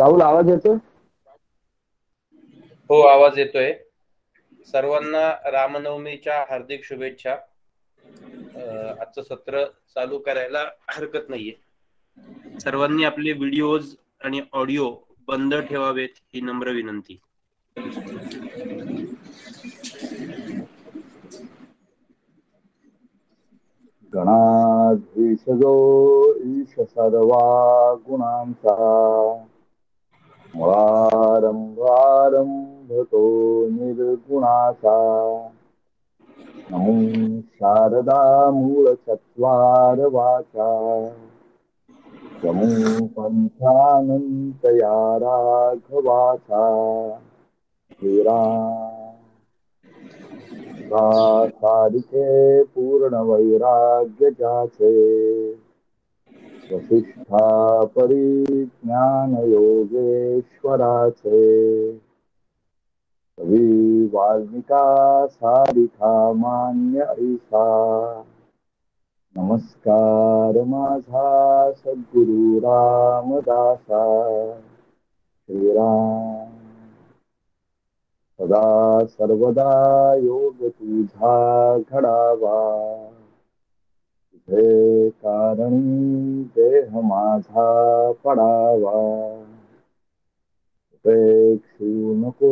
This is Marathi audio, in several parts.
राहुल, आवाज येतो? हो, आवाज येतोय. सर्वांना रामनवमीच्या हार्दिक शुभेच्छा. आजचं सत्र चालू करायला हरकत नाहीये. सर्वांनी आपले व्हिडिओज आणि ऑडिओ बंद ठेवावेत ही नम्र विनंती. गणाधीशजो ईश सर्वा गुणांचा मुळारंभारंभतो निर्गुणाचा नमो शारदा मूळ चत्वार वाचा यमो पंथानंत या राघवाचा सारिके पूर्ण वैराग्य जाचे वसिष्ठा परिज्ञान योगेश्वराचे कवी वाल्मिका सारिखा मान्य ऐसा नमस्कार माझा सद्गुरु रामदासा श्रीराम सदा सर्वदा योग तुझा घडावा तुझे कारणी देह माझा पडावा उपेक्षू नको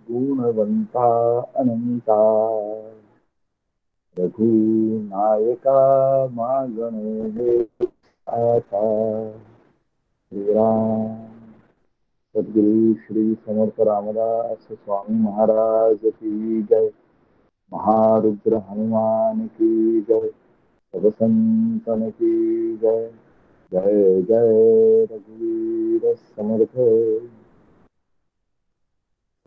गुणवंता अनंता रघुनायका मागणे हे आता श्रीराम सद्गुरु श्री समर्थ रामदास स्वामी महाराज की जय। महारुद्र हनुमान की जय। सब संतन की जय। जय जय रघुवीर समर्थ।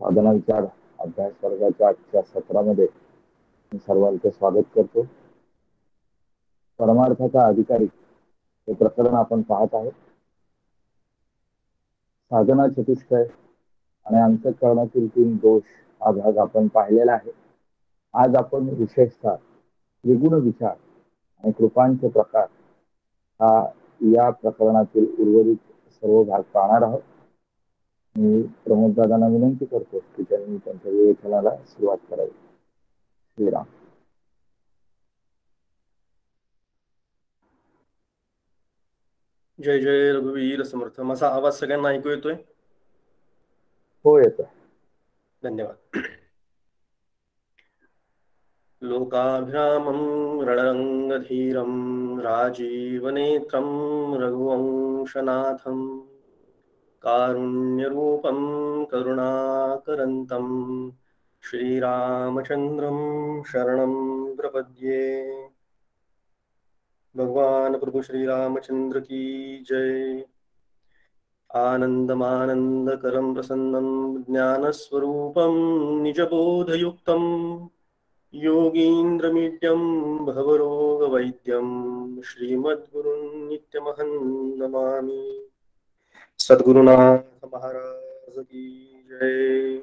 साधना विचार अभ्यास वर्गाच्या आजच्या सत्रामध्ये मी सर्वांचे स्वागत करतो। परमार्थाचा अधिकारी हे प्रकरण आपण पाहत आहोत। साधना चतुष्टय आणि अंतःकरणातील 3 दोष हा भाग आपण पाहिलेला आहे। आज आपण विशेषतः त्रिगुण विचार आणि कृपांचे प्रकार हा या प्रकरणातील उर्वरित सर्व भाग पाहणार आहोत। मी प्रमोद दादांना विनंती करतो की त्यांनी त्यांच्या विवेचनाला सुरुवात करावी। श्रीराम। जय जय रघुवीर समर्थ। माझा आवाज सगळ्यांना ऐकू येतोय? हो, येतोय। धन्यवाद। लोकाभिरामं रणरंगधीरं राजीवनेत्रं रघुवंशनाथं कारुण्यरूपं करुणाकरन्तं श्रीरामचन्द्रं शरणं प्रपद्ये। भगवान प्रभु श्री रामचंद्र की जय। आनंदमानंदकरं प्रसन्नं ज्ञानस्वरूपं निजबोधयुक्तं योगीन्द्रमीड्यं भवरोगवैद्यं श्रीमद्गुरुं नित्यमहं नमामि। सद्गुरुनाथ महाराज की जय।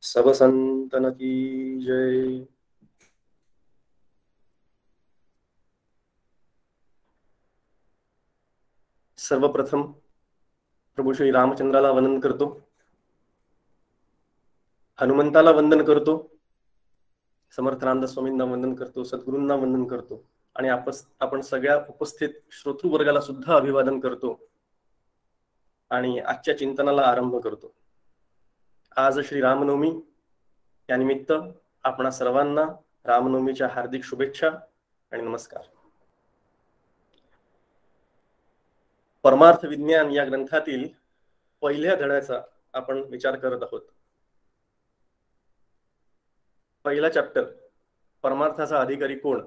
सब संतन की जय। सर्वप्रथम प्रभू श्री रामचंद्राला वंदन करतो, हनुमंताला वंदन करतो, समर्थ रामदास स्वामींना वंदन करतो, सद्गुरूंना वंदन करतो आणि आपण सगळ्या उपस्थित श्रोतृ वर्गाला सुद्धा अभिवादन करतो आणि आजच्या चिंतनाला आरंभ करतो। आज श्री रामनवमी, त्यानिमित्त आपणा सर्वांना रामनवमीच्या हार्दिक शुभेच्छा आणि नमस्कार। परमार्थ विज्ञान या ग्रंथातील पहिल्या धड्याचा आपण विचार करत आहोत। पहिला चॅप्टर, परमार्थाचा अधिकारी कोण।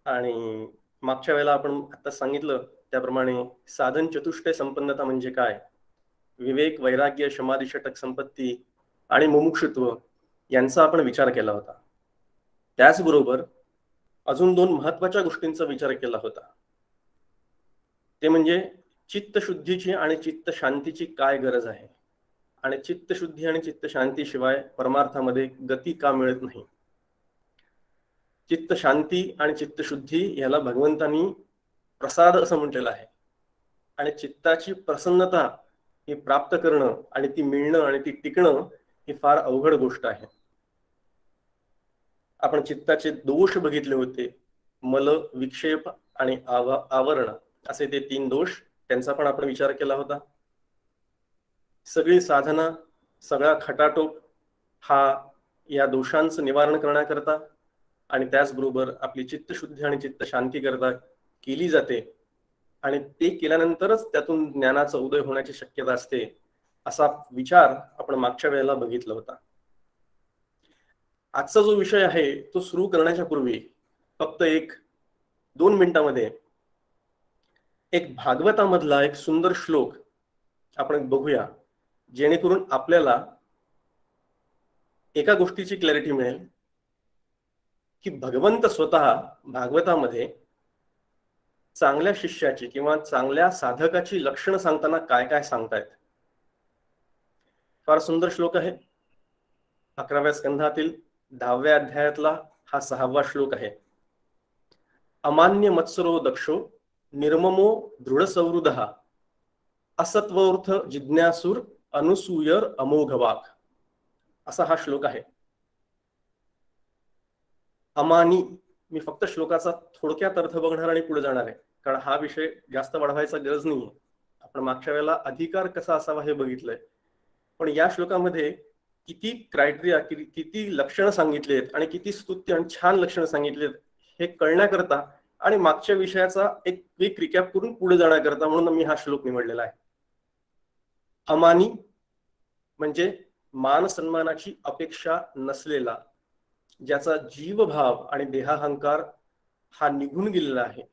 आणि मागच्या वेळेला आपण आता सांगितलं त्याप्रमाणे साधन चतुष्टय संपन्नता म्हणजे काय, विवेक, वैराग्य, समाधी, षटक संपत्ती आणि मुमुक्षुत्व यांचा आपण विचार केला होता। त्याचबरोबर अजून 2 महत्त्वाच्या गोष्टींचा विचार केला होता, ते म्हणजे चित्तशुद्धीची आणि चित्त शांतीची काय गरज आहे आणि चित्तशुद्धी आणि चित्त शांतीशिवाय परमार्थामध्ये गती का मिळत नाही। चित्त शांती आणि चित्तशुद्धी याला भगवंतांनी प्रसाद असं म्हटलेलं आहे। आणि चित्ताची प्रसन्नता ही प्राप्त करणं आणि ती मिळणं आणि ती टिकणं ही फार अवघड गोष्ट आहे. आपण चित्ताचे दोष बघितले होते, मल, विक्षेप आणि आवरण असे ते 3 दोष, त्यांचा पण आपण विचार केला होता. सगळी साधना, सगळा खटाटोप हा या दोषांचं निवारण करण्याकरता आणि त्याचबरोबर आपली चित्तशुद्धी आणि चित्त शांती करता केली जाते आणि ते केल्यानंतरच त्यातून ज्ञानाचा उदय होण्याची शक्यता असते, असा विचार आपण मागच्या वेळेला बघितला होता. आजचा जो विषय आहे तो सुरू करण्याच्या पूर्वी फक्त 1-2 मिनिटांमध्ये एक भागवतामधला एक सुंदर श्लोक आपण बघूया, जेणेकरून आपल्याला एका गोष्टीची क्लॅरिटी मिळेल की भगवंत स्वतः भागवतामध्ये चांगल्या शिष्याची किंवा चांगल्या साधकाची लक्षणं सांगताना काय काय सांगतायत. फार सुंदर श्लोक आहे. 11व्या स्कंधातील 10व्या अध्यायातला हा 6वा श्लोक आहे. अमान्य मत्सरो दक्षो निर्ममो दृढ सौहृदः असत्वर्थ जिज्ञासूर अनुसूयर अमोघवाक, असा हा श्लोक आहे. अमानी, मी फक्त श्लोकाचा थोडक्यात अर्थ बघणार आणि पुढे जाणार आहे, कारण हा विषय जास्त वाढवायचा गरज नाहीये. आपण मागच्या वेळेला अधिकार कसा असावा हे बघितलंय, पण या श्लोकामध्ये किती क्रायटेरिया, किती लक्षणं सांगितलीत आणि किती स्तुत्य आणि छान लक्षणं सांगितलीत हे कळण्याकरता आणि मागच्या विषयाचा एक क्विक रिकॅप करून पुढे जाण्याकरता म्हणून मी हा श्लोक निवडलेला आहे. अमानी म्हणजे मान सन्मानाची अपेक्षा नसलेला, ज्याचा जीवभाव आणि देहाहंकार हा निघून गेलेला आहे,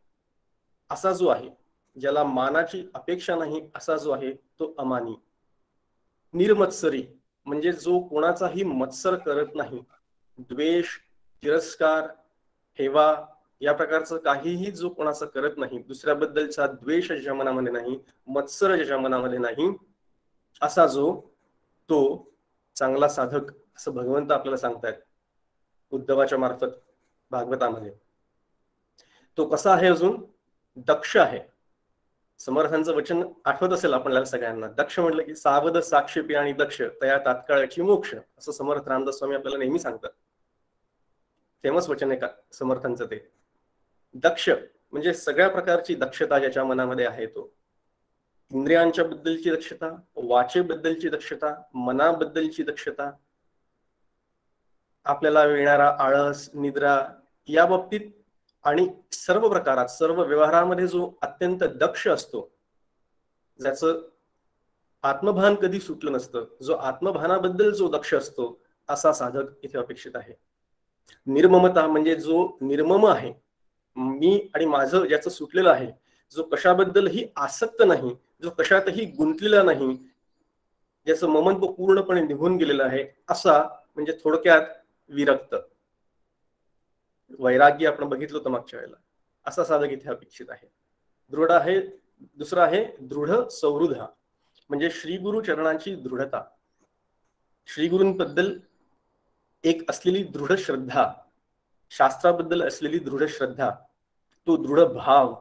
असा जो आहे, ज्याला मानाची अपेक्षा नाही असा जो आहे तो अमानी. निर्मत्सरी म्हणजे जो कोणाचाही मत्सर करत नाही, द्वेष, तिरस्कार, हेवा या प्रकारचं काहीही जो कोणाचं करत नाही, दुसऱ्याबद्दलचा द्वेष ज्याच्या मनामध्ये नाही, मत्सर ज्याच्या मनामध्ये नाही, असा जो तो चांगला साधक, असं भगवंत आपल्याला सांगतायत उद्धवाच्या मार्फत भागवतामध्ये. तो कसा आहे? अजून दक्ष आहे. समर्थांचं वचन आठवत असेल आपल्याला सगळ्यांना. दक्ष म्हटलं की सावध साक्षेपी आणि दक्ष तया तात्काळाची मोक्ष, असं समर्थ रामदास स्वामी आपल्याला नेहमी सांगतात. फेमस वचन आहे का समर्थांचं ते. दक्ष म्हणजे सगळ्या प्रकारची दक्षता ज्याच्या मनामध्ये आहे तो. इंद्रियांच्या बद्दलची दक्षता, वाचेबद्दलची दक्षता, मनाबद्दलची दक्षता, आपल्याला येणारा आळस, निद्रा या बाबतीत आणि सर्व प्रकारात, सर्व व्यवहारामध्ये जो अत्यंत दक्ष असतो, ज्याचं आत्मभान कधी सुटलं नसतं, जो आत्मभानाबद्दल जो दक्ष असतो, असा साधक इथे अपेक्षित आहे. निर्ममता म्हणजे जो निर्मम आहे, मी आणि माझं ज्याचं सुटलेलं आहे, जो कशाबद्दलही आसक्त नाही, जो कशातही गुंतलेला नाही, ज्याचं ममत्व पूर्णपणे निघून गेलेलं आहे, असा म्हणजे थोडक्यात विरक्त. वैराग्य आपण बघितलं होतं मागच्या वेळेला. असा साधक इथे अपेक्षित आहे. दृढ आहे. दुसरा आहे दृढ सौहृद, म्हणजे श्री गुरु चरणांची दृढता, श्री गुरूंबद्दल एक असलेली दृढ श्रद्धा, शास्त्राबद्दल असलेली दृढ श्रद्धा, तो दृढ भाव,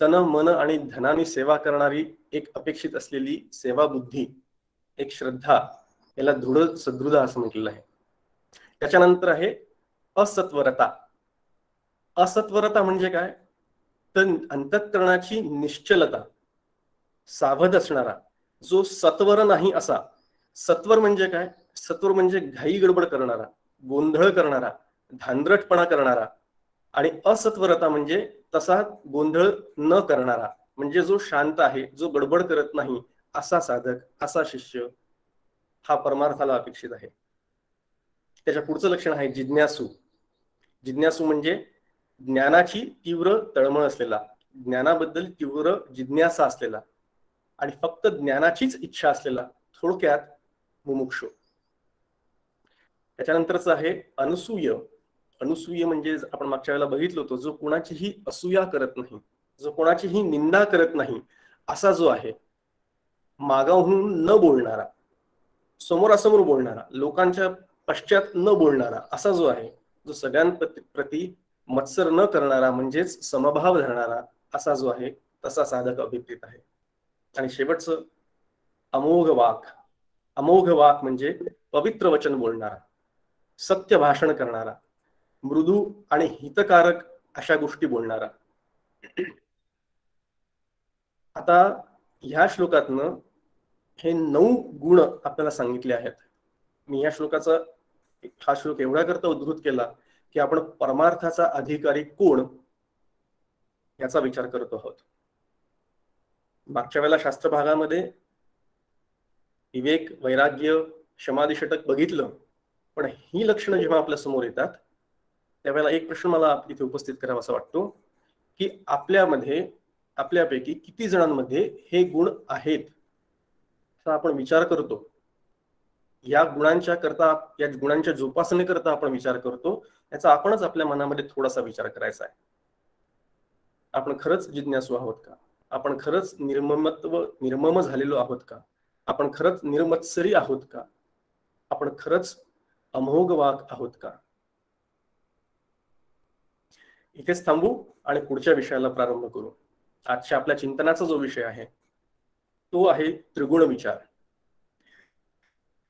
तन मन आणि धनाने सेवा करणारी एक अपेक्षित असलेली सेवा बुद्धी, एक श्रद्धा, याला दृढ सदृढ असं म्हटलेलं आहे. त्याच्यानंतर आहे असत्वरता. असत्वरता म्हणजे काय? तर अंतःकरणाची निश्चलता, सावध असणारा, जो सत्वर नाही असा. सत्वर म्हणजे काय? सत्वर म्हणजे घाई गडबड करणारा, गोंधळ करणारा, धांदरटपणा करणारा. आणि असत्वरता म्हणजे तसा गोंधळ न करणारा, म्हणजे जो शांत आहे, जो गडबड करत नाही, असा साधक, असा शिष्य हा परमार्थाला अपेक्षित आहे. त्याच्या पुढचं लक्षण आहे जिज्ञासू. जिज्ञासू म्हणजे ज्ञानाची तीव्र तळमळ असलेला, ज्ञानाबद्दल तीव्र जिज्ञासा असलेला आणि फक्त ज्ञानाचीच इच्छा असलेला, थोडक्यात मुमुक्षु. त्याच्यानंतरच आहे अनुसूय. अनुसूय म्हणजे आपण मागच्या वेळेला बघितलं होतं, जो कोणाचीही असूया करत नाही, जो कोणाचीही निंदा करत नाही, असा जो आहे. मागाहून न बोलणारा, समोरासमोर बोलणारा, लोकांच्या पश्चात न बोलणारा, असा जो आहे, जो सगळ्यांप्रती मत्सर न करणारा, म्हणजेच समभाव धरणारा, असा जो आहे, तसा साधक अभिप्रेत आहे. आणि शेवटचं अमोघ वाक. अमोघ वाक म्हणजे पवित्र वचन बोलणारा, सत्य भाषण करणारा, मृदू आणि हितकारक अशा गोष्टी बोलणारा. आता ह्या श्लोकातनं हे 9 गुण आपल्याला सांगितले आहेत. मी या श्लोकाचा हा श्लोक एवढा करता उद्धृत केला की आपण परमार्थाचा अधिकारी कोण याचा विचार करत आहोत. मागच्या वेळेला शास्त्र भागामध्ये विवेक, वैराग्य, समाधी षटक बघितलं, पण ही लक्षणं जेव्हा आपल्या समोर येतात त्यावेळेला एक प्रश्न मला इथे उपस्थित करावा असा वाटतो की आपल्यापैकी किती जणांमध्ये हे गुण आहेत असा आपण विचार करतो. या गुणांच्या जोपासनेकरता आपण विचार करतो, याचा आपणच आपल्या मनामध्ये थोडासा विचार करायचा आहे. आपण खरंच जिज्ञासू आहोत का? आपण खरंच निर्मम झालेलो आहोत का? आपण खरंच निर्मत्सरी आहोत का? आपण खरंच अमोघ वाक आहोत का? इथेच थांबू आणि पुढच्या विषयाला प्रारंभ करू. आजच्या आपल्या चिंतनाचा जो विषय आहे तो आहे त्रिगुण विचार.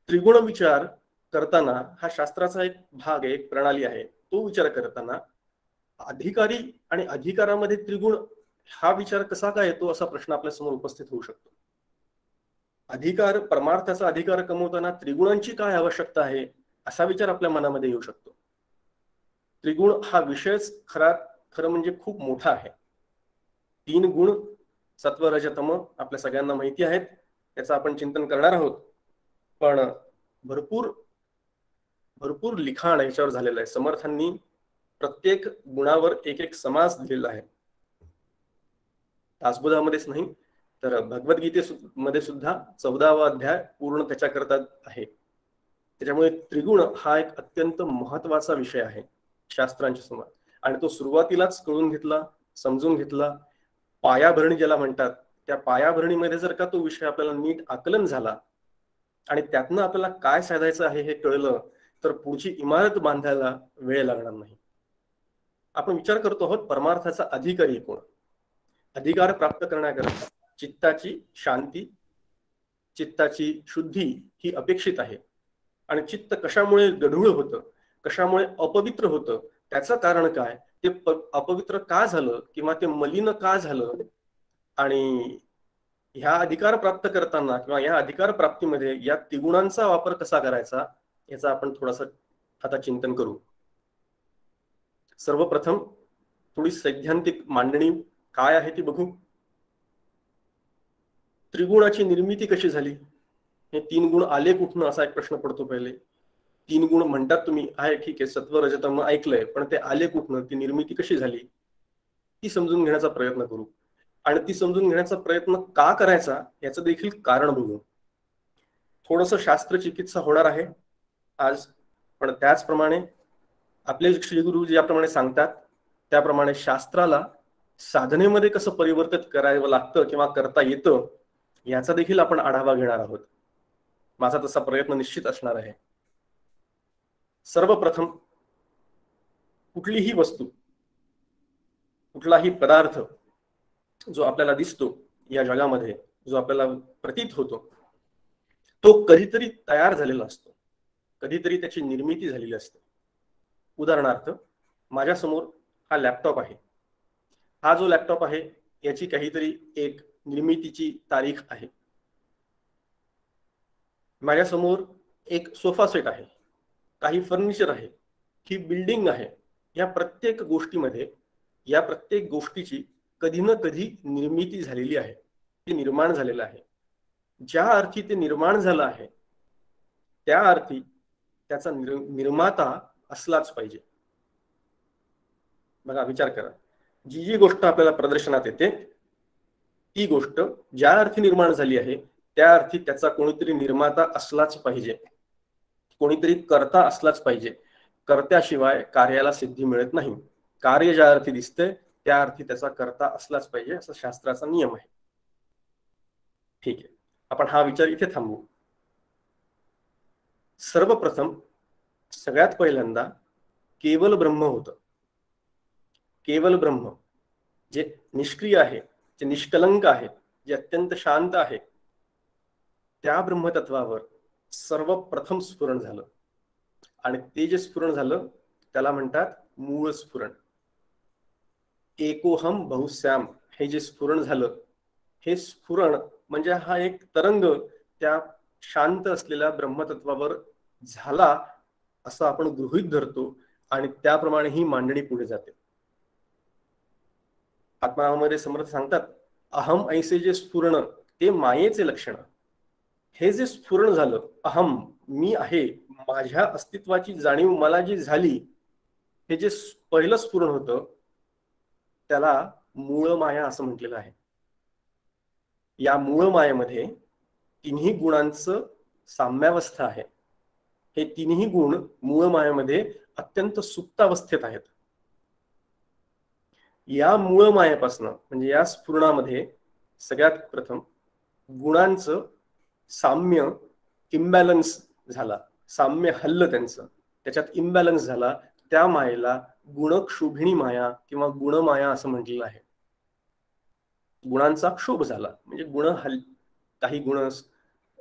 त्रिगुण विचार करताना हा शास्त्राचा एक भाग आहे, एक प्रणाली आहे. तो विचार करताना अधिकारी आणि अधिकारामध्ये त्रिगुण हा विचार कसा काय येतो असा प्रश्न आपल्या समोर उपस्थित होऊ शकतो. अधिकार, परमार्थाचा अधिकार कमवताना त्रिगुणांची काय आवश्यकता आहे असा विचार आपल्या मनामध्ये येऊ शकतो. त्रिगुण हा विषयच खरं म्हणजे खूप मोठा आहे. 3 गुण सत्व, रज, तम आपल्या सगळ्यांना माहिती आहेत, त्याचं आपण चिंतन करणार आहोत. पण भरपूर लिखाण याच्यावर झालेलं आहे. समर्थांनी प्रत्येक गुणावर एक समास दिलेला आहे. दासबोधामध्येच नाही तर भगवद्गीतेमध्ये सुद्धा 14वा अध्याय पूर्ण त्याच्याकरता आहे. त्याच्यामुळे त्रिगुण हा एक अत्यंत महत्वाचा विषय आहे शास्त्रांच्या समोर, आणि तो सुरुवातीलाच कळून घेतला, समजून घेतला. पायाभरणी ज्याला म्हणतात, त्या पायाभरणीमध्ये जर का तो विषय आपल्याला नीट आकलन झाला आणि त्यातनं आपल्याला काय साधायचं आहे हे कळलं तर पुढची इमारत बांधायला वेळ लागणार नाही. आपण विचार करतो आहोत परमार्थाचा अधिकारी कोण. अधिकार प्राप्त करण्याकरता चित्ताची शांती, चित्ताची शुद्धी ही अपेक्षित आहे. आणि चित्त कशामुळे गढूळ होतं, कशामुळे अपवित्र होतं, त्याचं कारण काय, ते अपवित्र का झालं किंवा ते मलिन का झालं, आणि ह्या अधिकार प्राप्त करताना किंवा या अधिकार प्राप्तीमध्ये या त्रिगुणांचा वापर कसा करायचा याचा आपण थोडासा आता चिंतन करू. सर्वप्रथम थोडी सैद्धांतिक मांडणी काय आहे ती बघू. त्रिगुणाची निर्मिती कशी झाली, हे 3 गुण आले कुठनं असा एक प्रश्न पडतो. पहिले 3 गुण म्हणतात तुम्ही, आहे ठीक आहे, सत्व, रजतम ऐकलंय, पण ते आले कुठनं, ती निर्मिती कशी झाली ती समजून घेण्याचा प्रयत्न करू. आणि ती समजून घेण्याचा प्रयत्न का करायचा याचं देखील कारण बघू. थोडंसं शास्त्रचिकित्सा होणार आहे आज, पण त्याचप्रमाणे आपले श्रीगुरु ज्याप्रमाणे सांगतात त्याप्रमाणे शास्त्राला साधनेमध्ये कसं परिवर्तित करावं लागतं किंवा करता येतं याचा देखील आपण आढावा घेणार आहोत. माझा तसा प्रयत्न निश्चित असणार आहे. सर्वप्रथम कुठलीही वस्तू, कुठलाही पदार्थ जो आपल्याला दिसतो या जगामध्ये, जो आपल्याला प्रतीत होतो, तो कधीतरी तयार झालेला असतो, कधीतरी त्याची निर्मिती झालेली असते. उदाहरणार्थ माझ्यासमोर हा लॅपटॉप आहे. हा जो लॅपटॉप आहे याची काहीतरी एक निर्मितीची तारीख आहे. माझ्यासमोर एक सोफा सेट आहे, काही फर्निचर आहे, ही बिल्डिंग आहे. या प्रत्येक गोष्टीमध्ये, या प्रत्येक गोष्टीची कधी ना कधी निर्मिती झालेली आहे, ते निर्माण झालेलं आहे. ज्या अर्थी ते निर्माण झालं आहे त्या अर्थी त्याचा निर्माता असलाच पाहिजे. बघा, विचार करा, जी गोष्ट आपल्याला प्रदर्शनात येते ती गोष्ट ज्या अर्थी निर्माण झाली आहे त्या अर्थी त्याचा कोणीतरी निर्माता असलाच पाहिजे, कोणीतरी कर्ता असलाच पाहिजे. कर्त्याशिवाय कार्याला सिद्धी मिळत नाही. कार्य ज्या अर्थी दिसते त्या अर्थी त्याचा कर्ता असलाच पाहिजे, असा शास्त्राचा नियम आहे. ठीक आहे, आपण हा विचार इथे थांबवू. सर्वप्रथम सगळ्यात पहिल्यांदा केवल ब्रह्म होतं. केवल ब्रह्म जे निष्क्रिय आहे, जे निष्कलंक आहे, जे अत्यंत शांत आहे, त्या ब्रह्मतत्वावर सर्वप्रथम स्फुरण झालं. आणि ते जे स्फुरण झालं त्याला म्हणतात मूळ स्फुरण. एकोहम बहुश्याम हे जे स्फुरण झालं, हे स्फुरण म्हणजे हा एक तरंग त्या शांत असलेल्या ब्रह्मतत्वावर झाला असं आपण गृहीत धरतो आणि त्याप्रमाणे ही मांडणी पुढे जाते. आत्मामध्ये समर्थ सांगतात, अहम ऐसे जे स्फुरण ते मायेचे लक्षण. हे जे स्फुरण झालं, अहम मी आहे, माझ्या अस्तित्वाची जाणीव मला जी झाली, हे जे पहिलं स्फुरण होतं त्याला मूळ माया असं म्हटलेलं आहे. या मूळ मायेमध्ये तिन्ही गुणांचं साम्यावस्था आहे. हे तिन्ही गुण मूळ मायेमध्ये अत्यंत सुप्तावस्थेत आहेत. या मूळ मायेपासून म्हणजे या स्फुरणामध्ये सगळ्यात प्रथम गुणांचं साम्य इम्बॅलन्स झाला, साम्य हल्लं त्यांचं, त्याच्यात इम्बॅलन्स झाला. त्या मायेला गुणक्षोभिणी माया किंवा गुणमाया असं म्हटलेलं आहे. गुणांचा क्षोभ झाला म्हणजे काही गुण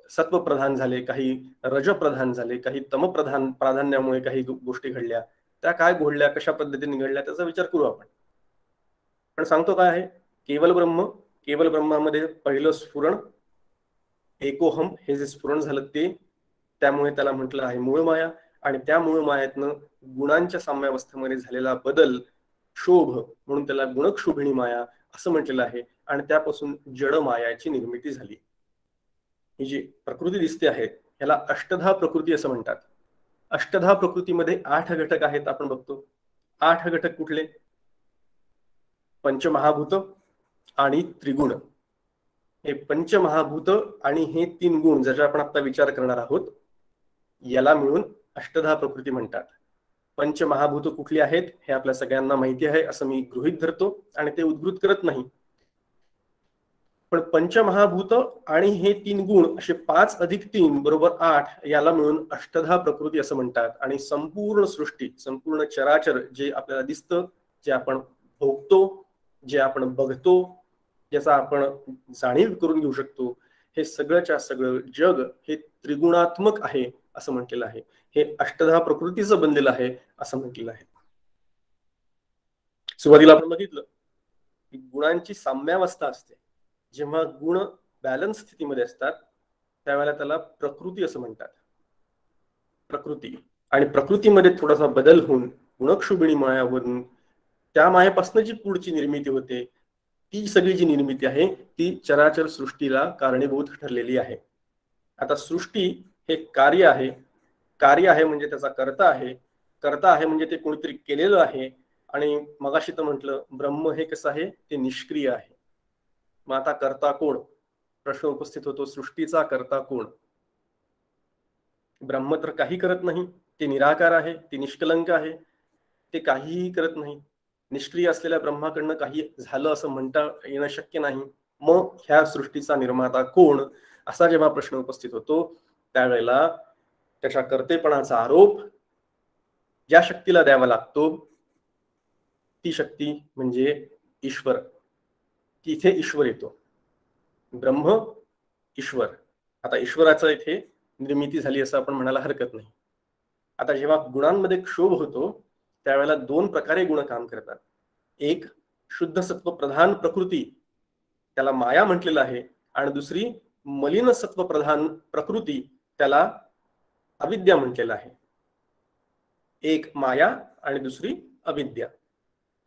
सत्वप्रधान झाले, काही रजप्रधान झाले, काही तमप्रधान प्राधान्यामुळे काही गोष्टी घडल्या. त्या काय घडल्या, कशा पद्धतीने घडल्या त्याचा विचार करू आपण. पण सांगतो काय आहे, केवल ब्रह्म, केवल ब्रह्मामध्ये पहिलं स्फुरण एकोहम हे जे स्फुरण झालं ते, त्यामुळे त्याला म्हटलं आहे मूळ माया. आणि त्या मूळ मायातनं गुणांच्या साम्यावस्थेमध्ये झालेला बदल शोभ म्हणून त्याला गुणक्षोभिणी माया असं म्हटलेलं आहे. आणि त्यापासून जड मायाची निर्मिती झाली. ही जी प्रकृती दिसते आहे ह्याला अष्टधा प्रकृती असं म्हणतात. अष्टधा प्रकृतीमध्ये 8 घटक आहेत आपण बघतो. 8 घटक कुठले? पंचमहाभूत आणि त्रिगुण. हे पंचमहाभूत आणि हे 3 गुण ज्याचा आपण आता विचार करणार आहोत याला मिळून अष्टधा प्रकृती म्हणतात. पंचमहाभूत कुठली आहेत हे आपल्या सगळ्यांना माहिती आहे असं मी गृहीत धरतो आणि ते उद्धृत करत नाही. पण पंचमहाभूत आणि हे 3 गुण असे 5 अधिक 3 बरोबर 8 याला मिळून अष्टधा प्रकृती असं म्हणतात. आणि संपूर्ण सृष्टी, संपूर्ण चराचर जे आपल्याला दिसतं, जे आपण भोगतो, जे आपण बघतो, ज्याचा आपण जाणीव करून घेऊ शकतो, हे सगळंच्या सगळं जग हे त्रिगुणात्मक आहे असं म्हटलेलं आहे. हे अष्टधा प्रकृतीचं बनलेलं आहे असं म्हटलेलं आहे. सुरुवातीला आपण बघितलं की गुणांची साम्यावस्था असते. जेव्हा गुण बॅलन्स स्थितीमध्ये असतात त्यावेळेला त्याला प्रकृती असं म्हणतात. प्रकृती आणि प्रकृतीमध्ये थोडासा बदल होऊन गुणक्षोभिणी मायावरून त्या मायेपासून जी पुढची निर्मिती होते, ती सगळी जी निर्मिती आहे ती चराचर सृष्टीला कारणीभूत ठरलेली आहे. आता सृष्टी हे कार्य आहे. कार्य आहे म्हणजे त्याचा कर्ता आहे. कर्ता आहे म्हणजे ते कोणीतरी केलेलं आहे. आणि मगाशी तर म्हटलं ब्रह्म हे कसं आहे, ते निष्क्रिय आहे. मग आता कर्ता कोण? प्रश्न उपस्थित होतो, सृष्टीचा कर्ता कोण? ब्रह्म तर काही करत नाही, ते निराकार आहे, ते निष्कलंक आहे, ते काहीही करत नाही. निष्क्रिय असलेल्या ब्रह्माकडनं काही झालं असं म्हणता येणं शक्य नाही. मग ह्या सृष्टीचा निर्माता कोण असा जेव्हा प्रश्न उपस्थित होतो त्यावेळेला त्याच्या कर्तेपणाचा आरोप ज्या शक्तीला द्यावा लागतो ती शक्ती म्हणजे ईश्वर. तिथे ईश्वर येतो. ब्रह्म ईश्वर. आता ईश्वराचं इथे निर्मिती झाली असं आपण म्हणायला हरकत नाही. आता जेव्हा गुणांमध्ये क्षोभ होतो त्यावेळेला 2 प्रकारे गुण काम करतात. एक शुद्ध सत्व प्रधान प्रकृती, त्याला माया म्हटलेलं आहे. आणि दुसरी मलिन सत्व प्रधान प्रकृती, त्याला अविद्या म्हटलेलं आहे. एक माया आणि दुसरी अविद्या.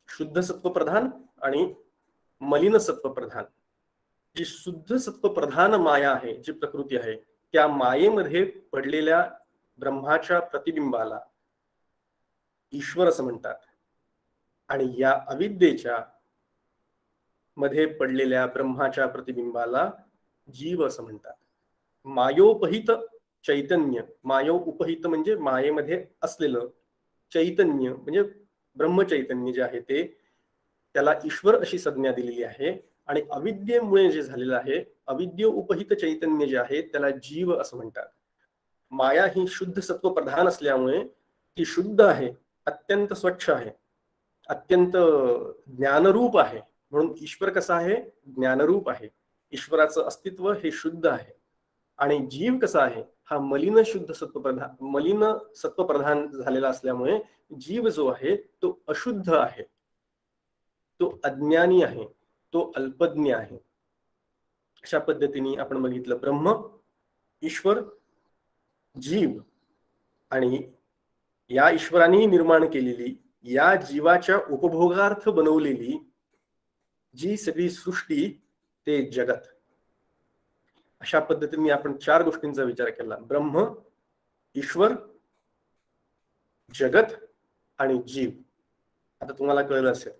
शुद्ध सत्व प्रधान आणि मलिन सत्व प्रधान. जी शुद्ध सत्व प्रधान माया आहे, जी प्रकृती आहे, त्या मायेमध्ये पडलेल्या ब्रह्माच्या प्रतिबिंबाला ईश्वर असं म्हणतात. आणि या अविद्येच्या मध्ये पडलेल्या ब्रह्माच्या प्रतिबिंबाला जीव असं म्हणतात. मायोपहित चैतन्य, मायो उपहित म्हणजे मायेमध्ये असलेलं चैतन्य म्हणजे ब्रह्मचैतन्य जे आहे ते, त्याला ईश्वर अशी संज्ञा दिलेली आहे. आणि अविद्येमुळे जे झालेलं आहे, अविद्य उपहित चैतन्य जे आहे त्याला जीव असं म्हणतात. माया ही शुद्ध सत्व प्रधान असल्यामुळे ती शुद्ध आहे, अत्यंत स्वच्छ आहे, अत्यंत ज्ञानरूप आहे. म्हणून ईश्वर कसा आहे? ज्ञानरूप आहे. ईश्वराचं अस्तित्व हे शुद्ध आहे आणि जीव कसा आहे हा मलिन सत्वप्रधान झालेला असल्यामुळे जीव जो आहे तो अशुद्ध आहे, तो अज्ञानी आहे, तो अल्पज्ञ आहे. अशा पद्धतीने आपण बघितलं ब्रह्म, ईश्वर, जीव आणि या ईश्वराने निर्माण केलेली, या जीवाच्या उपभोगार्थ बनवलेली जी सगळी सृष्टी ते जगत. अशा पद्धतीने आपण 4 गोष्टींचा विचार केला. ब्रह्म, ईश्वर, जगत आणि जीव. आता तुम्हाला कळलं असेल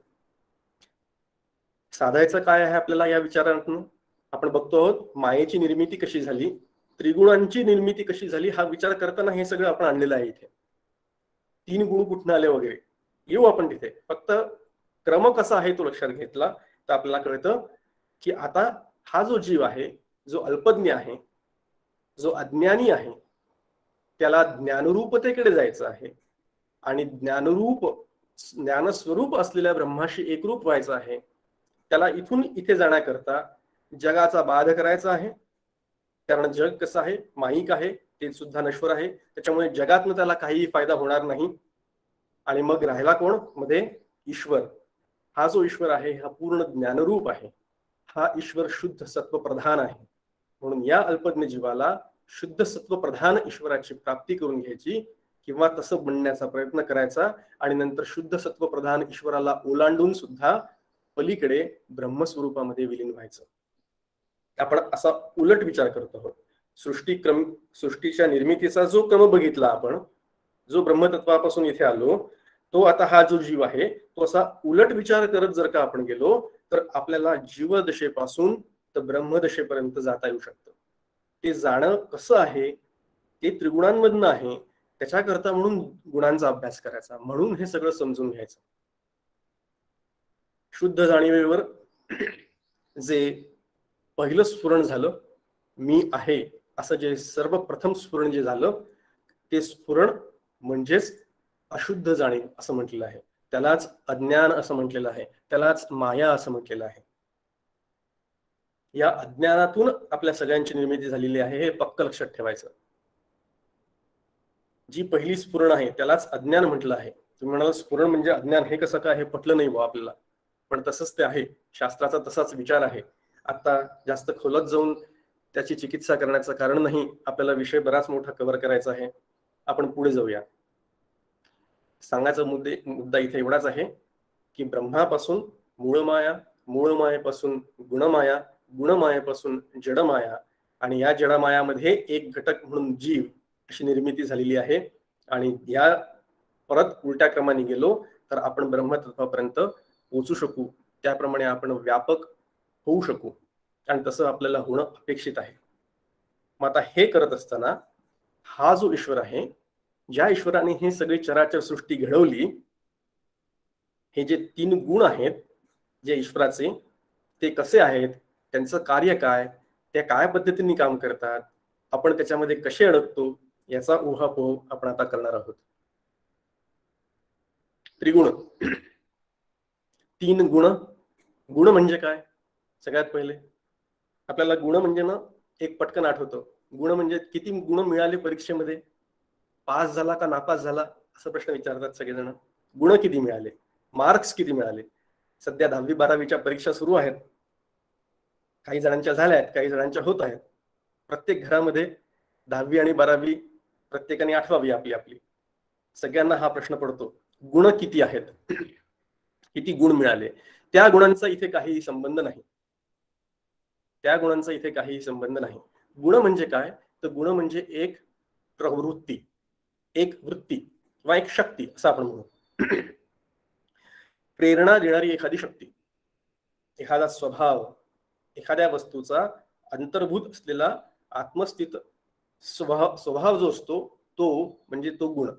साधायचं काय आहे आपल्याला या विचारातून. आपण बघतो आहोत मायेची निर्मिती कशी झाली, त्रिगुणांची निर्मिती कशी झाली, हा विचार करताना हे सगळं आपण आणलेलं आहे. इथे 3 गुण कुठून आले वगैरे येऊ आपण तिथे. फक्त क्रम कसा आहे तो लक्षात घेतला तर आपल्याला कळतं की आता हा जो जीव आहे, जो अल्पज्ञ आहे, जो अज्ञानी आहे, त्याला ज्ञानरूपतेकडे जायचं आहे आणि ज्ञानस्वरूप असलेल्या ब्रह्माशी एकरूप व्हायचं आहे. त्याला इथून इथे जाण्याकरता जगाचा बाध करायचा आहे, कारण जग कसं आहे, माईक आहे, ते सुद्धा नश्वर आहे, त्याच्यामुळे जगातनं त्याला काहीही फायदा होणार नाही. आणि मग राहिला कोण मध्ये? ईश्वर. हा जो ईश्वर आहे हा पूर्ण ज्ञानरूप आहे, हा ईश्वर शुद्ध सत्वप्रधान आहे. म्हणून या अल्पज्ञ जीवाला शुद्ध सत्वप्रधान ईश्वराची प्राप्ती करून घ्यायची किंवा तसं बनण्याचा प्रयत्न करायचा आणि नंतर शुद्ध सत्वप्रधान ईश्वराला ओलांडून सुद्धा पलीकडे ब्रह्मस्वरूपामध्ये विलीन व्हायचं. आपण असा उलट विचार करतो आहोत. सृष्टीच्या निर्मितीचा जो क्रम बघितला आपण, जो ब्रह्मतत्वापासून इथे आलो, तो आता हा जो जीव आहे तो असा उलट विचार करत जर का आपण गेलो तर आपल्याला जीवदशेपासून तर ब्रह्मदशेपर्यंत जाता येऊ शकतं. ते जाणं कसं आहे ते त्रिगुणांमधनं आहे. त्याच्याकरता म्हणून गुणांचा अभ्यास करायचा, म्हणून हे सगळं समजून घ्यायचं. शुद्ध जाणीवेवर जे पहिलं स्फुरण झालं, मी आहे असं जे सर्वप्रथम स्फुरण जे झालं, ते स्फुरण म्हणजेच अशुद्ध जाणीव असं म्हटलेलं आहे. त्यालाच अज्ञान असं म्हटलेलं आहे, त्यालाच माया असं म्हटलेलं आहे. या अज्ञानातून आपल्या सगळ्यांची निर्मिती झालेली आहे, हे पक्क लक्षात ठेवायचं. जी पहिली स्फुरण आहे त्यालाच अज्ञान म्हटलं आहे. तुम्ही म्हणाला स्फुरण म्हणजे अज्ञान, हे कसं काय, हे पटलं नाही बा आपल्याला, पण तसंच ते आहे. शास्त्राचा तसाच विचार आहे. आता जास्त खोलात जाऊन त्याची चिकित्सा करण्याचं कारण नाही, आपल्याला विषय बराच मोठा कव्हर करायचा आहे. आपण पुढे जाऊया. सांगायचा मुद्दा इथे एवढाच आहे की ब्रह्मापासून मूळमाया, मूळमायेपासून गुणमाया, गुणमायेपासून जडमाया आणि या जडमायामध्ये एक घटक म्हणून जीव अशी निर्मिती झालेली आहे. आणि या परत उलट्या क्रमाने गेलो तर आपण ब्रह्मतत्वापर्यंत पोहोचू शकू, त्याप्रमाणे आपण व्यापक होऊ शकू आणि तसं आपल्याला होणं अपेक्षित आहे. मग आता हे करत असताना हा जो ईश्वर आहे, ज्या ईश्वराने हे सगळी चराचर सृष्टी घडवली, हे जे 3 गुण आहेत जे ईश्वराचे, ते कसे आहेत, त्यांचं कार्य काय, ते काय पद्धतीने काम करतात, आपण त्याच्यामध्ये कसे अडकतो, याचा ऊहापोह आपण आता करणार आहोत. त्रिगुण, 3 गुण. गुण म्हणजे काय? सगळ्यात पहिले आपल्याला गुण म्हणजे ना एक पटकन आठवतं. गुण म्हणजे किती गुण मिळाले परीक्षेमध्ये, पास झाला का नापास झाला असा प्रश्न विचारतात सगळेजण. गुण किती मिळाले, मार्क्स किती मिळाले. सध्या 10वी 12वीच्या परीक्षा सुरू आहेत. काही जणांच्या झाल्या आहेत, काही जणांच्या होत आहेत. प्रत्येक घरामध्ये 10वी आणि 12वी प्रत्येकाने आठवावी आपली आपली. सगळ्यांना हा प्रश्न पडतो, गुण किती आहेत, किती गुण मिळाले. त्या गुणांचा इथे काहीही संबंध नाही. त्या गुणांचा इथे काहीही संबंध नाही. गुण म्हणजे काय तर गुण म्हणजे एक प्रवृत्ती, एक वृत्ती किंवा एक शक्ती असं आपण म्हणू. प्रेरणा देणारी एखादी शक्ती, एखादा स्वभाव, एखाद्या वस्तूचा अंतर्भूत असलेला आत्मस्थित स्वभाव जो असतो तो म्हणजे तो गुण.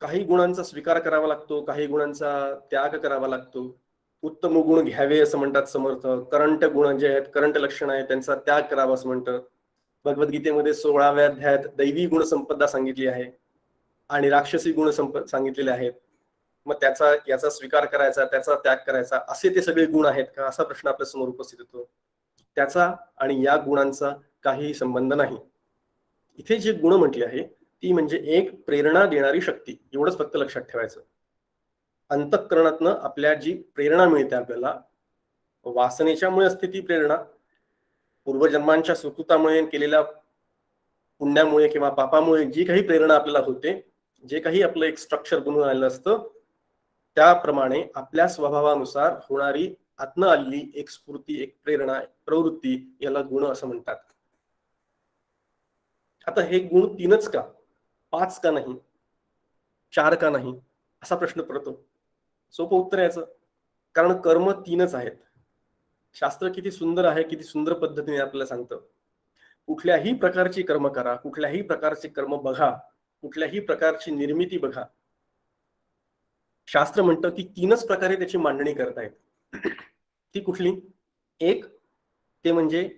काही गुणांचा स्वीकार करावा लागतो, काही गुणांचा त्याग करावा लागतो. उत्तम गुण घ्यावे असं म्हणतात समर्थ. करंट गुण जे आहेत, करंट लक्षण आहे, त्यांचा त्याग करावा असं म्हणतात. भगवद्गीतेमध्ये 16व्या अध्यायात दैवी गुण संपदा सांगितली आहे आणि राक्षसी गुण सांगितलेले आहेत. मग याचा स्वीकार करायचा, त्याचा त्याग करायचा, असे ते सगळे गुण आहेत का, असा प्रश्न आपल्या समोर उपस्थित होतो. त्याचा आणि या गुणांचा काही संबंध नाही. इथे जे गुण म्हटले आहे ती म्हणजे एक प्रेरणा देणारी शक्ती, एवढंच फक्त लक्षात ठेवायचं. अंतःकरणातनं आपल्या जी प्रेरणा मिळते आपल्याला, वासनेच्यामुळे असते ती प्रेरणा, पूर्वजन्मांच्या सुकृतामुळे केलेल्या पुण्यामुळे किंवा पापामुळे जी काही प्रेरणा आपल्याला होते, जे काही आपलं एक स्ट्रक्चर बनवून आलेलं असतं, त्याप्रमाणे आपल्या स्वभावानुसार होणारी आत्म आलेली एक स्फूर्ती, एक प्रेरणा, एक प्रवृत्ती, याला गुण असं म्हणतात. आता हे गुण 3च का, 5 का नाही, 4 का नाही, असा प्रश्न पडतो. सोपं उत्तर याचं, कारण कर्म 3च आहेत. शास्त्र किती सुंदर आहे, किती सुंदर पद्धतीने आपल्याला सांगतं. कुठल्याही प्रकारची कर्म करा, कुठल्याही प्रकारचे कर्म बघा, कुठल्याही प्रकारची निर्मिती बघा, शास्त्र म्हणतं की 3च प्रकारे त्याची मांडणी करता येते. ती कुठली? एक, ते म्हणजे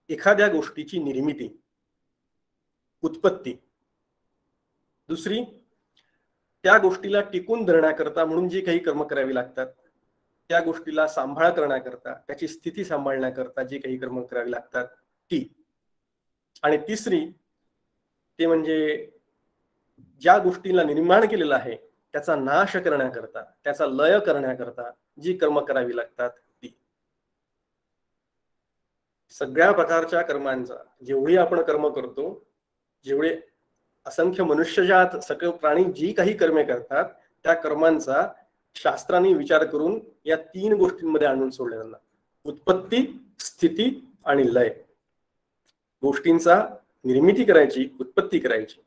एखाद्या गोष्टीची निर्मिती, उत्पत्ती. दुसरी, त्या गोष्टीला टिकून धरण्याकरता म्हणून जी काही कर्म करावी लागतात, त्या गोष्टीला सांभाळ करण्याकरता, त्याची स्थिती सांभाळण्याकरता जी काही कर्म करावी लागतात ती. आणि तिसरी, ते म्हणजे ज्या गोष्टीला निर्माण केलेला आहे त्याचा नाश करण्याकरता, त्याचा लय करण्याकरता जी कर्म करावी लागतात ती. सगळ्या प्रकारच्या कर्मांचा, जेवढी आपण कर्म करतो, जेवढे असंख्य मनुष्यजात सगळे प्राणी जी काही कर्मे करतात, त्या कर्मांचा शास्त्रांनी विचार करून या 3 गोष्टींमध्ये आणून सोडलेला, उत्पत्ती, स्थिती आणि लय. गोष्टींचा निर्मिती करायची, उत्पत्ती करायची,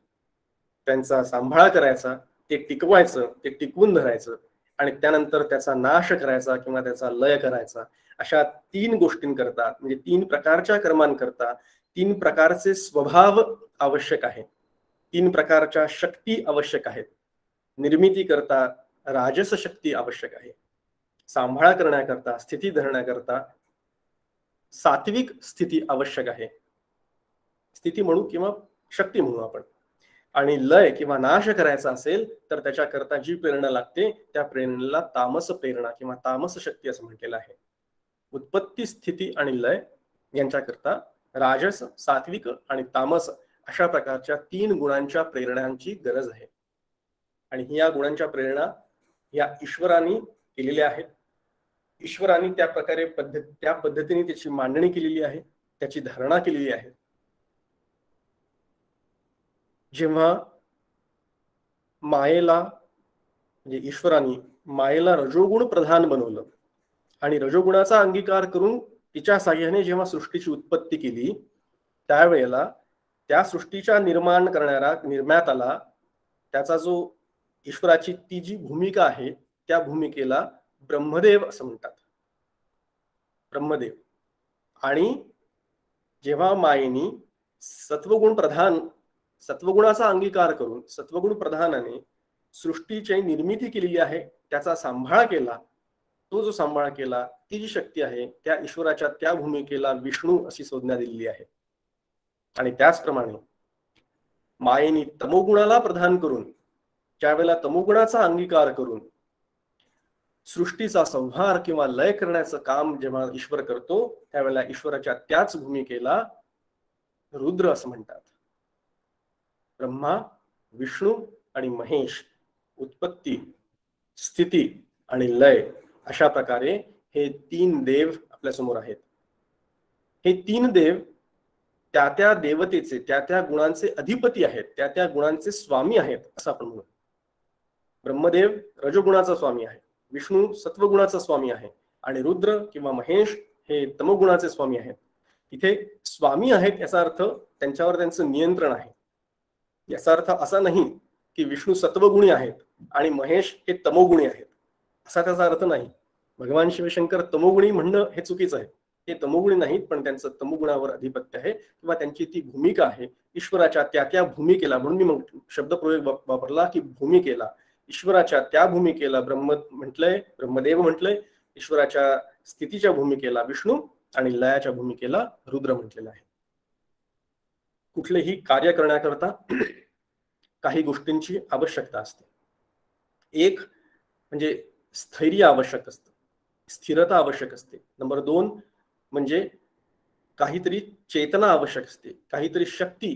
त्यांचा सांभाळ करायचा, ते टिकवायचं, ते टिकवून धरायचं, आणि त्यानंतर त्याचा नाश करायचा किंवा त्याचा लय करायचा. अशा 3 गोष्टींकरता, म्हणजे 3 प्रकारच्या कर्मांकरता 3 प्रकारचे स्वभाव आवश्यक आहे, 3 प्रकारच्या शक्ती आवश्यक आहेत. निर्मिती करता राजस शक्ती आवश्यक आहे, सांभाळ करण्याकरता, स्थिती धरण्याकरता सात्विक स्थिती आवश्यक आहे, स्थिती म्हणू किंवा शक्ती म्हणू आपण. आणि लय किंवा नाश करायचा असेल तर त्याच्याकरता जी प्रेरणा लागते त्या प्रेरणेला तामस प्रेरणा किंवा तामस शक्ती असं म्हटलेलं आहे. उत्पत्ती, स्थिती आणि लय यांच्याकरता राजस, सात्विक आणि तामस अशा प्रकारच्या 3 गुणांच्या प्रेरणांची गरज आहे. आणि या गुणांच्या प्रेरणा या ईश्वराने केलेल्या आहेत. ईश्वराने त्या प्रकारे त्या पद्धतीने त्याची मांडणी केलेली आहे, त्याची धारणा केलेली आहे. जेव्हा मायेला, म्हणजे ईश्वराने मायेला रजोगुण प्रधान बनवलं आणि रजोगुणाचा अंगीकार करून तिच्या साह्याने जेव्हा सृष्टीची उत्पत्ती केली, त्यावेळेला त्या सृष्टीच्या निर्माण करणाऱ्या निर्मात्याला, त्याचा जो ईश्वराची ती जी भूमिका आहे त्या भूमिकेला ब्रह्मदेव असं म्हणतात, ब्रह्मदेव. आणि जेव्हा मायेनी सत्वगुण प्रधान, सत्वगुणाचा अंगीकार करून सत्वगुण प्रधानाने सृष्टीची निर्मिती केलेली आहे, त्याचा सांभाळ केला, तो जो सांभाळ केला, ती जी शक्ती आहे त्या ईश्वराच्या त्या भूमिकेला विष्णू अशी संज्ञा दिलेली आहे. आणि त्याचप्रमाणे मायेनी तमोगुणाला प्रधान करून, ज्यावेळेला तमोगुणाचा अंगीकार करून सृष्टीचा संहार किंवा लय करण्याचं काम जेव्हा ईश्वर करतो, त्यावेळेला ईश्वराच्या त्याच भूमिकेला रुद्र असं म्हणतात. ब्रह्मा, विष्णू आणि महेश उत्पत्ती, स्थिती आणि लय अशा प्रकारे हे 3 देव आपल्या समोर आहेत. हे 3 देव त्या त्या देवतेचे, त्या त्या गुणांचे अधिपती आहेत, त्या त्या गुणांचे स्वामी आहेत असं आपण म्हणू. ब्रह्मदेव रजोगुणाचा स्वामी आहे, विष्णू सत्वगुणाचा स्वामी आहे आणि रुद्र किंवा महेश हे तमोगुणाचे स्वामी आहेत. इथे स्वामी आहेत याचा अर्थ त्यांच्यावर त्यांचं नियंत्रण आहे. याचा अर्थ असा नाही की विष्णू सत्वगुणी आहेत आणि महेश हे तमोगुणी आहेत, असा त्याचा अर्थ नाही. भगवान शिवशंकर तमोगुणी म्हणणं हे चुकीचं आहे. ते तमोगुणी नाहीत, पण त्यांचं तमोगुणावर अधिपत्य आहे किंवा त्यांची ती भूमिका आहे ईश्वराच्या त्या त्या भूमिकेला. म्हणून मी शब्दप्रयोग वापरला की भूमिकेला, ईश्वराच्या त्या भूमिकेला ब्रह्म म्हटलंय, ब्रह्मदेव म्हटलंय, ईश्वराच्या स्थितीच्या भूमिकेला विष्णू आणि लयाच्या भूमिकेला रुद्र म्हटलेलं आहे. कुठलेही कार्य करण्याकरता काही गोष्टींची आवश्यकता असते. एक, म्हणजे स्थैर्य आवश्यक असतं, स्थिरता आवश्यक असते. नंबर 2 म्हणजे काहीतरी चेतना आवश्यक असते, काहीतरी शक्ती,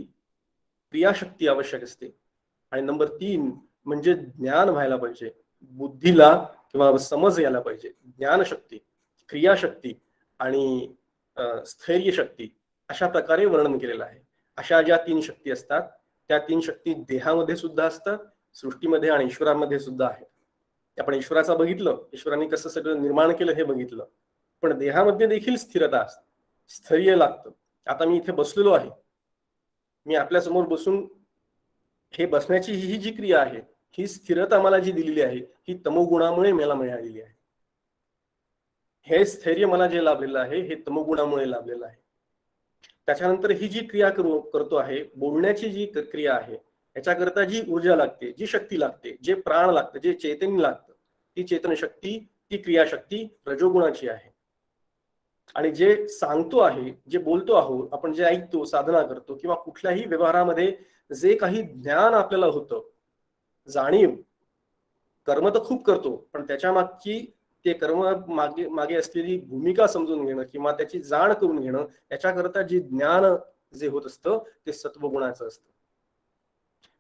क्रियाशक्ती आवश्यक असते. आणि नंबर 3 म्हणजे ज्ञान व्हायला पाहिजे, बुद्धीला किंवा समज यायला पाहिजे. ज्ञानशक्ती, क्रियाशक्ती आणि स्थैर्य शक्ती अशा प्रकारे वर्णन केलेलं आहे. अशा ज्या 3 शक्ती असतात त्या 3 शक्ती देहामध्ये सुद्धा असतात, सृष्टीमध्ये आणि ईश्वरामध्ये सुद्धा आहेत. आपण ईश्वराचं बघितलं, ईश्वराने कसं सगळं निर्माण केलं हे बघितलं, पण देहामध्ये देखील स्थिरता असते, स्थैर्य लागतं. आता मी इथे बसलेलो आहे, मी आपल्या समोर बसून हे बसण्याची ही जी क्रिया आहे, ही स्थिरता मला जी दिलेली आहे ही तमोगुणामुळे मला मिळालेली आहे. हे स्थैर्य मला जे लाभलेलं आहे हे तमोगुणामुळे लाभलेलं आहे. त्याच्यानंतर ही जी क्रिया करतो आहे, बोलण्याची जी क्रिया आहे, याच्याकरता जी ऊर्जा लागते, जी शक्ती लागते, जे प्राण लागतं, जे चैतन्य लागतं, ती चेतन शक्ती, ती क्रियाशक्ती रजोगुणाची आहे. आणि जे सांगतो आहे, जे बोलतो आहोत आपण, जे ऐकतो, साधना करतो किंवा कुठल्याही व्यवहारामध्ये जे काही ज्ञान आपल्याला होतं, जाणीव, कर्म तर खूप करतो, पण त्याच्या मागची ते कर्म मागे असलेली भूमिका समजून घेणं किंवा त्याची जाण करून घेणं, याच्याकरता जे ज्ञान जे होत असतं ते सत्वगुणाचं असतं.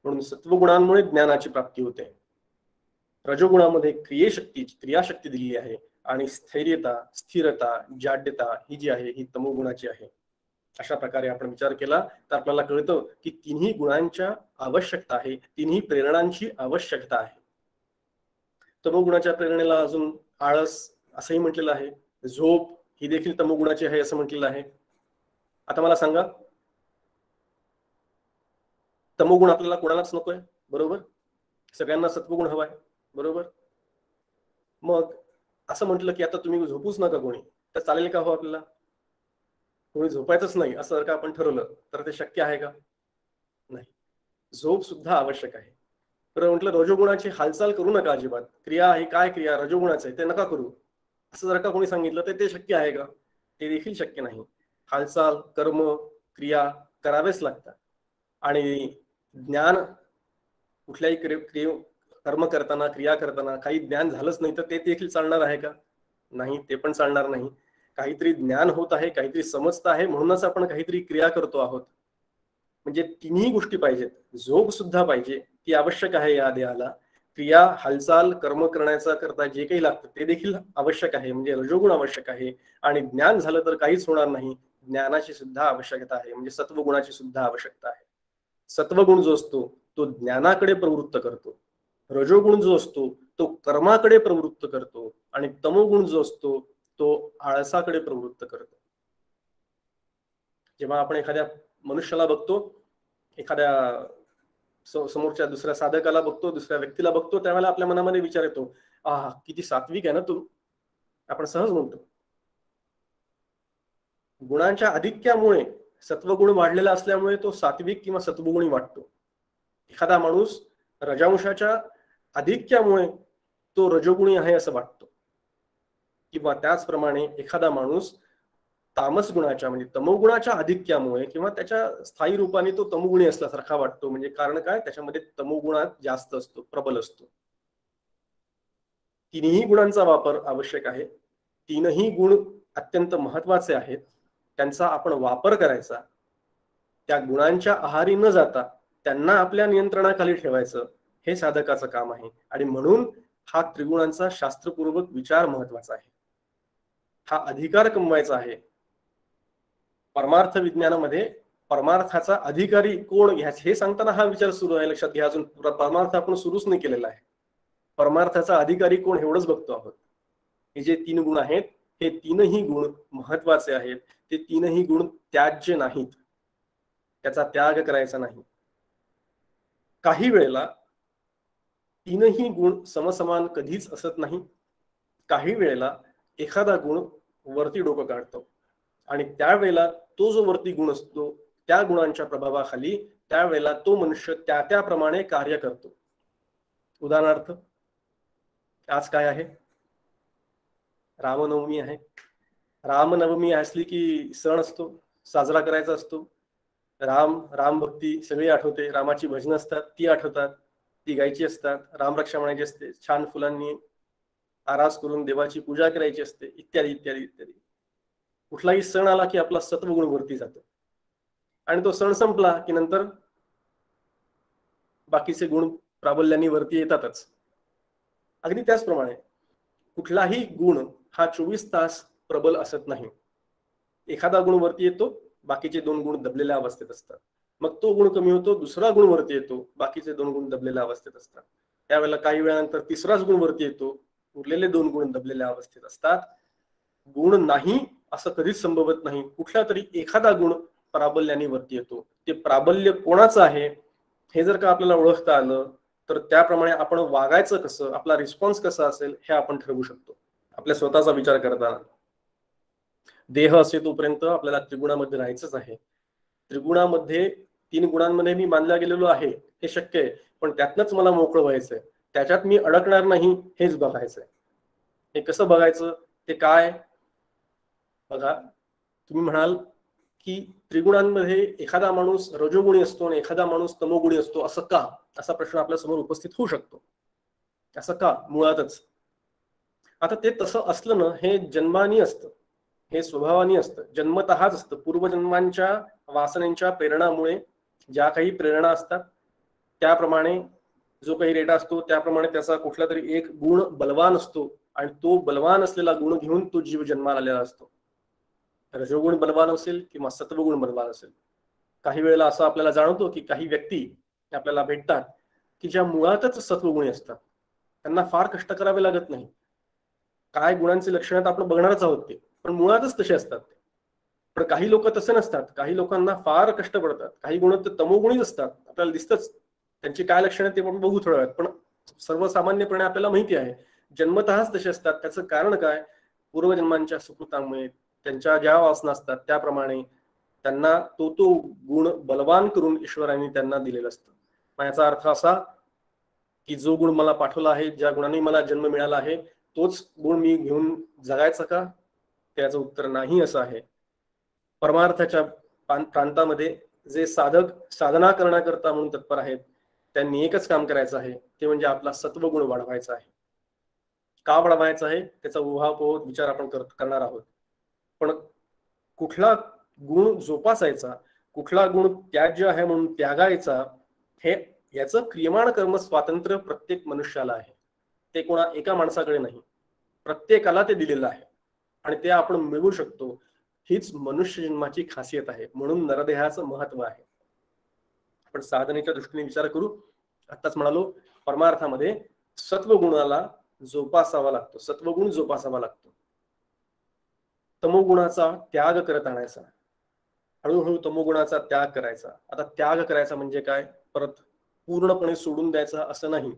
म्हणून सत्वगुणांमुळे ज्ञानाची प्राप्ती होते. रजोगुणामध्ये क्रियाशक्ती दिलेली आहे आणि स्थैर्यता, स्थिरता, जाड्यता ही जी आहे ही तमोगुणाची आहे. अशा प्रकारे आपण विचार केला तर आपल्याला कळतं की तिन्ही गुणांच्या आवश्यकता आहे, तिन्ही प्रेरणांची आवश्यकता आहे. तमोगुणाच्या प्रेरणेला अजून आळस असंही म्हटलेलं आहे, झोप ही देखील तमोगुणाची आहे असं म्हटलेलं आहे. आता मला सांगा, तमोगुण आपल्याला कोणालाच नकोय, बरोबर? सगळ्यांना सत्वगुण हवाय, बरोबर? मग असं म्हटलं की आता तुम्ही झोपूच नका कोणी, तर चालेल का? हो, आपल्याला कोणी झोपायचंच नाही असं जर का आपण ठरवलं तर ते शक्य आहे का? नाही. झोप सुद्धा आवश्यक आहे. तर म्हटलं रजोगुणाची हालचाल करू नका अजिबात, क्रिया आहे, काय क्रिया रजोगुणाचं आहे ते नका करू, असं जर का कोणी सांगितलं तर ते शक्य आहे का? ते देखील शक्य नाही. हालचाल, कर्म, क्रिया करावेच लागतात. आणि ज्ञान, कुठल्याही कर्म करताना, क्रिया करताना काही ज्ञान झालंच नाही तर ते देखील चालणार आहे का? नाही, ते पण चालणार नाही. काहीतरी ज्ञान होत आहे, काहीतरी समजत आहे, म्हणूनच आपण काहीतरी क्रिया करतो आहोत. म्हणजे तिन्ही गोष्टी पाहिजेत. झोप सुद्धा पाहिजे, ती आवश्यक आहे या देहाला. क्रिया, हालचाल, कर्म करण्याचा करता जे काही लागतं ते देखील आवश्यक आहे, म्हणजे रजोगुण आवश्यक आहे. आणि ज्ञान झालं तर काहीच होणार नाही, ज्ञानाची सुद्धा आवश्यकता आहे, म्हणजे सत्वगुणाची सुद्धा आवश्यकता आहे. सत्वगुण जो असतो तो ज्ञानाकडे प्रवृत्त करतो, रजोगुण जो असतो तो कर्माकडे प्रवृत्त करतो, आणि तमोगुण जो असतो तो आळसाकडे प्रवृत्त करतो. जेव्हा आपण एखाद्या मनुष्याला बघतो, एखाद्या समोरच्या दुसऱ्या साधकाला बघतो, दुसऱ्या व्यक्तीला बघतो, त्यावेळेला आपल्या मनामध्ये विचार येतो, आहा किती सात्विक आहे ना तू, आपण सहज म्हणतो. गुणांच्या अधिक्यामुळे, सत्वगुण वाढलेला असल्यामुळे तो सात्विक किंवा सत्वगुणी वाटतो. एखादा माणूस रजांशाच्या अधिक्यामुळे तो रजोगुणी आहे असं वाटतो. किंवा त्याचप्रमाणे एखादा माणूस तामस गुणाच्या म्हणजे तमोगुणाच्या अधिक्यामुळे किंवा त्याच्या स्थायी रूपाने तो तमोगुणी असल्यासारखा वाटतो. म्हणजे कारण काय? त्याच्यामध्ये तमोगुणात जास्त असतो, प्रबल असतो. तिन्ही गुणांचा वापर आवश्यक आहे. तीनही गुण अत्यंत महत्वाचे आहेत, त्यांचा आपण वापर करायचा. त्या गुणांच्या आहारी न जाता त्यांना आपल्या नियंत्रणाखाली ठेवायचं, हे साधकाचं काम आहे. आणि म्हणून हा त्रिगुणांचा शास्त्रपूर्वक विचार महत्वाचा आहे. हा अधिकार कमवायचा आहे. परमार्थ विज्ञानामध्ये परमार्थाचा अधिकारी कोण घ्यायचा हे सांगताना हा विचार सुरू आहे. लक्षात घ्या, अजून परमार्थ आपण सुरूच नाही केलेला आहे. परमार्थाचा अधिकारी कोण एवढंच बघतो आहोत. हे जे 3 गुण आहेत, हे तीनही गुण महत्वाचे आहेत. ते तीनही गुण त्याज्य नाहीत, त्याचा त्याग करायचा नाही. काही वेळेला तीनही गुण समसमान कधीच असत नाही. काही वेळेला एखादा गुण वरती डोकं काढतो, आणि त्यावेळेला तो जो वरती गुण असतो त्या गुणांच्या प्रभावाखाली त्यावेळेला तो मनुष्य त्याप्रमाणे कार्य करतो. उदाहरणार्थ, आज काय आहे? रामनवमी आहे. रामनवमी असली की सण असतो, साजरा करायचा असतो. राम भक्ती सगळी आठवते, रामाची भजनं असतात ती आठवतात, ती गायची असतात, रामरक्षा म्हणायची असते, छान फुलांनी आरास करून देवाची पूजा करायची असते, इत्यादी इत्यादी इत्यादी. कुठलाही सण आला की आपला सत्वगुण वरती जातो आणि तो सण संपला की नंतर बाकीचे गुण प्राबल्याने वरती येतातच. अगदी त्याचप्रमाणे कुठलाही गुण हा 24 तास प्रबल असत नाही. एखादा गुण वरती येतो, बाकीचे 2 गुण दबलेल्या अवस्थेत असतात. मग तो गुण कमी होतो, दुसरा गुण वरती येतो, बाकीचे 2 गुण दबलेल्या अवस्थेत असतात. त्यावेळेला काही वेळानंतर तिसराच गुण वरती येतो, उरलेले 2 गुण दबलेल्या अवस्थेत असतात. गुण नाही असं कधीच संभवत नाही. कुठला तरी एखादा गुण प्राबल्याने वरती येतो. ते प्राबल्य कोणाचं आहे हे जर का आपल्याला ओळखता आलं तर त्याप्रमाणे आपण वागायचं कसं, आपला रिस्पॉन्स कसा असेल हे आपण ठरवू शकतो. आपल्या स्वतःचा विचार करताना देह असे तोपर्यंत आपल्याला त्रिगुणामध्ये राहायचंच आहे. त्रिगुणामध्ये 3 गुणांमध्ये मी मानला गेलेलो आहे हे शक्य आहे, पण त्यातनंच मला मोकळं व्हायचंय, त्याच्यात मी अडकणार नाही हेच बघायचंय. हे कसं बघायचं, ते काय बघा. तुम्ही म्हणाल की त्रिगुणांमध्ये एखादा माणूस रजोगुणी असतो आणि एखादा माणूस तमोगुणी असतो, असं का, असा प्रश्न आपल्या समोर उपस्थित होऊ शकतो. असं का मुळातच. आता ते तसं असलं ना, हे जन्मानी असतं, हे स्वभावानी असतं, जन्मतःच असतं. पूर्वजन्मांच्या वासनेच्या प्रेरणामुळे ज्या काही प्रेरणा असतात त्याप्रमाणे जो काही रेटा असतो त्याप्रमाणे त्याचा कुठला तरी एक गुण बलवान असतो आणि तो बलवान असलेला गुण घेऊन तो जीव जन्माला आलेला असतो. रजोगुण बलवान असेल किंवा सत्वगुण बलवान असेल. काही वेळेला असं आपल्याला जाणवतो की काही व्यक्ती आपल्याला भेटतात की ज्या मुळातच सत्वगुणी असतात, त्यांना फार कष्ट करावे लागत नाही. काय गुणांचे लक्षण आपण बघणारच आहोत ते, पण मुळातच तसे असतात. पण काही लोक तसे नसतात, काही लोकांना फार कष्ट पडतात. काही गुण तर तमोगुणीच असतात, आपल्याला दिसतच. त्यांची काय लक्षणं ते आपण बघू थोड्या वेळात. पण सर्वसामान्यपणे आपल्याला माहिती आहे जन्मतःच तसे असतात. त्याचं कारण काय, पूर्वजन्मांच्या सुकृतामुळे त्यांच्या ज्या वासना असतात त्याप्रमाणे त्यांना तो गुण बलवान करून ईश्वराने त्यांना दिलेला असतं. याचा अर्थ असा की जो गुण मला पाठवला आहे, ज्या गुणाने मला जन्म मिळाला आहे, तोच गुण मी घेऊन जगायचा का, त्याचं उत्तर नाही असं आहे. परमार्थाच्या प्रांतामध्ये जे साधक साधना करण्याकरता म्हणून तत्पर आहेत त्यांनी एकच काम करायचं आहे, ते म्हणजे आपला सत्वगुण वाढवायचा आहे. का वाढवायचा आहे त्याचा उहापोह विचार आपण करणार आहोत. पण कुठला गुण जोपासायचा, कुठला गुण त्याज्य आहे म्हणून त्यागायचा, हे याचं क्रियमाण कर्म स्वातंत्र्य प्रत्येक मनुष्याला आहे. ते कोणा एका माणसाकडे नाही, प्रत्येकाला ते दिलेलं आहे आणि ते आपण मिळवू शकतो. हीच मनुष्य जन्माची खासियत आहे. म्हणून नरदेहाचं महत्व आहे. आपण साधनेच्या दृष्टीने विचार करू. आताच म्हणालो परमार्थामध्ये सत्वगुणाला जोपासावा लागतो, सत्वगुण जोपासावा लागतो. तमोगुणाचा त्याग करत आणायचा, हळूहळू तमोगुणाचा त्याग करायचा. आता त्याग करायचा म्हणजे काय, परत पूर्णपणे सोडून द्यायचा असं नाही.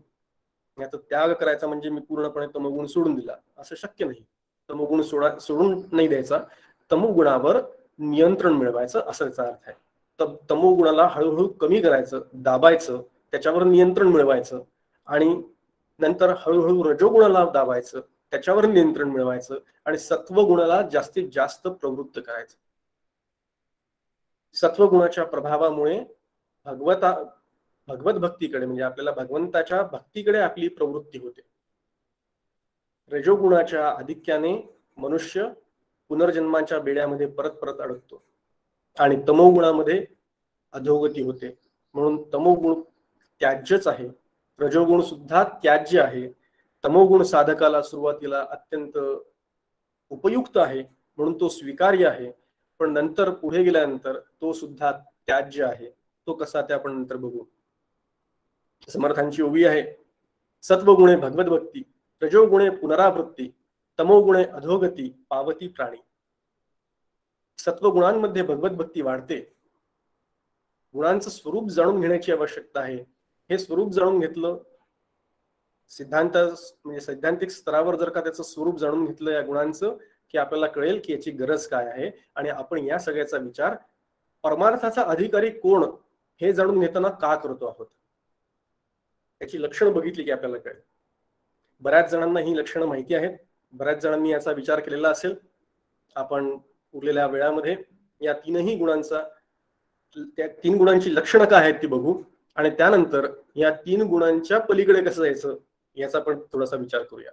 याचा त्याग करायचा म्हणजे मी पूर्णपणे तमोगुण सोडून दिला असं शक्य नाही. तमोगुण सोडून नाही द्यायचा, तमोगुणावर नियंत्रण मिळवायचं असं त्याचा अर्थ आहे. तर तमोगुणाला हळूहळू कमी करायचं, दाबायचं, त्याच्यावर नियंत्रण मिळवायचं आणि नंतर हळूहळू रजोगुणाला दाबायचं, त्याच्यावर नियंत्रण मिळवायचं आणि सत्वगुणाला जास्तीत जास्त प्रवृत्त करायचं. सत्वगुणाच्या प्रभावामुळे भगवत भक्तीकडे म्हणजे आपल्याला भगवंताच्या भक्तीकडे आपली प्रवृत्ती होते. रजोगुणाच्या आधिक्याने मनुष्य पुनर्जन्माच्या बेड्यामध्ये परत परत अडकतो आणि तमोगुणामध्ये अधोगती होते. म्हणून तमोगुण त्याज्यच आहे, रजोगुण सुद्धा त्याज्य आहे. तमोगुण साधकाला सुरुवातीला अत्यंत उपयुक्त आहे म्हणून तो स्वीकार्य आहे, पण नंतर पुढे गेल्यानंतर तो सुद्धा त्याज्य आहे. तो कसा ते आपण नंतर बघू. समर्थांची ओवी आहे, सत्वगुणे भगवत भक्ती, रजोगुणे पुनरावृत्ती, तमोगुणे अधोगती पावती प्राणी. सत्वगुणांमध्ये भगवत भक्ती वाढते. गुणांचं स्वरूप जाणून घेण्याची आवश्यकता आहे. हे स्वरूप जाणून घेतलं, सिद्धांत म्हणजे सैद्धांतिक स्तरावर जर का त्याचं स्वरूप जाणून घेतलं या गुणांचं, की आपल्याला कळेल की याची गरज काय आहे आणि आपण या सगळ्याचा विचार परमार्थाचा अधिकारी कोण हे जाणून घेताना का करतो आहोत. याची लक्षणं बघितली की आपल्याला कळेल. बऱ्याच जणांना ही लक्षणं माहिती आहेत, बऱ्याच जणांनी याचा विचार केलेला असेल. आपण उरलेल्या वेळामध्ये या तीनही गुणांचा, त्या 3 गुणांची लक्षणं काय आहेत ती बघू आणि त्यानंतर या 3 गुणांच्या पलीकडे कसं जायचं याचा पण थोडासा विचार करूया.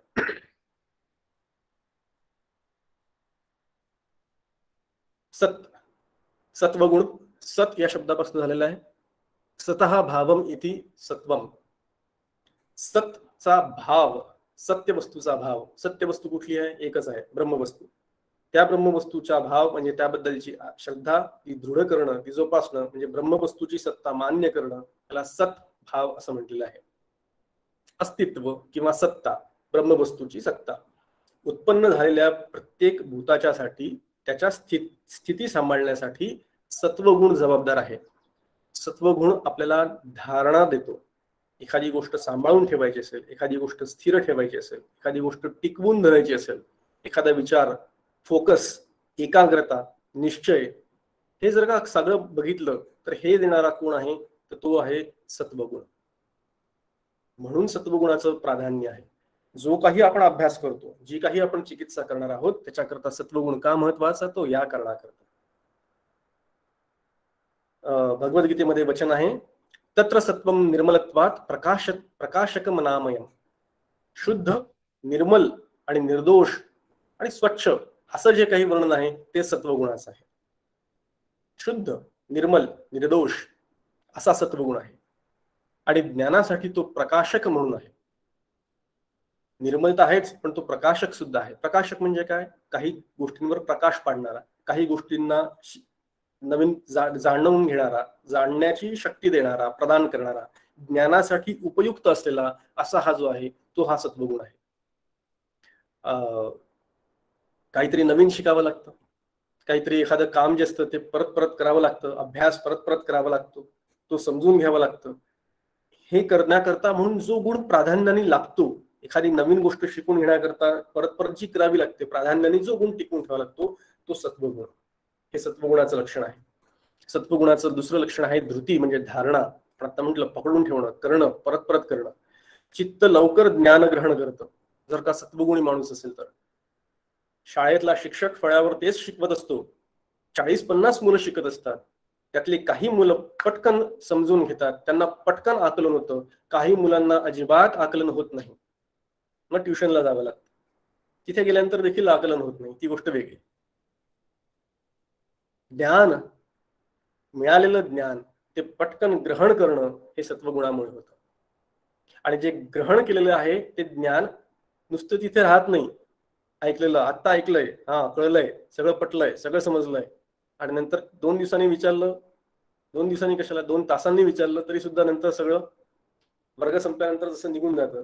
सत, सत्वगुण, सत या शब्दापासून झालेला आहे. सतः भावम इति सत्वम. सतचा भाव, सत्य वस्तूचा भाव. सत्य वस्तू कुठली आहे? एकच आहे, ब्रह्मवस्तू. त्या ब्रह्मवस्तूचा भाव म्हणजे त्याबद्दलची श्रद्धा, ती दृढ करणं, ती जोपासणं, म्हणजे ब्रह्मवस्तूची सत्ता मान्य करणं, त्याला सत भाव असं म्हटलेलं आहे. अस्तित्व किंवा सत्ता, ब्रह्मवस्तूची सत्ता. उत्पन्न झालेल्या प्रत्येक भूताच्या साठी, त्याच्या स्थिती सांभाळण्यासाठी सत्वगुण जबाबदार आहे. सत्वगुण आपल्याला धारणा देतो. एखादी गोष्ट सांभाळून ठेवायची असेल, एखादी गोष्ट स्थिर ठेवायची असेल, एखादी गोष्ट टिकवून धरायची असेल, एखादा विचार, फोकस, एकाग्रता, निश्चय, हे जर का सगळं बघितलं तर हे देणारा कोण आहे? तर तो आहे सत्वगुण. म्हणून सत्वगुणाचं प्राधान्य आहे. जो काही आपण अभ्यास करतो, जी काही आपण चिकित्सा करणार आहोत, त्याच्याकरता सत्वगुण का महत्वाचा? तो या कारणाकरता. भगवद्गीतेमध्ये वचन आहे, तत्र सत्वम निर्मलत्वात प्रकाशकम नामयम. शुद्ध, निर्मल आणि निर्दोष आणि स्वच्छ असं जे काही वर्णन आहे ते सत्वगुणाचं आहे. शुद्ध, निर्मल, निर्दोष असा सत्वगुण आहे. आणि ज्ञानासाठी तो प्रकाशक म्हणून आहे. निर्मलता आहेच, पण तो प्रकाशक सुद्धा आहे. प्रकाशक म्हणजे काय? काही गोष्टींवर प्रकाश पाडणारा, काही गोष्टींना नवीन जाणून घेणारा, जाणण्याची शक्ती देणारा, प्रदान करणारा, ज्ञानासाठी उपयुक्त असलेला असा हा जो आहे तो हा सत्वगुण आहे. काहीतरी नवीन शिकावं लागतं, काहीतरी एखादं काम जे असतं ते परत परत करावं लागतं, अभ्यास परत परत करावा लागतो, तो समजून घ्यावा लागतं. हे करण्याकरता म्हणून जो गुण प्राधान्याने लागतो, एखादी नवीन गोष्ट शिकून घेण्याकरता परत परत जी करावी लागते, प्राधान्याने जो गुण टिकून ठेवावा लागतो तो सत्वगुण. हे सत्वगुणाचं लक्षण आहे. सत्वगुणाचं दुसरं लक्षण आहे धृती, म्हणजे धारणा. आता म्हटलं पकडून ठेवणं, करणं, परत परत करणं. चित्त लवकर ज्ञान ग्रहण करतं जर का सत्वगुणी माणूस असेल तर. शाळेतला शिक्षक फळ्यावर तेच शिकवत असतो, 40-50 मुलं शिकत असतात, त्यातली काही मुलं पटकन समजून घेतात, त्यांना पटकन आकलन होतं, काही मुलांना अजिबात आकलन होत नाही, मग ट्युशनला जावं लागतं. तिथे गेल्यानंतर देखील आकलन होत नाही, ती गोष्ट वेगळी. ज्ञान, मिळालेलं ज्ञान ते पटकन ग्रहण करणं हे सत्वगुणामुळे होतं. आणि जे ग्रहण केलेलं आहे ते ज्ञान नुसतं तिथे राहत नाही. ऐकलेलं, आत्ता ऐकलंय, हा कळलंय, सगळं पटलंय, सगळं समजलंय, आणि नंतर 2 दिवसांनी विचारलं, 2 दिवसांनी कशाला 2 तासांनी विचारलं तरी सुद्धा नंतर सगळं वर्ग संपल्यानंतर जसं निघून जातं.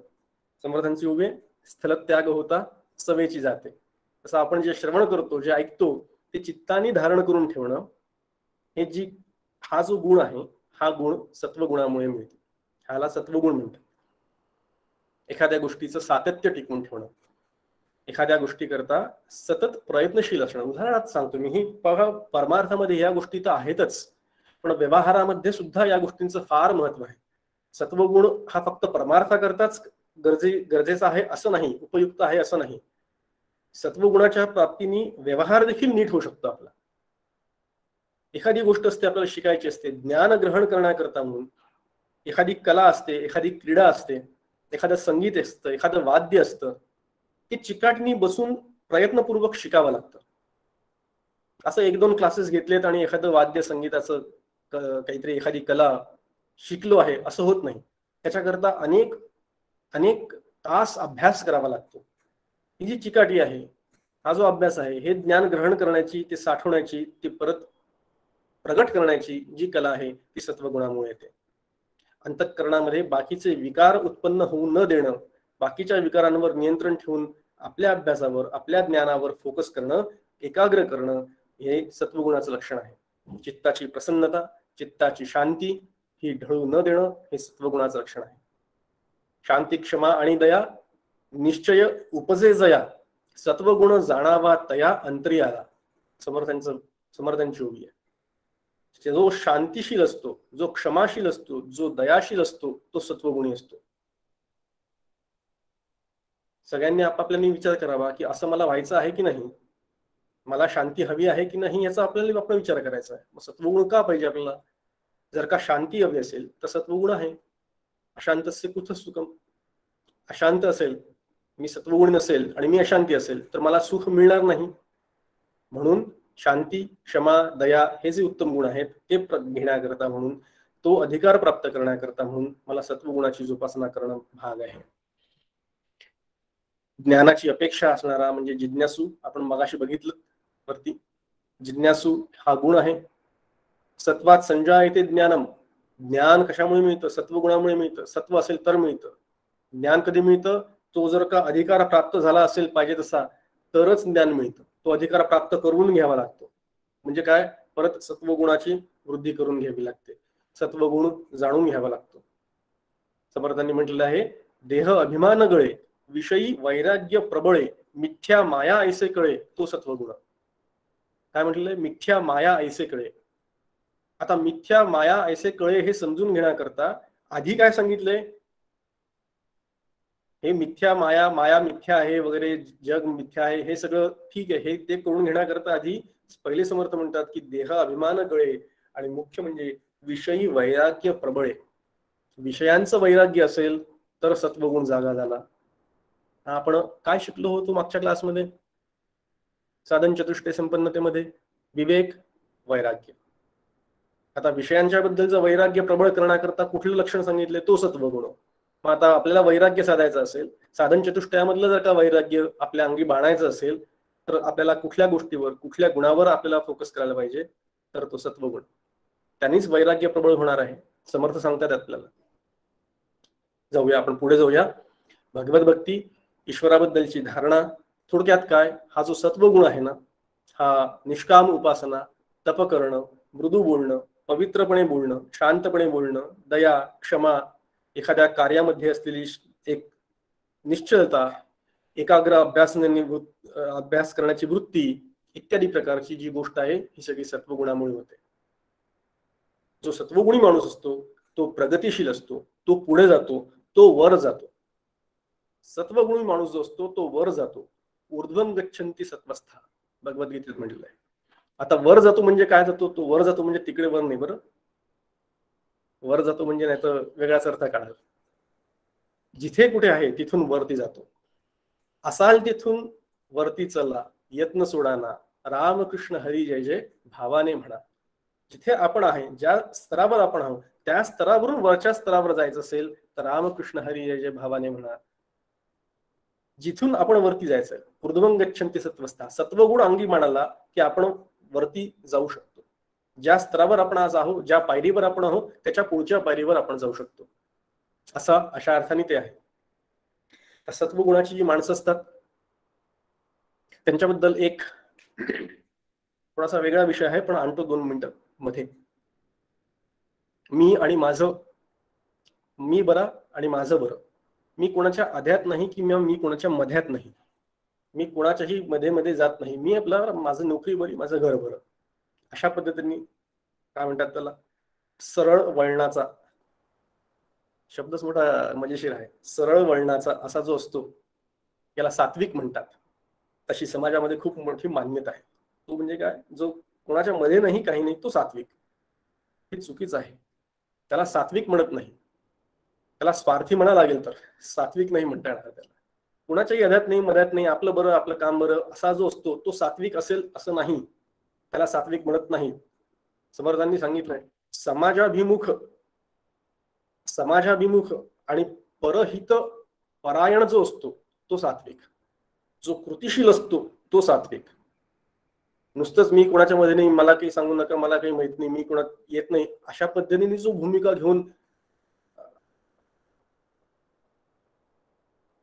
समर्थांची उभे स्थलत्याग होता सवेची जाते. तसं आपण जे श्रवण करतो, जे ऐकतो, ते चित्ताने धारण करून ठेवणं, हे जी हा जो गुण आहे हा गुण सत्वगुणामुळे मिळतो. ह्याला सत्वगुण म्हणतात. एखाद्या गोष्टीचं सातत्य टिकवून ठेवणं, एखाद्या गोष्टी करता सतत प्रयत्नशील असणं. उदाहरणार्थ सांगतो मी, ही परमार्थामध्ये या गोष्टी तर आहेतच, पण व्यवहारामध्ये सुद्धा या गोष्टींचं फार महत्व आहे. सत्वगुण हा फक्त परमार्थाकरताच गरजेचा आहे असं नाही, उपयुक्त आहे असं नाही. सत्वगुणाच्या प्राप्तीने व्यवहार देखील नीट होऊ शकतो आपला. एखादी गोष्ट असते आपल्याला शिकायची असते, ज्ञान ग्रहण करण्याकरता म्हणून एखादी कला असते, एखादी क्रीडा असते, एखादं संगीत असतं, एखादं वाद्य असतं, ते चिकाटणी बसून प्रयत्नपूर्वक शिकावं लागतं. असं 1-2 क्लासेस घेतलेत आणि एखादं वाद्य संगीताचं काहीतरी एखादी कला शिकलो आहे असं होत नाही. त्याच्याकरता अनेक तास अभ्यास करावा लागतो. ही जी चिकाटी आहे, हा जो अभ्यास आहे, हे ज्ञान ग्रहण करण्याची, ते साठवण्याची, ते परत प्रगट करण्याची जी कला आहे ती सत्वगुणामुळे येते. अंतःकरणामध्ये बाकीचे विकार उत्पन्न होऊ न देणं, बाकीच्या विकारांवर नियंत्रण ठेवून आपल्या अभ्यासावर, आपल्या ज्ञानावर फोकस करणं, एकाग्र करणं, हे सत्वगुणाचं लक्षण आहे. चित्ताची प्रसन्नता, चित्ताची शांती ही ढळू न देणं हे सत्वगुणाचं लक्षण आहे. शांती, क्षमा आणि दया, निश्चय उपजे जया, सत्वगुण जाणावा तया अंतर्याला. समर्थांची उभी आहे. जो शांतीशील असतो, जो क्षमाशील असतो, जो दयाशील असतो, तो सत्वगुणी असतो. सगळ्यांनी आपापल्याने विचार करावा की असं मला व्हायचं आहे की नाही, मला शांती हवी आहे की नाही, याचा आपल्याला आपण विचार करायचा आहे. मग सत्वगुण का पाहिजे आपल्याला? जर का शांती हवी असेल तर सत्वगुण आहे. अशांतस्य कुतः सुखम. अशांत असेल, मी सत्वगुण नसेल आणि मी अशांती असेल तर मला सुख मिळणार नाही. म्हणून शांती, क्षमा, दया हे जे उत्तम गुण आहेत ते घेण्याकरता म्हणून, तो अधिकार प्राप्त करण्याकरता म्हणून मला सत्वगुणाची जोपासना करणं भाग आहे. ज्ञानाची अपेक्षा असणारा म्हणजे जिज्ञासू, आपण मगाशी बघितलं वरती, जिज्ञासू हा गुण आहे. सत्वात संजायते ज्ञानम, ज्ञान कशामुळे मिळतं? सत्वगुणामुळे मिळतं. सत्व असेल तर मिळतं. ज्ञान कधी मिळतं? तो जर का अधिकार प्राप्त झाला असेल पाहिजे तसा, तरच ज्ञान मिळतं. तो अधिकार प्राप्त करून घ्यावा लागतो. म्हणजे काय? परत सत्वगुणाची वृद्धी करून घ्यावी लागते, सत्वगुण जाणून घ्यावा लागतो. समर्थांनी म्हटलेलं आहे, देह अभिमान गळे, विषयी वैराग्य प्रबळे, मिथ्या माया ऐसे कळे, तो सत्वगुण. काय म्हटलेलं आहे? मिथ्या माया ऐसे कळे. आता मिथ्या माया ऐसे कळे हे समजून घेण्याकरता आधी काय सांगितलंय? हे मिथ्या माया, माया मिथ्या आहे वगैरे, जग मिथ्या आहे, हे सगळं ठीक आहे. हे ते करून घेण्याकरता आधी पहिले समर्थ म्हणतात की देह अभिमान गळे आणि मुख्य म्हणजे विषयी वैराग्य प्रबळे. विषयांचं वैराग्य असेल तर सत्वगुण जागा झाला. आपण काय शिकलो होतो मागच्या क्लासमध्ये? साधन चतुष्टय संपन्नतेमध्ये विवेक, वैराग्य. आता विषयांच्या बद्दलचं वैराग्य प्रबळ करण्याकरता कुठलं लक्षण सांगितले? तो सत्वगुण. मग आता आपल्याला वैराग्य साधायचं असेल, साधन चतुष्टयामधलं जर का वैराग्य आपल्या अंगी बाणायचं असेल, तर आपल्याला कुठल्या गोष्टीवर, कुठल्या गुणावर आपल्याला फोकस करायला पाहिजे? तर तो सत्वगुण. त्यांनीच वैराग्य प्रबळ होणार आहे, समर्थ सांगतात आपल्याला. जाऊया आपण पुढे जाऊया. भगवत भक्ती, ईश्वराबद्दलची धारणा. थोडक्यात काय? हा जो सत्वगुण आहे ना, हा निष्काम उपासना, तप करणं, मृदू बोलणं, पवित्रपणे बोलणं, शांतपणे बोलणं, दया, क्षमा, एखाद्या कार्यामध्ये असलेली एक निश्चलता, एकाग्र अभ्यास करण्याची वृत्ती, इत्यादी प्रकारची जी गोष्ट आहे ही सगळी सत्वगुणामुळे होते. जो सत्वगुणी माणूस असतो तो प्रगतिशील असतो, तो पुढे जातो, तो वर जातो. सत्वगुणी माणूस जो असतो तो वर जातो. ऊर्ध्वं गच्छन्ति सत्वस्था, भगवद्गीतेत म्हटलेलं आहे. आता वर जातो म्हणजे काय जातो? तो वर जातो म्हणजे तिकडे वर नाही बरं. वर जातो म्हणजे नाही तर वेगळाच अर्थ काढा. जिथे कुठे आहे तिथून वरती जातो. असाल तिथून वरती चला, यत्न सोडाना, रामकृष्ण हरी जय जय भावाने म्हणा. जिथे आपण आहे, ज्या स्तरावर आपण आहोत त्या स्तरावरून वरच्या स्तरावर जायचं असेल तर रामकृष्ण हरी जय जय भावाने म्हणा. जिथून आपण वरती जायचं, ऊर्ध्वं गच्छन्ति सत्वस्था, सत्वगुण अंगी मानाला की आपण वरती जाऊ शकतो. ज्या स्तरावर आपण आज आहोत, ज्या पायरीवर आपण आहोत, त्याच्या पुढच्या पायरीवर आपण जाऊ शकतो. अशा अर्थाने ते आहे. सत्वगुणाची जी माणसं असतात त्यांच्याबद्दल एक थोडासा वेगळा विषय आहे, पण आणतो 2 मिनिटं मध्ये. मी आणि माझं, मी बरा आणि माझं बरं. मी कोणाच्या आध्यात नाही किंवा मी कोणाच्या मध्यात नाही, मी कोणाच्याही मध्ये मध्ये जात नाही. मी आपला, माझं नोकरी बरी, माझं घर बरं. अशा पद्धतीने काय म्हणतात त्याला, सरळ वळणाचा शब्दच मोठा मजेशीर आहे. सरळ वळणाचा असा जो असतो याला सात्विक म्हणतात. तशी समाजामध्ये खूप मोठी मान्यता आहे. तो म्हणजे काय? जो कोणाच्या मध्ये नाही, काही नाही, तो सात्विक. हे चुकीचं आहे. त्याला सात्विक म्हणत नाही, त्याला स्वार्थी म्हणा लागेल. तर सात्विक नाही म्हणता येणार त्याला. कुणाच्याही अध्यात नाही, मध्यात नाही, आपलं बरं, आपलं काम बरं, असा जो असतो तो सात्विक असेल असं नाही. त्याला सात्विक म्हणत नाही. समर्थांनी सांगितलंय समाजाभिमुख आणि परहित परायण जो असतो तो सात्विक. जो कृतिशील असतो तो सात्विक. नुसतंच मी कोणाच्या मध्ये नाही, मला काही सांगू नका, मला काही माहित नाही, मी कोणा येत नाही, अशा पद्धतीने जो भूमिका घेऊन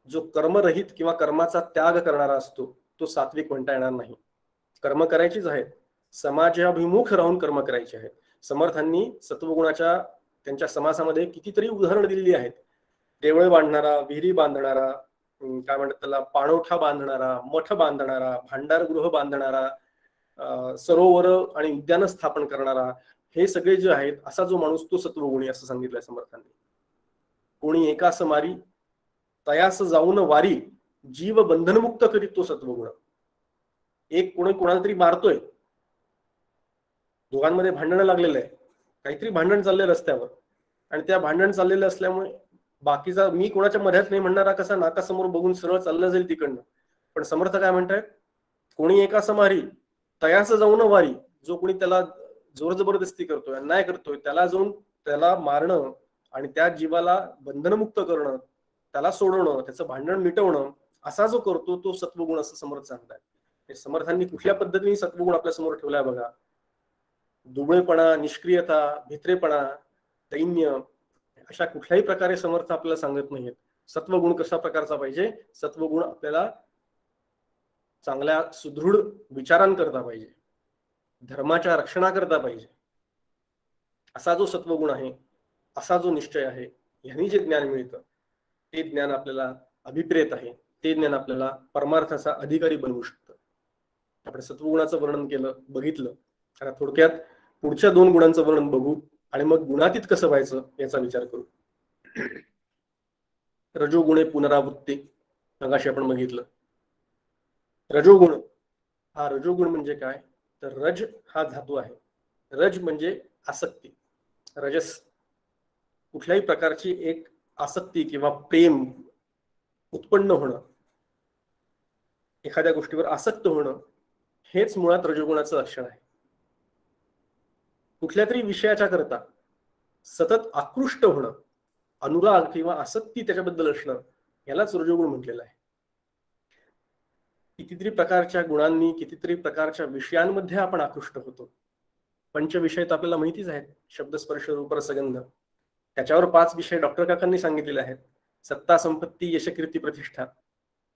जो कर्मरहित किंवा कर्माचा त्याग करणारा असतो तो सात्विक म्हणता येणार नाही. कर्म करायचीच आहेत, समाजाभिमुख राहून कर्म करायचे आहेत. समर्थांनी सत्वगुणाच्या त्यांच्या समासामध्ये कितीतरी उदाहरणं दिलेली आहेत. देवळे बांधणारा, विहिरी बांधणारा, काय म्हणतात त्याला, पाणवठा बांधणारा, मठ बांधणारा, भांडारगृह बांधणारा, सरोवर आणि उद्यान स्थापन करणारा, हे सगळे जे आहेत असा जो माणूस तो सत्वगुणी असं सांगितलंय समर्थांनी. कोणी एकास मारी तयास जाऊन वारी, जीव बंधनमुक्त करीत तो सत्वगुण. एक कोणी कोणाला तरी मारतोय, दोघांमध्ये भांडण लागलेलं आहे, काहीतरी भांडण चाललंय रस्त्यावर, आणि त्या भांडण चाललेलं असल्यामुळे बाकीचा मी कोणाच्या मध्यात नाही म्हणणारा कसा नाकासमोर बघून सरळ चाललं जाईल तिकडनं. पण समर्थ काय म्हणतायत? कोणी एकास मारी तयाचं जाऊन वारी, जो कोणी त्याला जोर जबरदस्ती करतोय, अन्याय करतोय, त्याला जाऊन त्याला मारणं आणि त्या जीवाला बंधनमुक्त करणं, त्याला सोडवणं, त्याचं भांडण मिटवणं, असा जो करतो तो सत्वगुण असं समर्थ सांगताय. समर्थांनी कुठल्या पद्धतीने सत्वगुण आपल्या समोर ठेवलाय बघा. दुबळेपणा, निष्क्रियता, भित्रेपणा, दैन्य अशा कुठल्याही प्रकारे समर्थ आपल्याला सांगत नाहीत. सत्वगुण कशा प्रकारचा पाहिजे? सत्वगुण आपल्याला चांगल्या सुदृढ विचारांकरता पाहिजे, धर्माच्या रक्षणाकरता पाहिजे. असा जो सत्वगुण आहे, असा जो निश्चय आहे, ह्यांनी जे ज्ञान मिळतं ते ज्ञान आपल्याला अभिप्रेत आहे. ते ज्ञान आपल्याला परमार्थाचा अधिकारी बनवू शकतं. आपण सत्वगुणाचं वर्णन केलं, बघितलं. आता थोडक्यात पुढच्या 2 गुणांचं वर्णन बघू आणि मग गुणातीत कसं व्हायचं याचा विचार करू. रजोगुणे पुनरावृत्ती मगाशी आपण बघितलं. रजोगुण हा, रजोगुण म्हणजे काय तर रज हा धातू आहे. रज म्हणजे आसक्ती. रजस कुठल्याही प्रकारची एक आसक्ती किंवा प्रेम उत्पन्न होणं, एखाद्या गोष्टीवर आसक्त होणं, हेच मुळात रजोगुणाचं लक्षण आहे. कुठल्या तरी विषयाच्या करता सतत आकृष्ट होणं, अनुराग किंवा आसक्ती त्याच्याबद्दल असणं, यालाच रजोगुण म्हटलेलं आहे. कितीतरी प्रकारच्या गुणांनी, कितीतरी प्रकारच्या विषयांमध्ये आपण आकृष्ट होतो. पंचविषय तर आपल्याला माहितीच आहेत, शब्द, स्पर्श, रूप, रसगंध. त्याच्यावर 5 विषय डॉक्टर काकांनी सांगितलेले आहेत. सत्ता, संपत्ती, यश, कीर्ती, प्रतिष्ठा,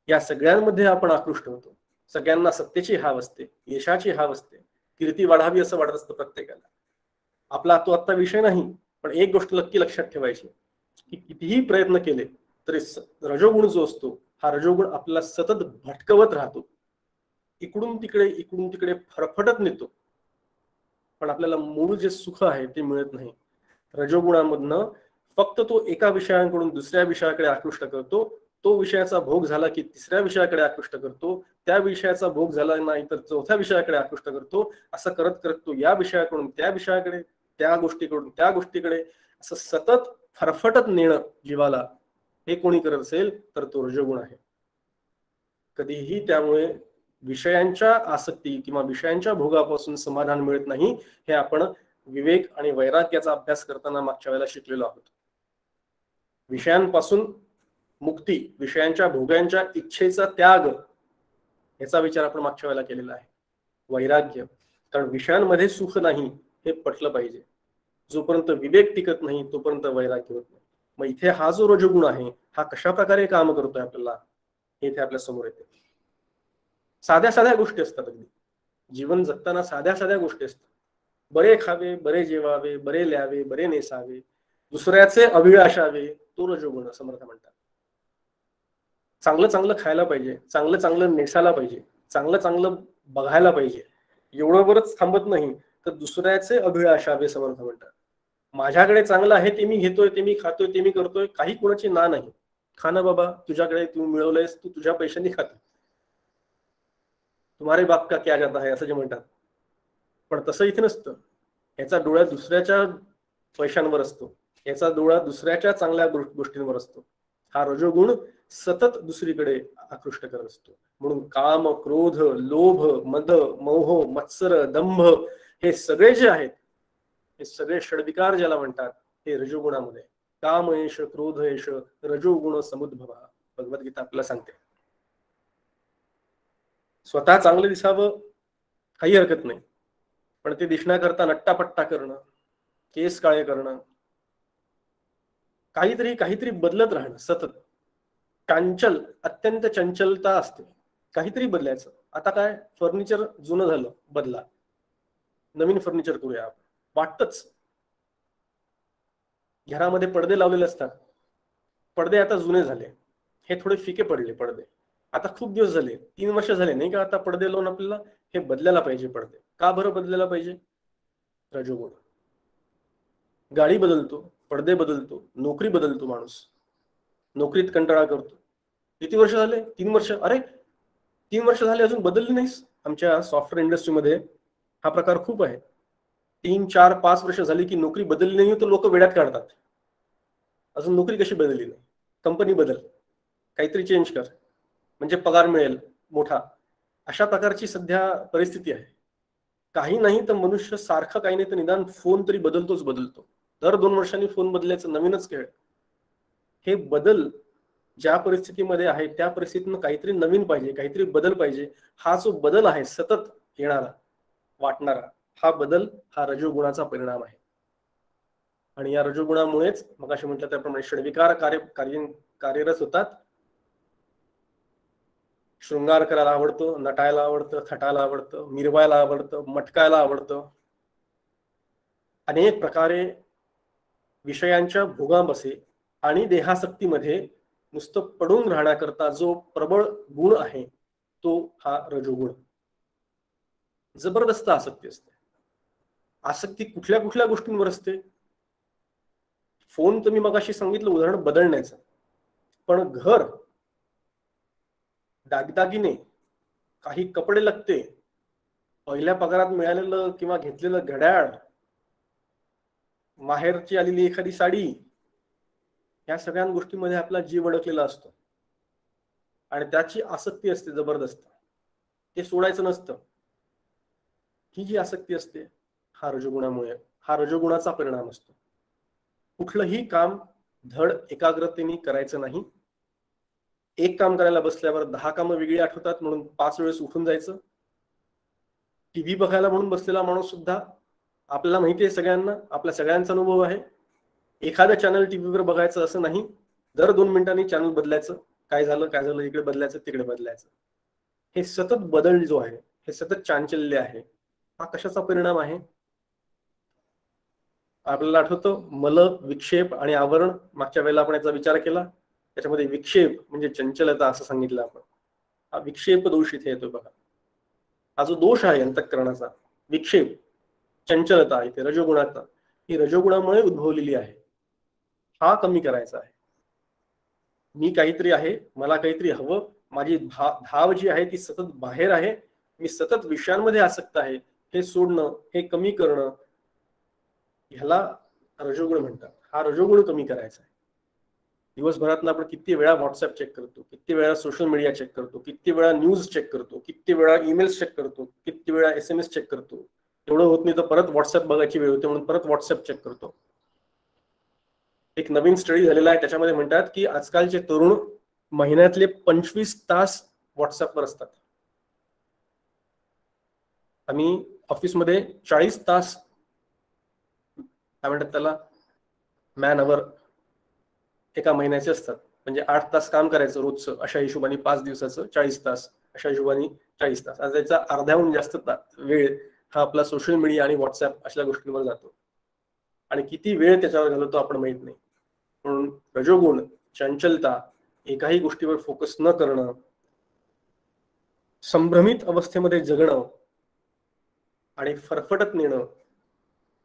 या सगळ्यांमध्ये आपण आकृष्ट होतो. सगळ्यांना सत्तेची हाव असते, यशाची हाव असते, कीर्ती वाढावी असं वाटत असतं प्रत्येकाला. आपला तो आत्ता विषय नाही, पण एक गोष्ट नक्की लक्षात ठेवायची की कितीही प्रयत्न केले तरी रजोगुण जो असतो, हा रजोगुण आपल्याला सतत भटकवत राहतो, इकडून तिकडे फरफटत नेतो, पण आपल्याला मूळ जे सुख आहे ते मिळत नाही. रजोगुणामधनं फक्त तो एका विषयाकडून दुसऱ्या विषयाकडे आकृष्ट करतो, तो विषयाचा भोग झाला की तिसऱ्या विषयाकडे आकृष्ट करतो, त्या विषयाचा भोग झाला नाही तर चौथ्या विषयाकडे आकृष्ट करतो. असं करत करत तो या विषयाकडून त्या विषयाकडे, त्या गोष्टीकडून त्या गोष्टीकडे असं सतत फरफटत नेणं जीवाला, हे कोणी करत असेल तर तो रजोगुण आहे. कधीही त्यामुळे विषयांच्या आसक्ती किंवा विषयांच्या भोगापासून समाधान मिळत नाही. हे आपण विवेक आणि वैराग्याचा अभ्यास करताना मागच्या वेळेला शिकलेलो आहोत. विषयांपासून मुक्ती, विषयांच्या भोगांच्या इच्छेचा त्याग, याचा विचार आपण मागच्या वेळेला केलेला आहे. वैराग्य, कारण विषयांमध्ये सुख नाही हे पटलं पाहिजे. जोपर्यंत विवेक टिकत नाही तोपर्यंत वैराग्य होत नाही. मग इथे हा जो रजोगुण आहे, हा कशा प्रकारे काम करतोय आपल्याला, हे इथे आपल्या समोर येते. साध्या साध्या गोष्टी असतात. अगदी जीवन जगताना साध्या साध्या गोष्टी असतात. बरे खावे, बरे जेवावे, बरे ल्यावे, बरे नेसावे, दुसऱ्याचे अभिलाषावे, तो रजोगुण समर्थ म्हणतात. चांगलं चांगलं खायला पाहिजे, चांगलं चांगलं नेसायला पाहिजे, चांगलं चांगलं बघायला पाहिजे, एवढंवरच थांबत नाही तर दुसऱ्याचे अभिलाषावे समर्थ म्हणतात. माझ्याकडे चांगलं आहे ते मी घेतोय, ते मी खातोय, ते मी करतोय, काही कोणाची ना नाही. खाणं बाबा, तुझ्याकडे तू मिळवलंयस, तू तुझ्या पैशांनी खातो, तुम्हारे बाप का क्या जाता है असं जे म्हणतात. पण तसं इथे नसतं. याचा डोळा दुसऱ्याच्या पैशांवर असतो, याचा डोळा दुसऱ्याच्या चांगल्या गोष्टींवर असतो. हा रजोगुण सतत दुसरीकडे आकृष्ट करत असतो. म्हणून काम, क्रोध, लोभ, मद, मोह, मत्सर, दंभ, हे सगळे जे आहेत, हे सगळे षड्विकार ज्याला म्हणतात, हे रजोगुणामध्ये. काम एष, क्रोध एष, रजोगुण समुद्भव, भगवद्गीता आपल्याला सांगते. स्वतः चांगलं दिसावं काही हरकत नाही, पण ते दिसण्याकरता नट्टापट्टा करणं, केस काळे करणं, काहीतरी काहीतरी बदलत राहणं, सतत चंचल, अत्यंत चंचलता असते, काहीतरी बदलायचं. आता काय, फर्निचर जुनं झालं, बदला, नवीन फर्निचर करूया आपण, वाटतच. घरामध्ये पडदे लावलेले असतात, पडदे आता जुने झाले, हे थोडे फिके पडले पडदे, आता खूप दिवस झाले, 3 वर्ष झाले नाही का, आता पडदे लावून आपल्याला हे बदलायला पाहिजे. पडदे का बरं बदलायला पाहिजे? रजोगुण. गाडी बदलतो, पडदे बदलतो, नोकरी बदलतो, माणूस नोकरीत कंटाळा करतो. किती वर्ष झाले? 3 वर्ष. अरे 3 वर्ष झाले अजून बदलली नाहीस? आमच्या सॉफ्टवेअर इंडस्ट्रीमध्ये हा प्रकार खूप आहे. 3, 4, 5 वर्ष झाली की नोकरी बदलली नाही तर लोक वेड्यात काढतात. अजून नोकरी कशी बदलली नाही? कंपनी बदल, काहीतरी चेंज कर, म्हणजे पगार मिळेल मोठा. अशा प्रकारची सध्या परिस्थिती आहे. काही नाही तर मनुष्य सारखं काही नाही तर निदान फोन तरी बदलतो. दर 2 वर्षांनी फोन बदलायचं नवीनच खेळ. हे बदल ज्या परिस्थितीमध्ये आहे त्या परिस्थितीनं काहीतरी नवीन पाहिजे, काहीतरी बदल पाहिजे. हा जो बदल आहे सतत येणारा वाटणारा, हा बदल हा रजोगुणाचा परिणाम आहे. आणि या रजोगुणामुळेच मगाशी म्हटलं त्याप्रमाणे षड्विकार कार्यरत होतात. शृंगार करायला आवडतं, नटायला आवडतं, थटायला आवडतं, मिरवायला आवडतं, मटकायला आवडतं. अनेक प्रकारे विषयांच्या भोगाबसे आणि देहासक्तीमध्ये नुसतं पडून राहण्याकरता जो प्रबळ गुण आहे तो हा रजोगुण. जबरदस्त आसक्ती असते. आसक्ती कुठल्या कुठल्या गोष्टींवर असते. फोन तर मी मगाशी सांगितलं उदाहरण बदलण्याचं, पण घर, दागदागिने, काही कपडे लत्ते, पहिल्या पगारात मिळालेलं किंवा घेतलेलं घड्याळ, माहेरची आलेली एखादी साडी, या सगळ्या गोष्टींमध्ये आपला जीव अडकलेला असतो आणि त्याची आसक्ती असते जबरदस्त. ते सोडायचं नसतं. ही जी आसक्ती असते हा रजोगुणामुळे, हा रजोगुणाचा परिणाम असतो. कुठलंही काम धड एकाग्रतेने करायचं नाही. एक काम करायला बसल्यावर 10 कामं वेगळी आठवतात म्हणून 5 वेळेस उठून जायचं. टीव्ही बघायला म्हणून बसलेला माणूस सुद्धा, आपल्याला माहिती आहे सगळ्यांना, आपल्या सगळ्यांचा अनुभव आहे, एखादं चॅनल टीव्हीवर बघायचं असं नाही. दर 2 मिनिटांनी चॅनल बदलायचं. काय झालं इकडे बदलायचं, तिकडे बदलायचं. हे सतत बदल जो आहे, हे सतत चांचल्य आहे, हा कशाचा परिणाम आहे. आपल्याला आठवतं मल, विक्षेप आणि आवरण. मागच्या वेळेला आपण याचा विचार केला. त्याच्यामध्ये विक्षेप म्हणजे चंचलता असं सांगितलं आपण. हा विक्षेप दोष इथे येतो बघा. हा जो दोष आहे अंतःकरणाचा, विक्षेप, चंचलता इथे रजोगुणाचा, ही रजोगुणामुळे उद्भवलेली आहे. हा कमी करायचा आहे. मी काहीतरी आहे, मला काहीतरी हवं, माझी धाव जी आहे ती सतत बाहेर आहे, मी सतत विषयांमध्ये आसक्त आहे, हे सोडणं, हे कमी करणं, ह्याला रजोगुण म्हणतात. हा रजोगुण कमी करायचा आहे. दिवसभरात आपण किती वेळा व्हॉट्सअप चेक करतो, किती वेळा सोशल मीडिया चेक करतो, किती वेळा न्यूज चेक करतो, किती वेळा ईमेल्स चेक करतो, किती वेळा SMS चेक करतो. एवढं होत नाही तर परत व्हॉट्सअप बघायची वेळ होते म्हणून परत व्हॉट्सअप चेक करतो. एक नवीन स्टडी झालेला आहे, त्याच्यामध्ये म्हणतात की आजकालचे तरुण महिन्यातले 25 तास व्हॉट्सअपवर असतात. आम्ही ऑफिसमध्ये 40 तास काय म्हणतात त्याला मॅन अवर एका महिन्याचे असतात. म्हणजे 8 तास काम करायचं रोजचं, अशा हिशोबाने 5 दिवसाचं 40 तास, अशा हिशोबाने 40 तास. आज त्याचा अर्ध्याहून जास्त वेळ हा आपला सोशल मीडिया आणि व्हॉट्सअप अशा गोष्टींवर जातो. आणि किती वेळ त्याच्यावर घालवतो आपण माहित नाही. म्हणून रजोगुण, चंचलता, एकाही गोष्टीवर फोकस न करणं, संभ्रमित अवस्थेमध्ये जगणं आणि फरफटत नेणं,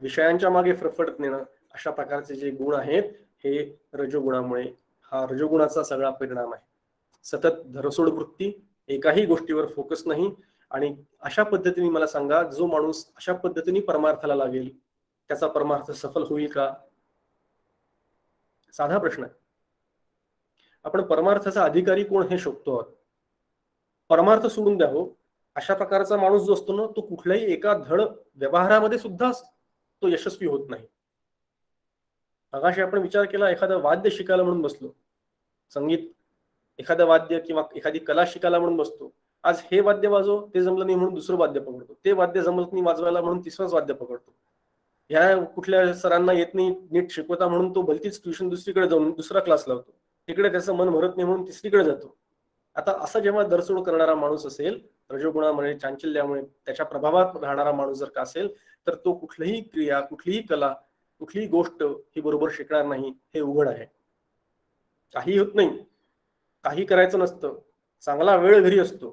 विषयांच्या मागे फरफटत नेणं, अशा प्रकारचे जे गुण आहेत हे रजोगुणामुळे, हा रजोगुणाचा सगळा परिणाम आहे. सतत धरसोड वृत्ती, एकाही गोष्टीवर फोकस नाही. आणि अशा पद्धतीने मला सांगा, जो माणूस अशा पद्धतीने परमार्थाला लागेल त्याचा परमार्थ सफल होईल का. साधा प्रश्न आहे. आपण परमार्थाचा अधिकारी कोण हे शोधतो आहोत. परमार्थ सोडून द्यावं अशा प्रकारचा माणूस जो असतो ना, तो कुठल्याही एका धड व्यवहारामध्ये सुद्धा तो यशस्वी होत नाही. मगाशी आपण विचार केला, एखादं वाद्य शिकायला म्हणून बसलो, संगीत, एखादं वाद्य किंवा एखादी कला शिकायला म्हणून बसतो. आज हे वाद्य वाजव, ते जमलं नाही म्हणून दुसरं वाद्य पकडतो, ते वाद्य जमत नाही वाजवायला म्हणून तिसरंच वाद्य पकडतो. ह्या कुठल्या सरांना येत नाही नीट शिकवता म्हणून तो भलतीच ट्युशन दुसरीकडे जाऊन दुसरा क्लास लावतो. तिकडे त्याचं मन भरत नाही म्हणून तिसरीकडे जातो. आता असं जेव्हा दरसोड करणारा माणूस असेल, रजोगुणामुळे, चांचल्यामुळे त्याच्या प्रभावात राहणारा माणूस जर का असेल, तर तो कुठलीही क्रिया, कुठलीही कला, कुठलीही गोष्ट ही बरोबर शिकणार नाही, हे उघड आहे. काही होत नाही, काही करायचं नसतं, चांगला वेळ घरी असतो,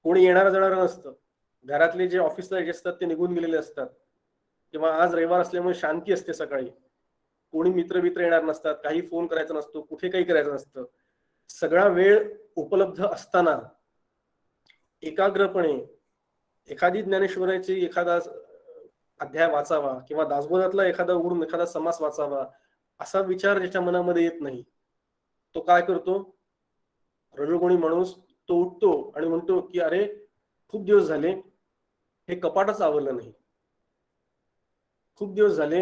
कोणी येणारं जाणारं नसतं, घरातले जे ऑफिसला जे असतात ते निघून गेलेले असतात, किंवा आज रविवार असल्यामुळे शांती असते, सकाळी कोणी मित्र येणार नसतात, काही फोन करायचा नसतो, कुठे काही करायचं नसतं. सगळा वेळ उपलब्ध असताना एकाग्रपणे एखादी ज्ञानेश्वराची एखादा अध्याय वाचावा किंवा दासबोधातला एखादा उघडून एखादा समास वाचावा असा विचार ज्याच्या मनामध्ये येत नाही, तो काय करतो, रजोगुणी माणूस तो उठतो आणि म्हणतो की अरे खूप दिवस झाले हे कपाटच आवरलं नाही. खूप दिवस झाले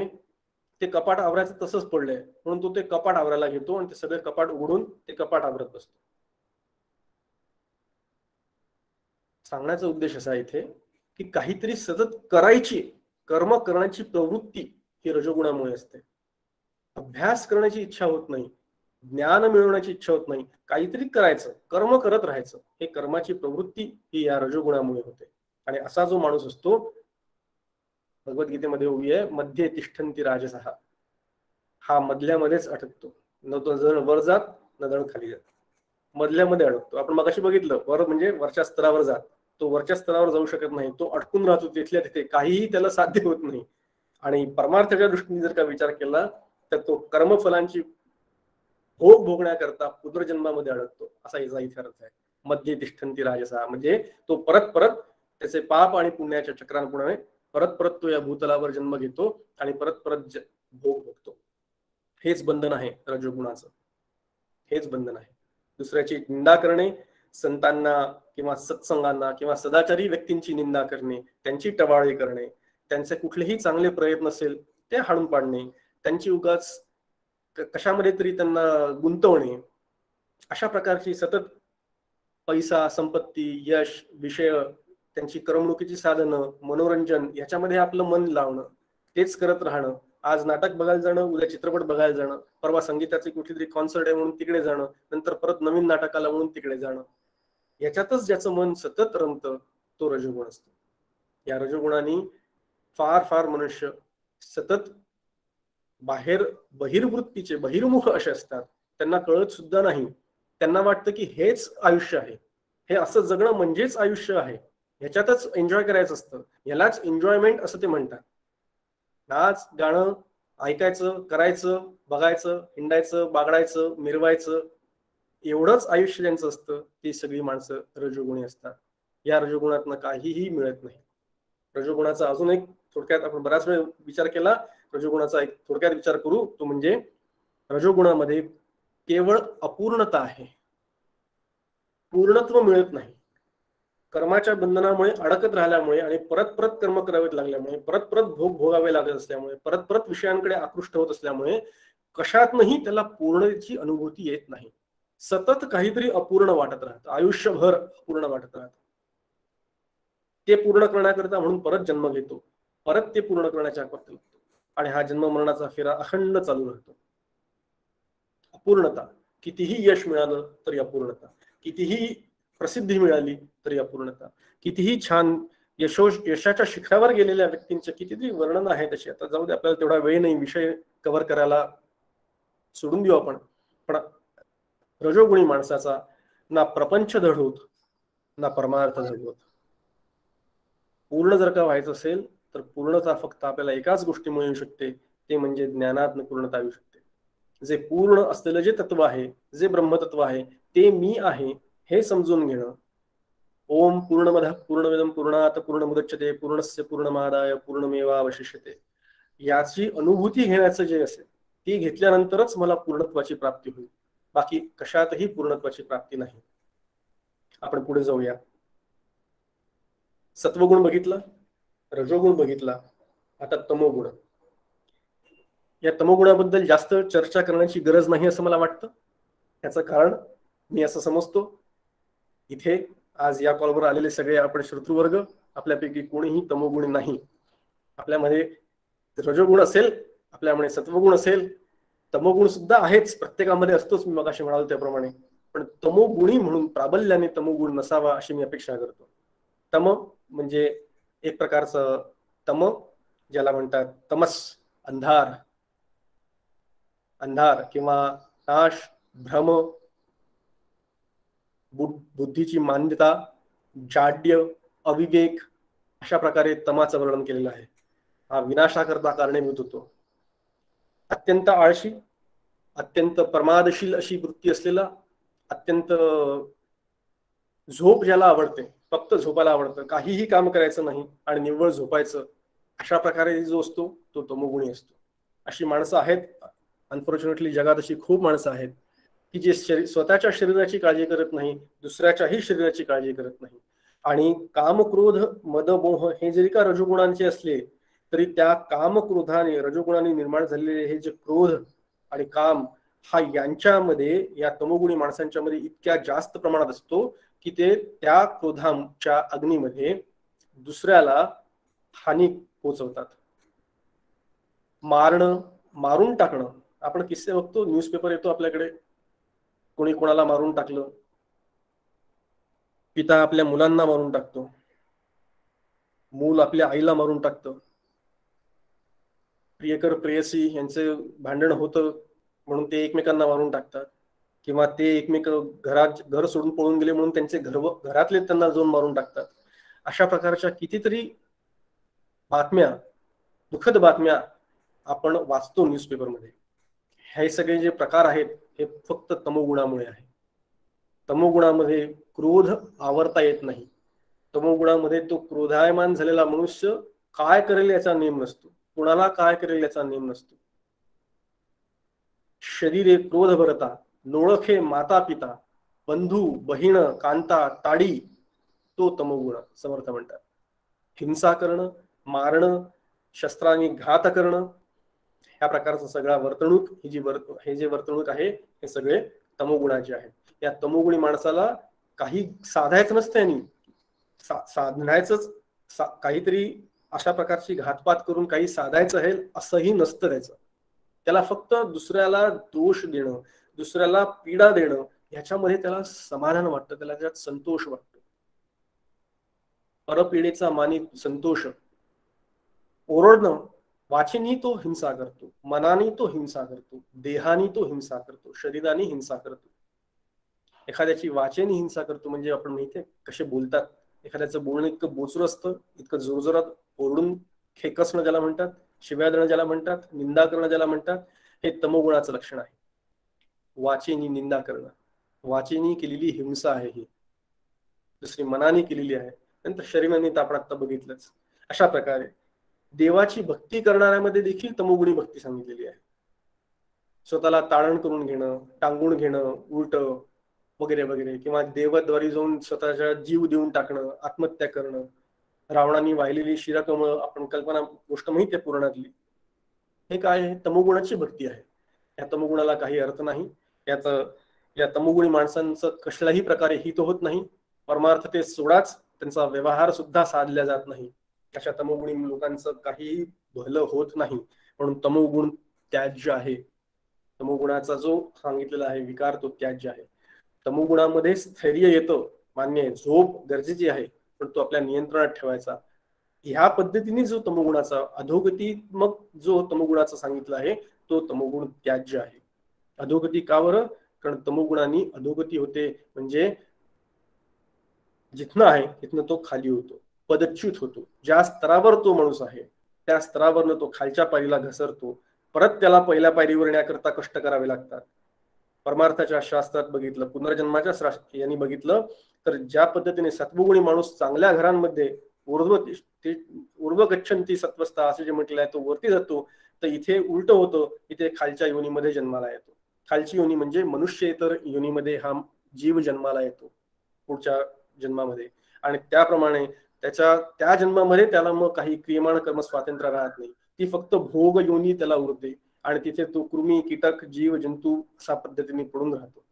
ते कपाट आवरायचं तसंच पडलंय, म्हणून तो ते कपाट आवरायला घेतो आणि ते सगळे कपाट उघडून ते कपाट आवरत बसतो. सांगण्याचा उद्देश असा इथे की काहीतरी सतत करायची, कर्म करण्याची प्रवृत्ती ही रजोगुणामुळे असते. अभ्यास करण्याची इच्छा होत नाही, ज्ञान मिळवण्याची इच्छा होत नाही, काहीतरी करायचं, कर्म करत राहायचं, हे कर्माची प्रवृत्ती ही या रजोगुणामुळे होते. आणि असा जो माणूस असतो, भगवद्गीतेमध्ये उभी आहे, मध्ये तिष्ठन्ति राजसः, हा मधल्यामध्येच अटकतो. न तो जण वर जात न जण खाली जात, मधल्यामध्ये अडकतो. आपण मगाशी बघितलं, वर म्हणजे वरच्या स्तरावर जात, तो वरच्या स्तरावर जाऊ शकत नाही, तो अटकून राहतो तिथल्या तिथे, काहीही त्याला साध्य होत नाही. आणि परमार्थाच्या दृष्टीने जर का विचार केला तर तो कर्मफलांची भोग भोगण्याकरता पुनर्जन्मामध्ये अडकतो, असा याचा इथे अर्थ आहे. मध्ये तिष्ठन्ति राजसः म्हणजे तो परत परत त्याचे पाप आणि पुण्याच्या चक्रांपुढे परत परत तो या भूतलावर जन्म घेतो आणि परत परत भोग भोगतो. हेच बंधन आहे रजोगुणाचं, हेच बंधन आहे. दुसऱ्याची निंदा करणे, संतांना किंवा सत्संगांना किंवा सदाचारी व्यक्तींची निंदा करणे, त्यांची टवाळी करणे, त्यांचे कुठलेही चांगले प्रयत्न असेल ते हाणून पाडणे, त्यांची उगाच कशामध्ये तरी त्यांना गुंतवणे, अशा प्रकारची सतत पैसा, संपत्ती, यश, विषय, त्यांची करमणुकीची साधनं, मनोरंजन याच्यामध्ये आपलं मन लावणं, तेच करत राहणं. आज नाटक बघायला जाणं, उद्या चित्रपट बघायला जाणं, परवा संगीताची कुठली तरी कॉन्सर्ट आहे म्हणून तिकडे जाणं, नंतर परत नवीन नाटकाला म्हणून तिकडे जाणं, याच्यातच ज्याचं मन सतत रमतं तो रजोगुण असतो. या रजोगुणाने फार फार मनुष्य सतत बहिर्वृत्तीचे, बहिर्मुख असे असतात. त्यांना कळत सुद्धा नाही, त्यांना वाटतं की हेच आयुष्य आहे, हे असं जगणं म्हणजेच आयुष्य आहे, ह्याच्यातच एन्जॉय करायचं असतं, यालाच एन्जॉयमेंट असं ते म्हणतात. नाच गाणं ऐकायचं, करायचं, बघायचं, हिंडायचं, बागडायचं, मिरवायचं, एवढंच आयुष्य ज्यांचं असतं ती सगळी माणसं रजोगुणी असतात. या रजोगुणातनं काहीही मिळत नाही. रजोगुणाचा अजून एक थोडक्यात आपण बराच वेळ विचार केला, रजोगुणाचा एक थोडक्यात विचार करू, तो म्हणजे रजोगुणामध्ये केवळ अपूर्णता आहे, पूर्णत्व मिळत नाही. कर्माच्या बंधनामुळे अडकत राहिल्यामुळे आणि परत परत कर्म करावे लागल्यामुळे, परत परत भोग भोगावे लागत असल्यामुळे, परत परत विषयांकडे आकृष्ट होत असल्यामुळे कशातनंही त्याला पूर्णतेची अनुभूती येत नाही. सतत काहीतरी अपूर्ण वाटत राहतं, आयुष्यभर अपूर्ण वाटत राहतं. ते पूर्ण करण्याकरता म्हणून परत जन्म घेतो, परत ते पूर्ण करण्याच्या करतो, आणि हा जन्म मरणाचा फेरा अखंड चालू राहतो. अपूर्णता, कितीही यश मिळालं तरी अपूर्णता, कितीही प्रसिद्धी मिळाली तरी अपूर्णता, कितीही छान यशाच्या शिखरावर गेलेल्या व्यक्तींचे कितीतरी वर्णन आहे तशी. आता जाऊ दे, आपल्याला तेवढा वेळ नाही विषय कव्हर करायला, सोडून देऊ आपण. पण रजोगुणी माणसाचा ना प्रपंच धड होत ना परमार्थ धड होत. पूर्ण जर का व्हायचं असेल तर पूर्णता फक्त आपल्याला एकाच गोष्टीमुळे येऊ शकते, ते म्हणजे ज्ञानात पूर्णता येऊ शकते. जे पूर्ण असलेलं जे तत्व आहे, जे ब्रह्मतत्व आहे, ते मी आहे हे समजून घेणं. ओम पूर्णमदः पूर्णमिदं पूर्णात् पूर्णमुदच्यते पूर्णस्य पूर्णमादाय पूर्णमेवावशिष्यते, याची अनुभूती घेण्याचं जे असेल ती घेतल्यानंतरच मला पूर्णत्वाची प्राप्ती होईल, बाकी कशातही पूर्णत्वाची प्राप्ती नाही. आपण पुढे जाऊया. सत्वगुण बघितला, रजोगुण बघितला, आता तमोगुण. या तमोगुणाबद्दल जास्त चर्चा करण्याची गरज नाही असं मला वाटतं. याचं कारण मी असं समजतो, इथे आज या कॉलवर आलेले सगळे आपण श्रोतृवर्ग, आपल्यापैकी कोणीही तमोगुणी नाही. आपल्यामध्ये रजोगुण असेल, आपल्यामध्ये सत्वगुण असेल, तमोगुण सुद्धा आहेच, प्रत्येकामध्ये असतोच, मी मगाशी म्हणालो त्याप्रमाणे. पण तमोगुणी म्हणून प्राबल्याने तमोगुण नसावा अशी मी अपेक्षा करतो. तम म्हणजे एक प्रकारचं तम, ज्याला म्हणतात तमस, अंधार, अंधार किंवा नाश, भ्रम, बुद्धीची मान्यता, जाड्य, अविवेक, अशा प्रकारे तमाचं वर्णन केलेलं आहे. हा विनाशाकरता कारणीभूत होतो. अत्यंत आळशी, अत्यंत प्रमादशील अशी वृत्ती असलेला, अत्यंत झोप ज्याला आवडते, फक्त झोपायला आवडतं, काहीही काम करायचं नाही आणि निव्वळ झोपायचं, अशा प्रकारे जो असतो तो तमोगुणी असतो. अशी माणसं आहेत अनफॉर्च्युनेटली, जगात अशी खूप माणसं आहेत की जे स्वतःच्या शरीराची काळजी करत नाही, दुसऱ्याच्याही शरीराची काळजी करत नाही. आणि काम, क्रोध, मद, मोह हे जरी का रजोगुणांचे असले तरी त्या काम, क्रोधाने, रजोगुणाने निर्माण झालेले हे जे क्रोध आणि काम हा यांच्यामध्ये, या तमोगुणी माणसांच्या मध्ये इतक्या जास्त प्रमाणात असतो की ते त्या क्रोधाच्या अग्नीमध्ये दुसऱ्याला हानी पोचवतात. मारणं, मारून टाकणं. आपण किस्से बघतो, न्यूजपेपर येतो आपल्याकडे, कोणी कोणाला मारून टाकलं, पिता आपल्या मुलांना मारून टाकतो, मूल आपल्या आईला मारून टाकतं, प्रियकर प्रेयसी यांचे भांडण होतं म्हणून ते एकमेकांना मारून टाकतात, किंवा ते एकमेक घर सोडून पळून गेले म्हणून त्यांचे घरातले त्यांना जाऊन मारून टाकतात. अशा प्रकारच्या कितीतरी बातम्या, दुःखद बातम्या आपण वाचतो न्यूजपेपरमध्ये. हे सगळे जे प्रकार आहेत हे फक्त तमोगुणामुळे आहे. तमोगुणामध्ये क्रोध आवरता येत नाही. तमोगुणामध्ये तो क्रोधायमान झालेला मनुष्य काय करेल याचा नेम नसतो, कुणाला काय करेल याचा नेम नसतो. शरीरे क्रोध भरता, नोळखे माता पिता, बंधू बहीण कांता ताडी, तो तमोगुण समर्थ म्हणतात. हिंसा करणं, मारणं, शस्त्रांनी घात करणं, ह्या प्रकारचं सगळा वर्तणूक, हे जे वर्तणूक आहे हे सगळे तमोगुणाचे आहेत. या तमोगुणी माणसाला काही साधायचं नसतं, यांनी साधण्याचंच काहीतरी अशा प्रकारची घातपात करून काही साधायचं आहे असंही नसतं त्याचं. त्याला फक्त दुसऱ्याला दोष देणं, दुसऱ्याला पीडा देणं, ह्याच्यामध्ये त्याला समाधान वाटतं, त्याला त्याच्यात संतोष वाटतो. परपीडेचा मानी संतोष. ओरडणं, वाचेनी तो हिंसा करतो, मनाने तो हिंसा करतो, देहानी तो हिंसा करतो, शरीराने हिंसा करतो. एखाद्याची वाचेनी हिंसा करतो म्हणजे आपण माहितीये कसे बोलतात. एखाद्याचं बोलणं इतकं बोचर असतं, इतकं जोरजोरात ओरडून खेकसणं ज्याला म्हणतात, शिव्या देणं ज्याला म्हणतात, निंदा करणं ज्याला म्हणतात, हे तमोगुणाचं लक्षण आहे. वाचेनी निंदा करणं, वाचेनी केलेली हिंसा आहे ही. दुसरी मनाने केलेली आहे, नंतर शरीराने तर आपण आता बघितलंच. अशा प्रकारे देवाची भक्ती करणाऱ्यामध्ये देखील तमोगुणी भक्ती सांगितलेली आहे. स्वतःला ताळण करून घेणं, टांगून घेणं, उलट वगैरे वगैरे, किंवा देवाद्वारे जाऊन स्वतःच्या जीव देऊन टाकणं, आत्महत्या करणं, रावणाने वाहिलेली शिराकमळ, आपण कल्पना गोष्ट माहिती आहे पुराणातली. हे काय आहे? तमोगुणाची भक्ती आहे. या तमोगुणाला काही अर्थ नाही. या तमोगुणी माणसांचं कसल्याही प्रकारे हित होत नाही. परमार्थ ते सोडाच, त्यांचा व्यवहार सुद्धा साधला जात नाही. अशा तमोगुणी लोकांचं काहीही भलं होत नाही. म्हणून तमोगुण त्याज्य आहे. तमोगुणाचा जो सांगितलेला आहे विकार तो त्याज्य आहे. तमोगुणामध्ये स्थैर्य येतं, मान्य आहे, झोप गरजेची आहे, पण तो आपल्या नियंत्रणात ठेवायचा. ह्या पद्धतीने जो तमोगुणाचा अधोगतीत्मक जो तमोगुणाचा सांगितलं आहे तो तमोगुण त्याज्य आहे. अधोगती का बरं? कारण तमोगुणांनी अधोगती होते, म्हणजे जिथनं आहे तिथनं तो खाली होतो, पदच्युत होतो. ज्या स्तरावर तो माणूस आहे त्या स्तरावरनं तो खालच्या पायरीला घसरतो. परत त्याला पहिल्या पायरीवर येण्याकरता कष्ट करावे लागतात. परमार्थाच्या शास्त्रात बघितलं, पुनर्जन्माच्या यांनी बघितलं तर ज्या पद्धतीने सत्वगुणी माणूस चांगल्या घरांमध्ये ऊर्ध्व गच्छन्ति सत्वस्था असे जे म्हटलं आहे तो वरती जातो, तर इथे उलट होतं, इथे खालच्या योनीमध्ये जन्माला येतो. खालची योनी म्हणजे मनुष्येतर योनीमध्ये हा जीव जन्माला येतो पुढच्या जन्मामध्ये. आणि त्याप्रमाणे त्या जन्मामध्ये त्याला मग काही क्रियमाण कर्म स्वातंत्र्य राहत नाही. ती फक्त भोग योनी त्याला उरते आणि तिथे तो कृमी, कीटक, जीव, जंतू अशा पद्धतीने पडून राहतो.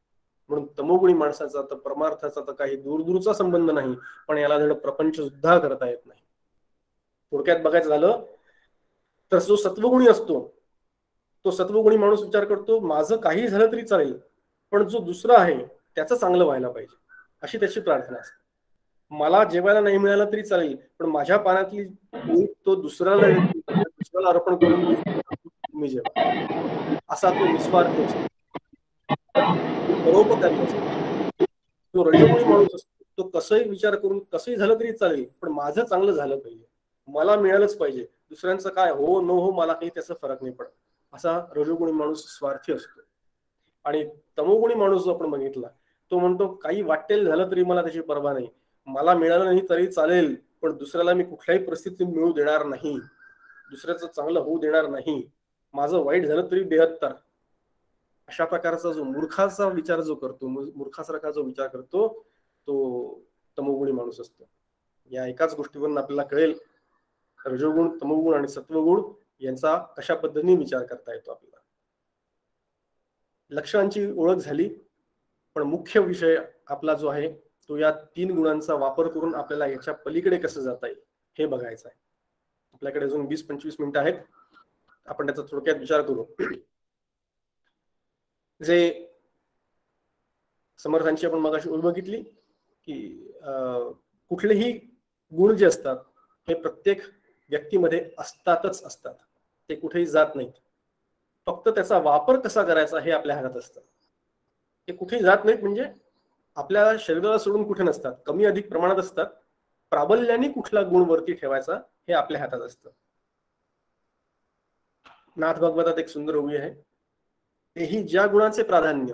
म्हणून तमोगुणी माणसाचा तर परमार्थाचा तर काही दूरदूरचा संबंध नाही, पण याला धड प्रपंच सुद्धा करता येत नाही. थोडक्यात बघायचं झालं तर जो सत्वगुणी असतो तो सत्वगुणी माणूस विचार करतो माझं काही झालं तरी चालेल, पण जो दुसरा आहे त्याचं चांगलं व्हायला पाहिजे अशी त्याची प्रार्थना असते. मला जेवायला नाही मिळालं तरी चालेल, पण माझ्या पानातली तो दुसऱ्याला अर्पण करून तुम्ही जेवा, असा तो निस्वार्थी असतो, परोपकारी असतो. तो रजोगुणी माणूस असतो तो कसंही विचार करून कसंही झालं तरी चालेल, पण माझं चांगलं झालं पाहिजे, मला मिळालंच पाहिजे, दुसऱ्यांचं काय हो न हो मला काही त्याचा फरक नाही पडत, असा रजोगुणी माणूस स्वार्थी असतो. आणि तमोगुणी माणूस जो आपण बघितला तो म्हणतो काही वाटेल झालं तरी मला त्याची पर्वा नाही, मला मिळालं नाही तरी चालेल, पण दुसऱ्याला मी कुठल्याही परिस्थितीत मिळू देणार नाही, दुसऱ्याचं चांगलं होऊ देणार नाही, माझं वाईट झालं तरी बेहत्तर. अशा प्रकारचा जो मूर्खाचा विचार जो करतो, मूर्खासारखा जो विचार करतो तो तमोगुणी माणूस असतो. या एकाच गोष्टीवरून आपल्याला कळेल रजोगुण, तमोगुण आणि सत्वगुण यांचा कशा पद्धतीने विचार करता येतो आपल्याला. लक्षणांची ओळख झाली, पण मुख्य विषय आपला जो आहे तो या 3 गुणांचा वापर करून आपल्याला याच्या पलीकडे कसं जाता येईल हे बघायचं आहे. आपल्याकडे अजून 20-25 मिनिटं आहेत, आपण त्याचा थोडक्यात विचार करू. जे समर्थांची आपण मगाशी ओळख बघितली की कुठलेही गुण जे असतात हे प्रत्येक व्यक्तीमध्ये असतातच असतात, ते कुठेही जात नाहीत. फक्त त्याचा वापर कसा करायचा हे आपल्या हातात असतं. ते कुठेही जात नाहीत म्हणजे आपल्या शरीराला सोडून कुठे नसतात, कमी अधिक प्रमाणात असतात. प्राबल्याने कुठला गुण वरती ठेवायचा हे आपल्या हातात असतं. नाथ भागवतात एक सुंदर ओवी आहे, तेही ज्या गुणांचे प्राधान्य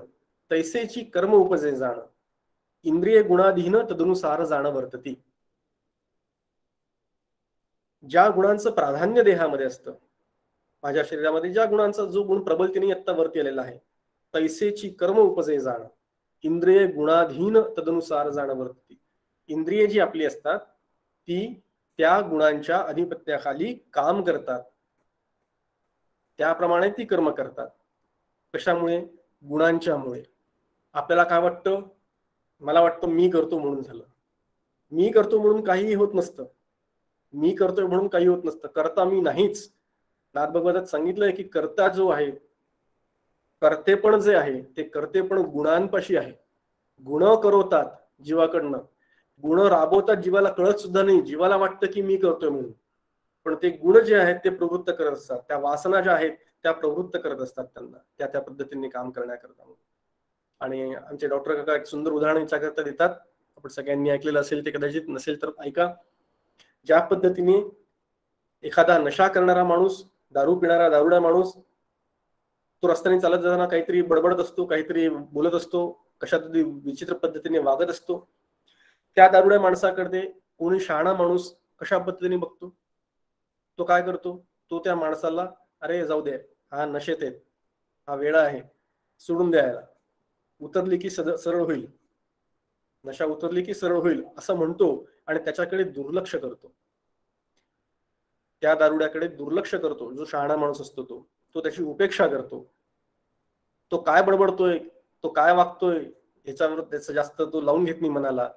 तैसेची कर्म उपजे जाण, इंद्रिय गुणाधीन तदनुसार जाण वर्तती. ज्या गुणांचं प्राधान्य देहामध्ये असतं, माझ्या शरीरामध्ये ज्या गुणांचा जो गुण प्रबलतेने आत्ता वरती आलेला आहे, तैसेची कर्म उपजे जाण, इंद्रिय गुणाधीन तदनुसार जाण वर्तती. इंद्रिय जी आपली असतात ती त्या गुणांच्या अधिपत्याखाली काम करतात, त्याप्रमाणे ती कर्म करतात. कशामुळे? गुणांच्यामुळे. आपल्याला काय वाटतं? मला वाटतं मी करतो म्हणून झालं. मी करतो म्हणून काहीही होत नसतं. मी करतोय म्हणून काही होत नसतं. करता मी नाहीच. नाथ भगवतात सांगितलंय की कर्ता जो आहे, कर्तेपण जे आहे ते कर्तेपण गुणांपाशी आहे. गुण करवतात जीवाकडनं, गुण राबवतात, जीवाला कळत सुद्धा नाही. जीवाला वाटतं की मी करतोय म्हणून, पण ते गुण जे आहेत ते प्रवृत्त करत असतात. त्या वासना ज्या आहेत त्या प्रवृत्त करत असतात त्यांना त्या त्या पद्धतीने काम करण्याकरता. आणि आमचे डॉक्टर काका एक सुंदर उदाहरण याच्याकरता देतात, आपण सगळ्यांनी ऐकलेलं असेल, ते कदाचित नसेल तर ऐका. ज्या पद्धतीने एखादा नशा करणारा माणूस, दारू पिणारा दारुडा माणूस, तो रस्त्याने चालत जाताना काहीतरी बडबडत असतो, काहीतरी बोलत असतो, कशा तरी विचित्र पद्धतीने वागत असतो. त्या दारुड्या माणसाकडे कोणी शहाणा माणूस कशा पद्धतीने बघतो? तो काय करतो? तो त्या माणसाला, अरे जाऊ दे, हा नशेत आहे, हा वेडा आहे, सोडून द्यायला, उतरली की सरळ होईल, नशा उतरली की सरळ होईल असं म्हणतो आणि त्याच्याकडे दुर्लक्ष करतो. त्या दारुड्याकडे दुर्लक्ष करतो. जो शहाणा माणूस असतो तो त्याची उपेक्षा करतो. तो काय बडबडतोय, तो काय वागतोय ह्याच्यावर त्याचं जास्त तो लावून घेत नाही मनाला.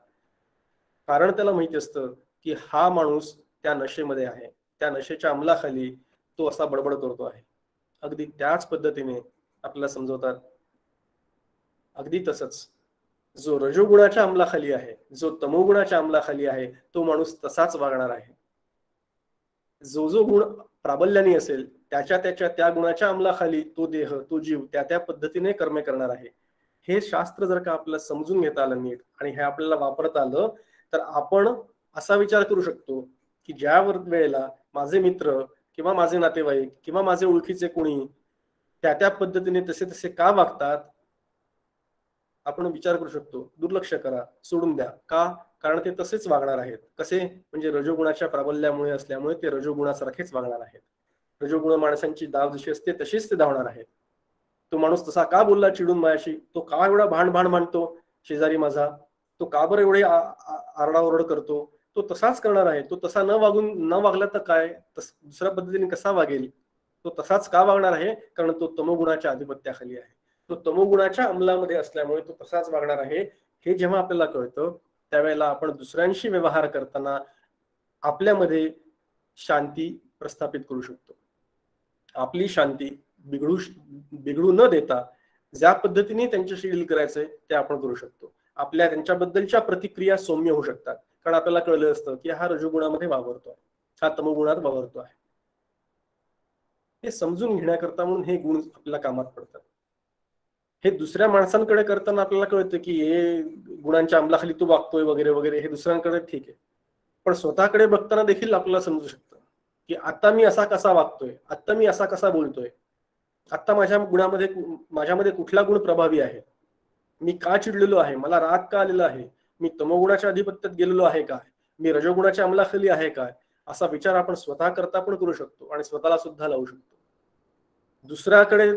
कारण त्याला माहिती असतं की हा माणूस त्या नशेमध्ये आहे, त्या नशेच्या अंमलाखाली तो असा बडबड करतो आहे. अगदी त्याच पद्धतीने आपल्याला समजवतात, अगदी तसंच जो रजोगुणाच्या अंमलाखाली आहे, जो तमोगुणाच्या अंमलाखाली आहे, तो माणूस तसाच वागणार आहे. जो जो गुण प्राबल्याने असेल त्याच्या त्या गुणाच्या अंमलाखाली तो देह, तो जीव त्या त्या पद्धतीने कर्मे करणार आहे. हे शास्त्र जर का आपल्याला समजून घेता आलं नीट आणि हे आपल्याला वापरता आलं तर आपण असा विचार करू शकतो की ज्या वेळेला माझे मित्र किंवा माझे नातेवाईक किंवा माझे ओळखीचे कोणी त्या पद्धतीने तसे तसे का वागतात, आपण विचार करू शकतो. दुर्लक्ष करा, सोडून द्या. का? कारण ते तसेच वागणार आहेत. कसे? म्हणजे रजोगुणाच्या प्राबल्यामुळे असल्यामुळे ते रजोगुणासारखेच वागणार आहेत. रजोगुण माणसांची धाव जशी असते तशीच ते धावणार आहेत. तो माणूस तसा का बोलला चिडून माझ्याशी, तो का एवढा भांड मांडतो शेजारी माझा, तो का बरं एवढे आरडाओरड करतो, तो तसाच करणार आहे. तो तसा न वागला तर काय, दुसऱ्या पद्धतीने कसा वागेल? तो तसाच का वागणार आहे? कारण तो तमोगुणाच्या अधिपत्याखाली आहे. तो तमोगुणाच्या अंमलामध्ये असल्यामुळे तो तसाच वागणार आहे. हे जेव्हा आपल्याला कळतं त्यावेळेला आपण दुसऱ्यांशी व्यवहार करताना आपल्यामध्ये शांती प्रस्थापित करू शकतो. आपली शांती बिघडू न देता ज्या पद्धतीने त्यांच्याशी डील करायचंय ते आपण करू शकतो. आपल्या त्यांच्याबद्दलच्या प्रतिक्रिया सौम्य होऊ शकतात, कारण आपल्याला कळलं असतं की हा रजोगुणामध्ये वावरतोय, हा तमोगुणात वावरतो आहे. हे समजून घेण्याकरता म्हणून हे गुण आपल्याला कामात पडतात. हे दुसऱ्या माणसांकडे करताना आपल्याला कळतं की हे गुणांच्या अंमलाखाली तो वागतोय वगैरे वगैरे, हे दुसऱ्यांकडे ठीक आहे. पण स्वतःकडे बघताना देखील आपल्याला समजू शकतं की आता मी असा कसा वागतोय, आता मी असा कसा बोलतोय, आता माझ्यामध्ये कुठला गुण प्रभावी आहे, मी का चिडलेलो आहे, मला राग का आलेला आहे, मी तमोगुणाच्या अधिपत्यात गेलेलो आहे काय, मी रजोगुणाच्या अंमलाखाली आहे काय, असा विचार आपण स्वतः करता पण करू शकतो आणि स्वतःला सुद्धा लावू शकतो. दुसऱ्याकडे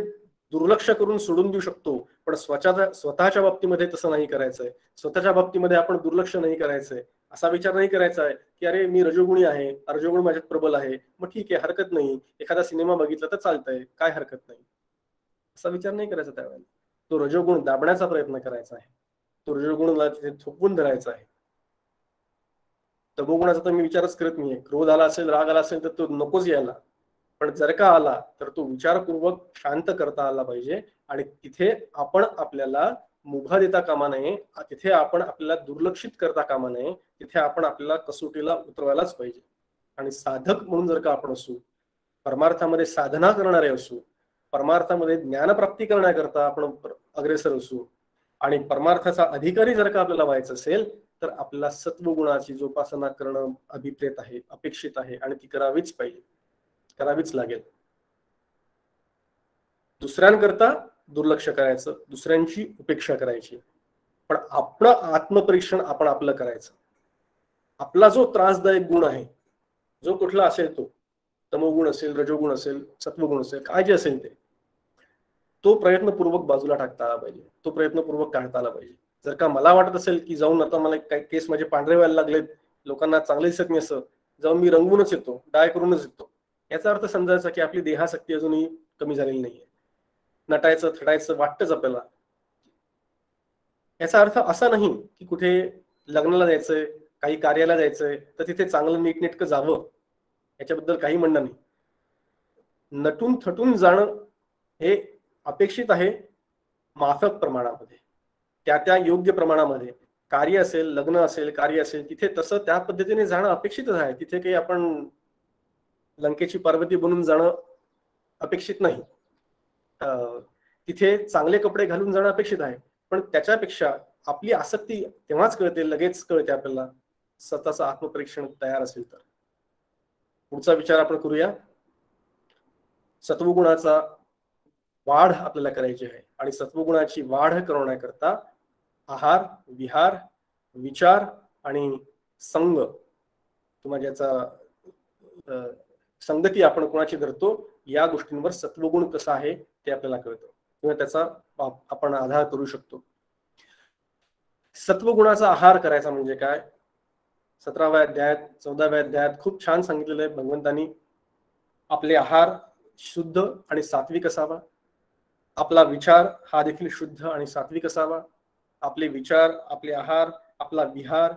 दुर्लक्ष करून सोडून देऊ शकतो, पण स्वतःच्या बाबतीमध्ये तसं नाही करायचंय. स्वतःच्या बाबतीमध्ये आपण दुर्लक्ष नाही करायचंय. असा विचार नाही करायचा आहे की अरे मी रजोगुणी आहे, रजोगुण माझ्यात प्रबल आहे, मग ठीक आहे, हरकत नाही, एखादा सिनेमा बघितला तर चालतंय, काय हरकत नाही, असा विचार नाही करायचा त्यावेळेला. तो रजोगुण दाबण्याचा प्रयत्न करायचा आहे, तो रजोगुणला तिथे थोपवून धरायचा आहे. तमोगुणाचा तर मी विचारच करत नाहीये. क्रोध आला असेल, राग आला असेल तर तो नकोच यायला, पण जर का आला तर तो विचारपूर्वक शांत करता आला पाहिजे. आणि तिथे आपण आपल्याला मुभा देता कामा नये, तिथे आपण आपल्याला दुर्लक्षित करता कामा नये, तिथे आपण आपल्याला कसोटीला उतरवायलाच पाहिजे. आणि साधक म्हणून जर का आपण असू, परमार्थामध्ये साधना करणारे असू, परमार्थामध्ये ज्ञानप्राप्ती करण्याकरता आपण अग्रेसर असू, आणि परमार्थाचा अधिकारी जर का आपल्याला व्हायचं असेल तर आपल्याला सत्वगुणाची जोपासना करणं अभिप्रेत आहे, अपेक्षित आहे, आणि ती करावीच पाहिजे, करावीच लागेल. दुसऱ्यांकरता दुर्लक्ष करायचं, दुसऱ्यांची उपेक्षा करायची, पण आपलं आत्मपरीक्षण आपण आपलं करायचं. आपला जो त्रासदायक गुण आहे, जो कुठला असेल, तो तमोगुण असेल, रजोगुण असेल, सत्वगुण असेल, काय जे असेल ते, तो प्रयत्नपूर्वक बाजूला टाकता आला पाहिजे, तो प्रयत्नपूर्वक काढता आला पाहिजे. जर का मला वाटत असेल की जाऊन आता मला काही केस माझे पांढरे व्हायला लागलेत, लोकांना चांगले दिसत नाही, असं जाऊन मी रंगवूनच येतो, डाय करूनच येतो, याचा अर्थ समजायचा की आपली देहाशक्ती अजूनही कमी झालेली नाहीये. नटायचं थटायचं वाटतंच आपल्याला. याचा अर्थ असा नाही की कुठे लग्नाला जायचंय, काही कार्याला जायचंय तर तिथे चांगलं नीटनेटकं जावं, याच्याबद्दल काही म्हणणं नाही. नटून थटून जाणं हे अपेक्षित आहे, माफक प्रमाणामध्ये, त्या योग्य प्रमाणामध्ये. कार्य असेल, लग्न असेल, कार्य असेल, तिथे तसं त्या पद्धतीने जाणं अपेक्षितच आहे. तिथे काही आपण लंकेची पार्वती बनून जाणं अपेक्षित नाही. तिथे चांगले कपडे घालून जाणं अपेक्षित आहे, पण त्याच्यापेक्षा आपली आसक्ती तेव्हाच कळते, लगेच कळते आपल्याला, स्वतःचं आत्मपरीक्षण तयार असेल तर. पुढचा विचार आपण करूया. सत्वगुणाचा वाढ आपल्याला करायची आहे, आणि सत्वगुणाची वाढ करण्याकरता आहार, विहार, विचार आणि संग, किंवा ज्याचा संगती आपण कोणाची धरतो, या गोष्टींवर सत्वगुण कसा आहे ते आपल्याला कळतं, किंवा त्याचा आपण आधार करू शकतो. सत्वगुणाचा आहार करायचा म्हणजे काय, 17व्या अध्यायात 14व्या अध्यायात खूप छान सांगितलेलं आहे भगवंतांनी. आपले आहार शुद्ध आणि सात्विक असावा, आपला विचार हा देखील शुद्ध आणि सात्विक असावा. आपले विचार, आपले आहार, आपला विहार,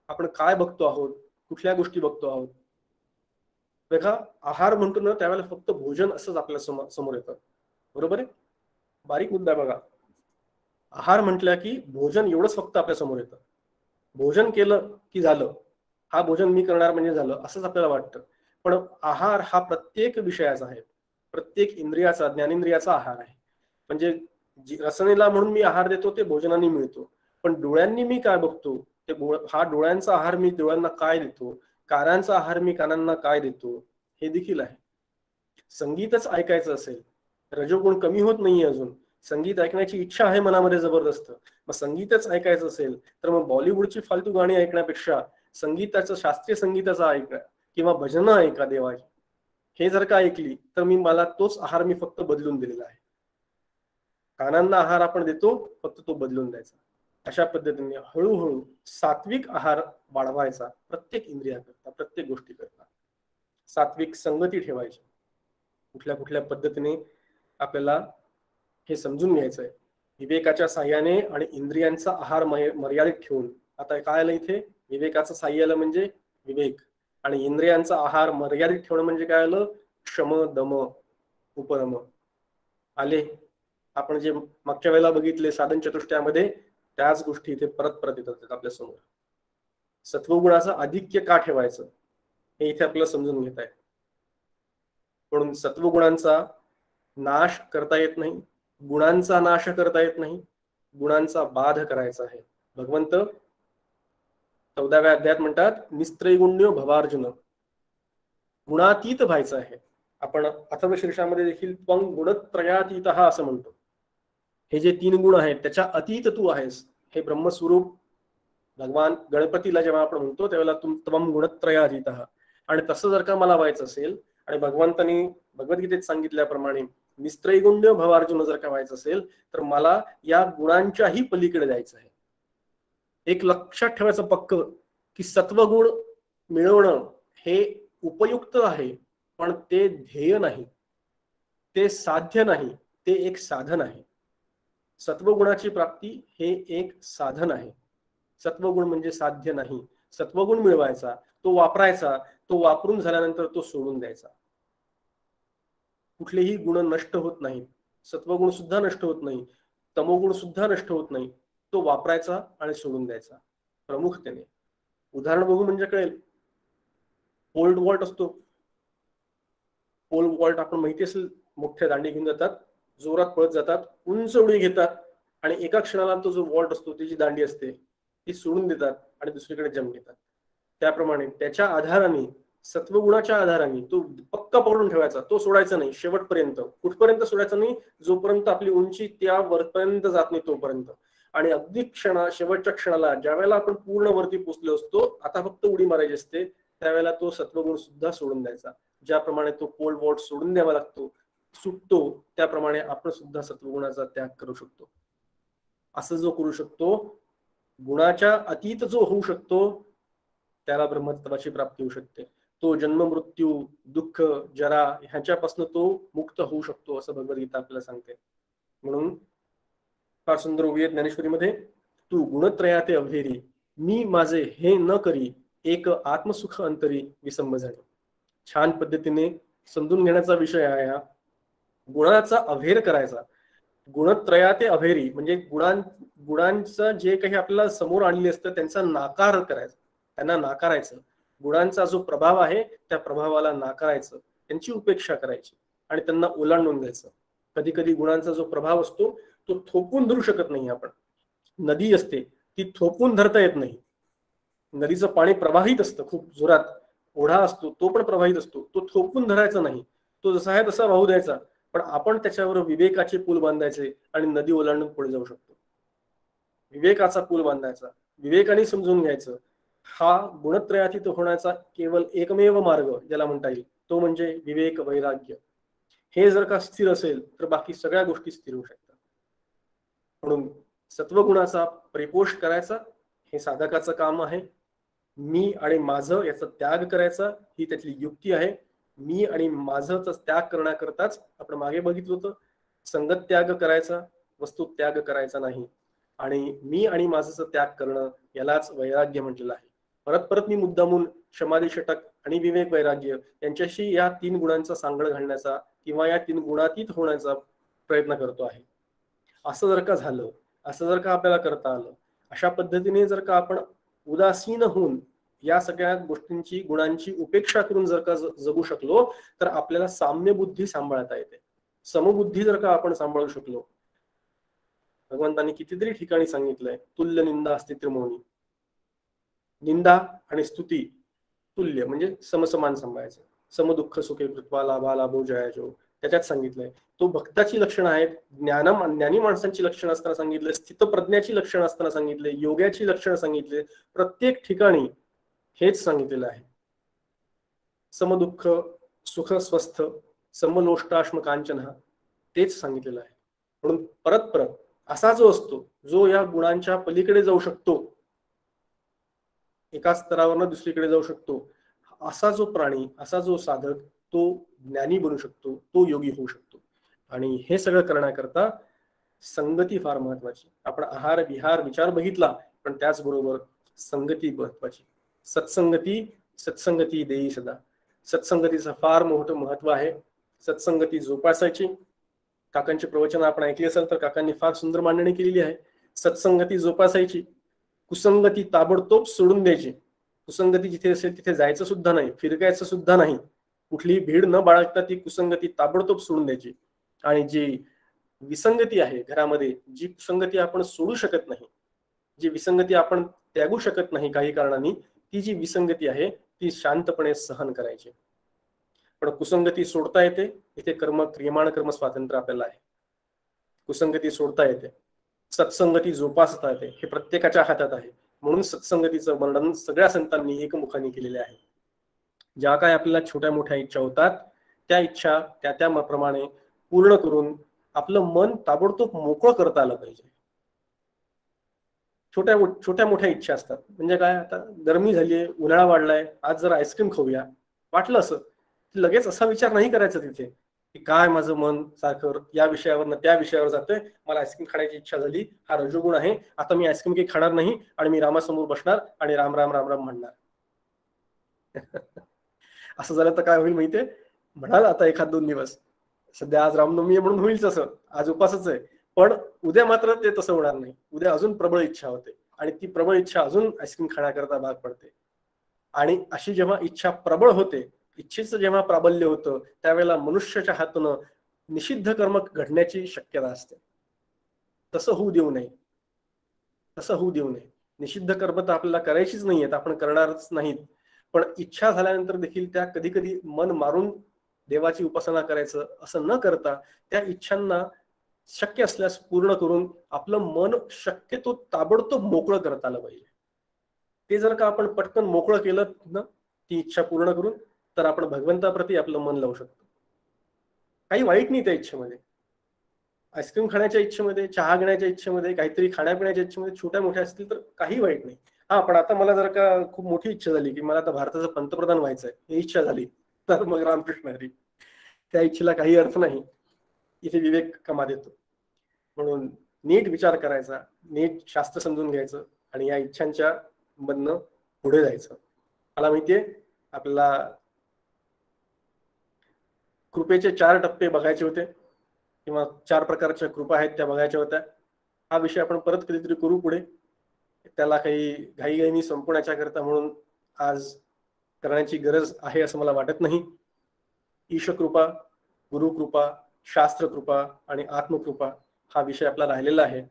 आपण काय बघतो आहोत, कुठल्या गोष्टी बघतो आहोत. बघा, आहार म्हणतो ना त्यावेळेला फक्त भोजन असंच आपल्या समोर येतं, बरोबर आहे. बारीक मुद्दा बघा, आहार म्हटलं की भोजन एवढंच फक्त आपल्या समोर येतं. भोजन केलं की झालं, हा भोजन मी करणार म्हणजे झालं असंच आपल्याला वाटतं. पण आहार हा प्रत्येक विषयाचा आहे, प्रत्येक इंद्रियाचा, ज्ञानेंद्रियाचा आहार आहे. म्हणजे रसनेला म्हणून मी आहार देतो ते भोजनाने मिळतो, पण डोळ्यांनी मी काय बघतो ते, हा डोळ्यांचा आहार मी डोळ्यांना काय देतो, कानांचा आहार मी कानांना काय देतो, हे देखील आहे. संगीतच ऐकायचं असेल, रजोगुण कमी होत नाहीये अजून, संगीत ऐकण्याची इच्छा आहे मनामध्ये जबरदस्त, मग संगीतच ऐकायचं असेल तर मग बॉलिवूडची फालतू गाणी ऐकण्यापेक्षा संगीताचं, शास्त्रीय संगीताचं ऐका, किंवा भजनं ऐका देवाची, हे जर का ऐकली तर मला तोच आहार मी फक्त बदलून दिलेला आहे. कानांना आहार आपण देतो, फक्त तो बदलून द्यायचा. अशा पद्धतीने हळूहळू सात्विक आहार वाढवायचा, प्रत्येक इंद्रियाकरता, प्रत्येक गोष्टीकरता सात्विक संगती ठेवायची. कुठल्या कुठल्या पद्धतीने आपल्याला हे समजून घ्यायचंय. विवेकाच्या साह्याने आणि इंद्रियांचा आहार मर्यादित ठेवून. आता काय आलं इथे, विवेकाचं साह्य आलं म्हणजे विवेक, आणि इंद्रियांचा आहार मर्यादित ठेवणं म्हणजे काय आलं, क्षम, दम, उपरम आले. आपण जे मागच्या वेळेला बघितले साधन चतुष्टयामध्ये, त्याच गोष्टी इथे परत परत येतात आपल्या समोर. सत्वगुणाचं आधिक्य का ठेवायचं हे इथे आपल्याला समजून घेत आहे. म्हणून सत्वगुणांचा नाश करता येत नाही, गुणांचा नाश करता येत नाही, गुणांचा बाध करायचा आहे. भगवंत 14व्या अध्यायात म्हणतात, निस्त्रैगुण्यो भवार्जुन, गुणातीत व्हायचं आहे. आपण अथर्वशीर्षामध्ये देखील त्वं गुणत्रयातीतः असं म्हणतो. हे जे 3 गुण आहेत त्याच्या अतीत तू आहेस, हे ब्रह्मस्वरूप भगवान गणपतीला जेव्हा आपण म्हणतो त्यावेळेला त्वं गुणत्रयातीतः. आणि तसं जर का मला व्हायचं असेल, आणि भगवंतांनी भगवद्गीतेत सांगितल्याप्रमाणे निस्त्रैगुण्य भवार्जुन जर का व्हायचं असेल, तर मला या गुणांच्याही पलीकडे जायचं आहे. एक लक्षात ठेवायचं पक्क, की सत्वगुण मिळवणं हे उपयुक्त आहे, पण ते ध्येय नाही, ते साध्य नाही, ते एक साधन आहे. सत्वगुणाची प्राप्ती हे एक साधन आहे. सत्वगुण म्हणजे साध्य नाही. सत्वगुण मिळवायचा, तो वापरायचा, तो वापरून झाल्यानंतर तो सोडून द्यायचा. कुठलेही गुण नष्ट होत नाहीत. सत्वगुण सुद्धा नष्ट होत नाही, तमोगुण सुद्धा नष्ट होत नाही. तो वापरायचा आणि सोडून द्यायचा प्रमुखतेने. उदाहरण बघू म्हणजे कळेल. पोल वॉल्ट असतो. पोल वॉल्ट आपण माहिती असेल, मोठ्या दांडी घेऊन जातात, जोरात पळत जातात, उंच उडी घेतात आणि एका क्षणाला तो जो वॉल्ट असतो, ती जी दांडी असते ती सोडून देतात आणि दुसरीकडे जंप घेतात. त्याप्रमाणे त्याच्या आधाराने, सत्वगुणाच्या आधाराने तो पक्का पकडून ठेवायचा, तो सोडायचा नाही शेवटपर्यंत. कुठपर्यंत सोडायचा नाही? जोपर्यंत आपली उंची त्या वरपर्यंत जात नाही तोपर्यंत. आणि अगदी शेवटच्या क्षणाला ज्या वेळेला आपण पूर्ण वरती पोहोचलो असतो, आता फक्त उडी मारायची असते, त्यावेळेला तो सत्वगुण सुद्धा सोडून द्यायचा. ज्याप्रमाणे तो पोल वॉल्ट सोडून द्यावा लागतो, सुटतो, त्याप्रमाणे आपण सुद्धा सत्वगुणाचा त्याग करू शकतो. असं जो करू शकतो, गुणाच्या अतीत जो होऊ शकतो, त्याला ब्रह्मत्वाची प्राप्ती होऊ शकते. तो जन्म मृत्यू दुःख जरा ह्याच्यापासून तो मुक्त होऊ शकतो, असं भगवद्गीता आपल्याला सांगते. म्हणून फार सुंदर ओवी आहे ज्ञानेश्वरीमध्ये. तू गुणत्रयाते अभेरी, मी माझे हे न करी, एक आत्मसुख अंतरी विसंब झाले. छान पद्धतीने समजून घेण्याचा विषय आहे हा. गुणाचा अभेर करायचा. गुणत्रयाते अभेरी म्हणजे गुणांचं जे काही आपल्याला समोर आणले असतं त्यांचा नाकार करायचा, त्यांना नाकारायचं. गुणांचा जो प्रभाव आहे त्या प्रभावाला नाकारायचं, त्यांची उपेक्षा करायची आणि त्यांना ओलांडून द्यायचं. कधी कधी गुणांचा जो प्रभाव असतो तो थोपून धरू शकत नाही आपण. नदी असते, ती थोपून धरता येत नाही. नदीचं पाणी प्रवाहित असतं खूप जोरात, ओढा असतो तो पण प्रवाहित असतो, तो थोपून धरायचा नाही, तो जसा आहे तसा वाहू द्यायचा. पण आपण त्याच्यावर विवेकाचे पूल बांधायचे आणि नदी ओलांडून पुढे जाऊ शकतो. विवेकाचा पूल बांधायचा, विवेकाने समजून घ्यायचं. हा गुणत्रयातीत होण्याचा केवळ एकमेव मार्ग ज्याला म्हणता येईल तो म्हणजे विवेक वैराग्य. हे जर का स्थिर असेल तर बाकी सगळ्या गोष्टी स्थिर होऊ शकतात. म्हणून सत्वगुणाचा परिपोष करायचा हे साधकाचं काम आहे. मी आणि माझं याचा त्याग करायचा ही त्यातली युक्ती आहे. मी आणि माझाचा त्याग करण्याकरताच आपण मागे बघितलं होतं, संगत त्याग करायचा, वस्तू त्याग करायचा नाही. आणि मी आणि माझाचा त्याग करणं यालाच वैराग्य म्हटलेलं आहे. परत परत मी मुद्दामून समाधी षटक आणि विवेक वैराग्य यांच्याशी या तीन गुणांचा सांगड घालण्याचा किंवा या तीन गुणातीत होण्याचा प्रयत्न करतो आहे. असं जर का झालं, असं जर का आपल्याला करता आलं, अशा पद्धतीने जर का आपण उदासीन होऊन या सगळ्या गोष्टींची, गुणांची उपेक्षा करून जर का जगू शकलो तर आपल्याला साम्य बुद्धी सांभाळता येते. समबुद्धी जर का आपण सांभाळू शकलो, भगवंतांनी कितीतरी ठिकाणी सांगितलंय, तुल्य निंदा असते त्रिमोनी. निंदा आणि स्तुती तुल्य म्हणजे समसमान सांभाळायचं. समदुःख सुखे कृत्वा लाभा लाभो जयाजो त्याच्यात सांगितलंय. तो भक्ताची लक्षणं आहेत, ज्ञानी माणसांची लक्षणं असताना सांगितलं, स्थितप्रज्ञाची लक्षणं असताना सांगितले, योग्याची लक्षणं सांगितले. प्रत्येक ठिकाणी हेच सांगितलेलं आहे. समदुःख सुख स्वस्थ समलोष्टाश्म कांचन तेच सांगितलेलं आहे. म्हणून परत परत असा जो असतो जो या गुणांच्या पलीकडे जाऊ शकतो, एका स्तरावरनं दुसरीकडे जाऊ शकतो, असा जो प्राणी, असा जो साधक तो ज्ञानी बनू शकतो, तो योगी होऊ शकतो. आणि हे सगळं करण्याकरता संगती फार महत्वाची. आपण आहार विहार विचार बघितला, पण त्याचबरोबर संगती महत्वाची. सत्संगती देई सदा. सत्संगतीचं फार मोठं महत्व आहे. सत्संगती जोपासायची. काकांचे प्रवचन आपण ऐकले असेल तर काकांनी फार सुंदर मांडणी केलेली आहे. सत्संगती जोपासायची, कुसंगती ताबडतोब सोडून द्यायची. कुसंगती जिथे असेल तिथे जायचं सुद्धा नाही, फिरकायचं सुद्धा नाही. कुठलीही भीड न बाळगता ती कुसंगती ताबडतोब सोडून द्यायची. आणि जी विसंगती आहे घरामध्ये, जी कुसंगती आपण सोडू शकत नाही, जी विसंगती आपण त्यागू शकत नाही काही कारणाने, ती जी विसंगती आहे ती शांतपणे सहन करायची. पण कुसंगती सोडता येते. इथे क्रियमाण कर्म स्वातंत्र्य आपल्याला आहे. कुसंगती सोडता येते, सत्संगती जोपासता येते, हे प्रत्येकाच्या हातात आहे. म्हणून सत्संगतीचं वर्णन सगळ्या संतांनी एकमुखाने केलेले आहे. ज्या काय आपल्याला छोट्या मोठ्या इच्छा होतात त्या इच्छा त्या त्याप्रमाणे पूर्ण करून आपलं मन ताबडतोब मोकळं करता आलं पाहिजे. छोट्या छोट्या मोठ्या इच्छा असतात. म्हणजे काय, आता गरमी झालीये, उन्हाळा वाढलाय, आज जरा आईस्क्रीम खाऊया, वाटलं असं, लगेच असा विचार नाही करायचा तिथे की काय माझं मन सारखं या विषयावर त्या विषयावर जातोय, मला आईस्क्रीम खाण्याची इच्छा झाली, हा रजोगुण आहे, आता मी आईस्क्रीम काही खाणार नाही आणि मी रामासमोर बसणार आणि राम राम राम राम म्हणणार. असं झालं तर काय होईल माहितीये, म्हणाल आता 1-2 दिवस, सध्या आज रामनवमी आहे म्हणून होईल तसं, आज उपासच आहे, पण उद्या मात्र ते तसं होणार नाही. उद्या अजून प्रबळ इच्छा होते आणि ती प्रबळ इच्छा अजून आईस्क्रीम खाण्याकरता भाग पडते. आणि अशी जेव्हा इच्छा प्रबळ होते, इच्छेचं जेव्हा प्राबल्य होतं, त्यावेळेला मनुष्याच्या हातून निषिद्ध कर्म घडण्याची शक्यता असते. तसं होऊ देऊ नये, तसं होऊ देऊ नये. निषिद्ध कर्म तर आपल्याला करायचीच नाहीयेत, आपण करणारच नाहीत, पण इच्छा झाल्यानंतर देखील त्या कधी कधी मन मारून देवाची उपासना करायचं असं न करता त्या इच्छांना शक्य असल्यास पूर्ण करून आपलं मन शक्यतो ताबडतोब मोकळं करता आलं पाहिजे. ते जर का आपण पटकन मोकळं केलं ना, ती इच्छा पूर्ण करून, तर आपण भगवंताप्रती आपलं मन लावू शकतो. काही वाईट नाही त्या इच्छेमध्ये. आईस्क्रीम खाण्याच्या इच्छेमध्ये, चहा घेण्याच्या इच्छेमध्ये, काहीतरी खाण्यापिण्याच्या इच्छेमध्ये छोट्या मोठ्या असतील तर काही वाईट नाही. हा, पण आता मला जर का खूप मोठी इच्छा झाली की मला आता भारताचं पंतप्रधान व्हायचंय, ही इच्छा झाली, तर मग रामकृष्ण हरी, त्या इच्छेला काही अर्थ नाही. इथे विवेक कामात येतो. म्हणून नीट विचार करायचा, नीट शास्त्र समजून घ्यायचं आणि या इच्छांच्या मधनं पुढे जायचं. मला माहितीये आपल्याला कृपेचे 4 टप्पे बघायचे होते, किंवा 4 प्रकारच्या कृपा आहेत त्या बघायच्या होत्या. हा विषय आपण परत कधीतरी करू पुढे. त्याला काही घाईघाईनी संपवण्याच्या करता म्हणून आज करण्याची गरज आहे असं मला वाटत नाही. ईशकृपा, गुरुकृपा, शास्त्रकृपा आणि आत्मकृपा हा विषय आपला राहिलेला आहे.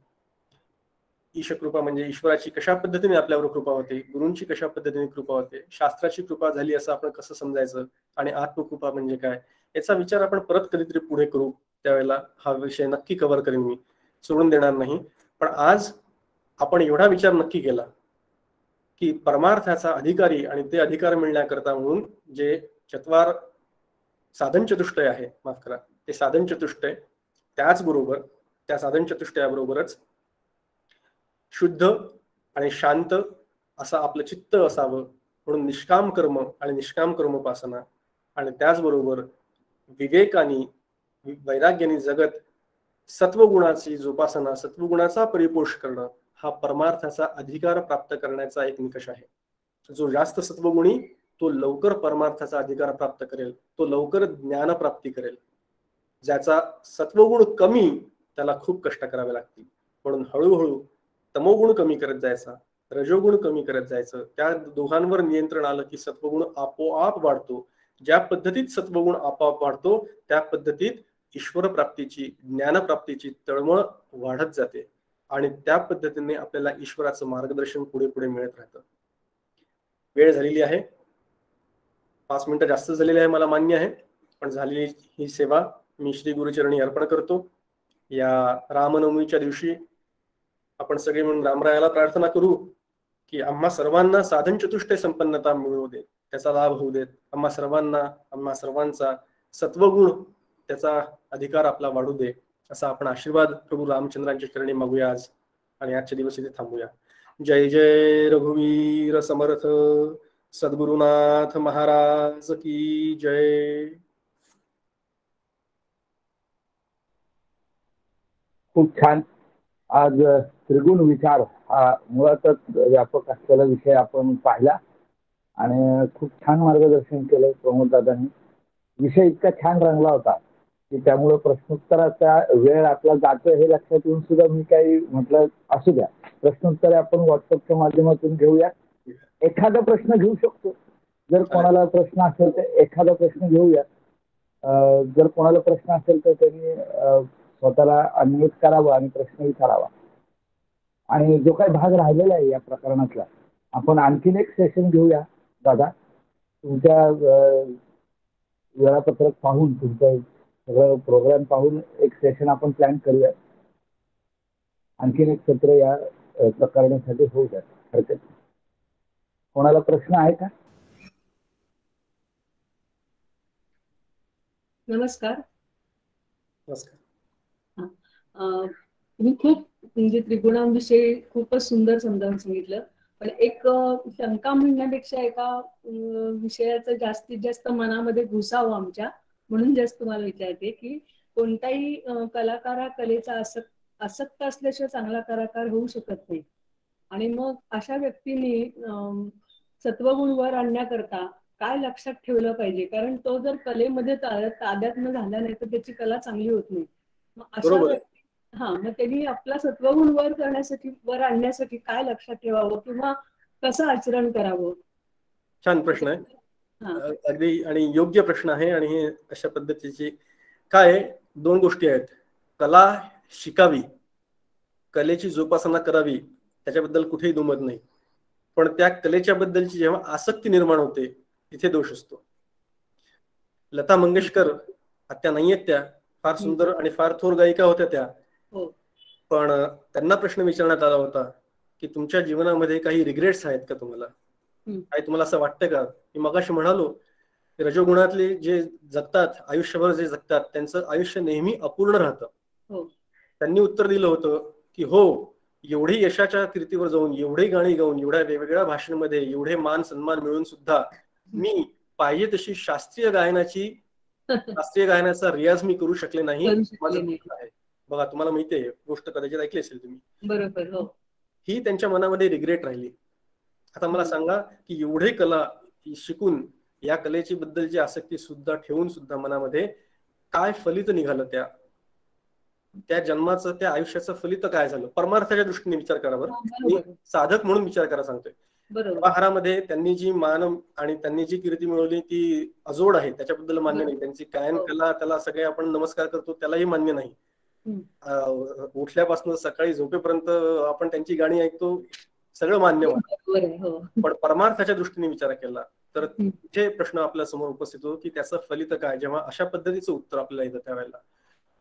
ईशकृपा म्हणजे ईश्वराची कशा पद्धतीने आपल्यावर कृपा होते, गुरूंची कशा पद्धतीने कृपा होते, शास्त्राची कृपा झाली असं आपण कसं समजायचं, आणि आत्मकृपा म्हणजे काय, याचा विचार आपण परत कधीतरी पुढे करू. त्यावेळेला हा विषय नक्की कव्हर करेन मी, सोडून देणार नाही. पण आज आपण एवढा विचार नक्की केला की परमार्थाचा अधिकारी आणि ते अधिकार मिळण्याकरता म्हणून जे चत्वार साधन चतुष्टय आहे, माफ करा, ते साधन चतुष्टय, त्याचबरोबर त्या साधन चतुष्टयाबरोबरच शुद्ध आणि शांत असं आपलं चित्त असावं, म्हणून निष्काम कर्म आणि निष्काम कर्मोपासना, आणि त्याचबरोबर विवेकानी वैराग्याने जगत सत्वगुणाची जोपासना, सत्वगुणाचा परिपोष करणं, हा परमार्थाचा अधिकार प्राप्त करण्याचा एक निकष आहे. जो जास्त सत्वगुणी तो लवकर परमार्थाचा अधिकार प्राप्त करेल, तो लवकर ज्ञान प्राप्ती करेल. ज्याचा सत्वगुण कमी त्याला खूप कष्ट करावे लागतील. म्हणून हळूहळू तमोगुण कमी करत जायचा, रजोगुण कमी करत जायचं. त्या दोघांवर नियंत्रण आलं की सत्वगुण आपोआप वाढतो. ज्या पद्धतीत सत्वगुण आपोआप वाढतो त्या पद्धतीत ईश्वर प्राप्तीची, ज्ञानप्राप्तीची तळमळ वाढत जाते आणि त्या पद्धतीने आपल्याला ईश्वराचं मार्गदर्शन पुढे पुढे मिळत राहतं. वेळ झालेली आहे, 5 मिनिटं जास्त झालेली आहे, मला मान्य आहे, पण झालेली ही सेवा मी श्री गुरुचरणी अर्पण करतो. या रामनवमीच्या दिवशी आपण सगळे म्हणून रामरायाला प्रार्थना करू की आम्हा सर्वांना साधन चतुष्टय संपन्नता मिळवू देत, त्याचा लाभ होऊ देत. आम्हा सर्वांना, आम्हा सर्वांचा सत्वगुण त्याचा अधिकार आपला वाढू दे, असा आपण आशीर्वाद प्रभू रामचंद्रांच्या चरणी मागूया आज, आणि आजच्या दिवस इथे थांबूया. जय जय रघुवीर समर्थ सद्गुरुनाथ महाराज की जय. खूप छान. आज त्रिगुण विचार हा मुळातच व्यापक असलेला विषय आपण पाहिला आणि खूप छान मार्गदर्शन केलं प्रमोद दादांनी. विषय इतका छान रंगला होता की त्यामुळे प्रश्नोत्तराचा वेळ आपला जातो हे लक्षात येऊन सुद्धा मी काही म्हटलं असू द्या, प्रश्नोत्तरे आपण व्हॉट्सअपच्या माध्यमातून घेऊया. एखादा प्रश्न घेऊ शकतो, जर कोणाला प्रश्न असेल तर एखादा प्रश्न घेऊया. जर कोणाला प्रश्न असेल तर त्यांनी स्वतःला अनम्यूट करावा आणि प्रश्न विचारावा. आणि जो काही भाग राहिलेला आहे या प्रकरणातला, आपण आणखीन एक सेशन घेऊया दादा. तुमच्या वेळापत्रक पाहून, तुमचं सगळं प्रोग्राम पाहून एक सेशन आपण प्लॅन करूया. आणखीन एक सत्र या प्रकरणासाठी होऊ द्या, हरकत. कोणाला प्रश्न आहे का? नमस्कार. नमस्कार. तुम्ही खूप म्हणजे त्रिगुणांविषयी खूपच सुंदर समजावून सांगितलं. पण एक शंका म्हणण्यापेक्षा एका विषयाचं जास्तीत जास्त मनामध्ये घुसावं आमच्या, म्हणून जास्त तुम्हाला विचारते की कोणताही कलाकार हा कलेचा आसक्त असल्याशिवाय चांगला कलाकार होऊ शकत नाही. आणि मग अशा व्यक्तीने सत्वगुण वर आणण्याकरता काय लक्षात ठेवलं पाहिजे? कारण तो जर कलेमध्ये तादात्म्य न झाला नाही तर त्याची कला चांगली होत नाही. मग अशा बरोबर आहे. मग त्यांनी आपला सत्वगुण वर आणण्यासाठी काय लक्षात ठेवावं किंवा कसं आचरण करावं? छान प्रश्न आहे, अगदी आणि योग्य प्रश्न आहे. आणि हे अशा पद्धतीची काय दोन गोष्टी आहेत. कला शिकावी, कलेची जोपासना करावी, त्याच्याबद्दल कुठेही दुमत नाही. पण त्या कलेच्या बद्दलची जेव्हा आसक्ती निर्माण होते तिथे दोष असतो. लता मंगेशकर त्या नाहीयेत, त्या फार सुंदर आणि फार थोर गायिका होत्या त्या. पण त्यांना प्रश्न विचारण्यात आला होता की तुमच्या जीवनामध्ये काही रिग्रेट्स आहेत का? तुम्हाला काही तुम्हाला असं वाटतं का? मी मगाशी म्हणालो रजोगुणातले जे जगतात, आयुष्यभर जे जगतात, त्यांचं आयुष्य नेहमी अपूर्ण राहतं. त्यांनी उत्तर दिलं होतं की हो, एवढी यशाच्या कीर्तीवर जाऊन, एवढी गाणी गाऊन, एवढ्या वेगवेगळ्या भाषांमध्ये एवढे मान सन्मान मिळून सुद्धा मी पाहिजे तशी शास्त्रीय गायनाचा रियाज मी करू शकले नाही. बघा, तुम्हाला माहितीये गोष्ट, कदाचित ऐकली असेल तुम्ही. बरोबर. ही त्यांच्या मनामध्ये रिग्रेट राहिली. आता मला सांगा की एवढे कला शिकून या कलेची बद्दलची आसक्ती सुद्धा ठेवून सुद्धा मनामध्ये काय फलित निघालं? त्या जन्माचं, त्या आयुष्याचं फलित काय झालं? परमार्थाच्या दृष्टीने विचार करा बरं. मी साधक म्हणून विचार करा सांगतोय. व्यवहारामध्ये त्यांनी जी मान आणि त्यांनी जी कीर्ती मिळवली ती अजोड आहे, त्याच्याबद्दल मान्य नाही. त्यांची गायन कला, त्याला सगळे आपण नमस्कार करतो, त्यालाही मान्य नाही. उठल्यापासून सकाळी झोपेपर्यंत आपण त्यांची गाणी ऐकतो, सगळं मान्य. पण परमार्थाच्या दृष्टीने विचार केला तर तिथे प्रश्न आपल्या समोर उपस्थित होतो की त्याचं फलित काय, जेव्हा अशा पद्धतीचं उत्तर आपल्याला येतं त्यावेळेला.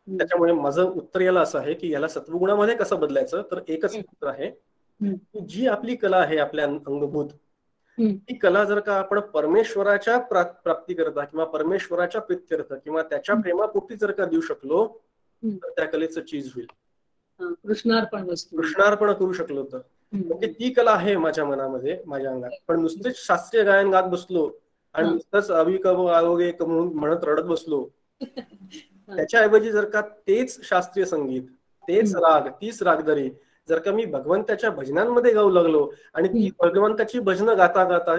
त्याच्यामुळे माझं उत्तर याला असं आहे की याला सत्वगुणामध्ये कसं बदलायचं, तर एकच उत्तर आहे की जी आपली कला आहे आपल्या अंगभूत, ती कला जर का आपण परमेश्वराच्या प्राप्ती करता किंवा परमेश्वराच्या प्रीत्यर्थ किंवा त्याच्या प्रेमापोटी जर का देऊ शकलो तर त्या कलेचं चीज होईल. कृष्णार्पण करू शकलो तर म्हणजे ती कला आहे माझ्या मनामध्ये, माझ्या अंगात. पण नुसतेच शास्त्रीय गायन गात बसलो आणि नुसतंच अविकव आरोग्य म्हणून म्हणत रडत बसलो, त्याच्याऐवजी जर का तेच शास्त्रीय संगीत, तेच राग, तीच रागदरी जर का मी भगवंताच्या भजनांमध्ये गाऊ लागलो आणि ती भगवंताची भजनं गाता गाता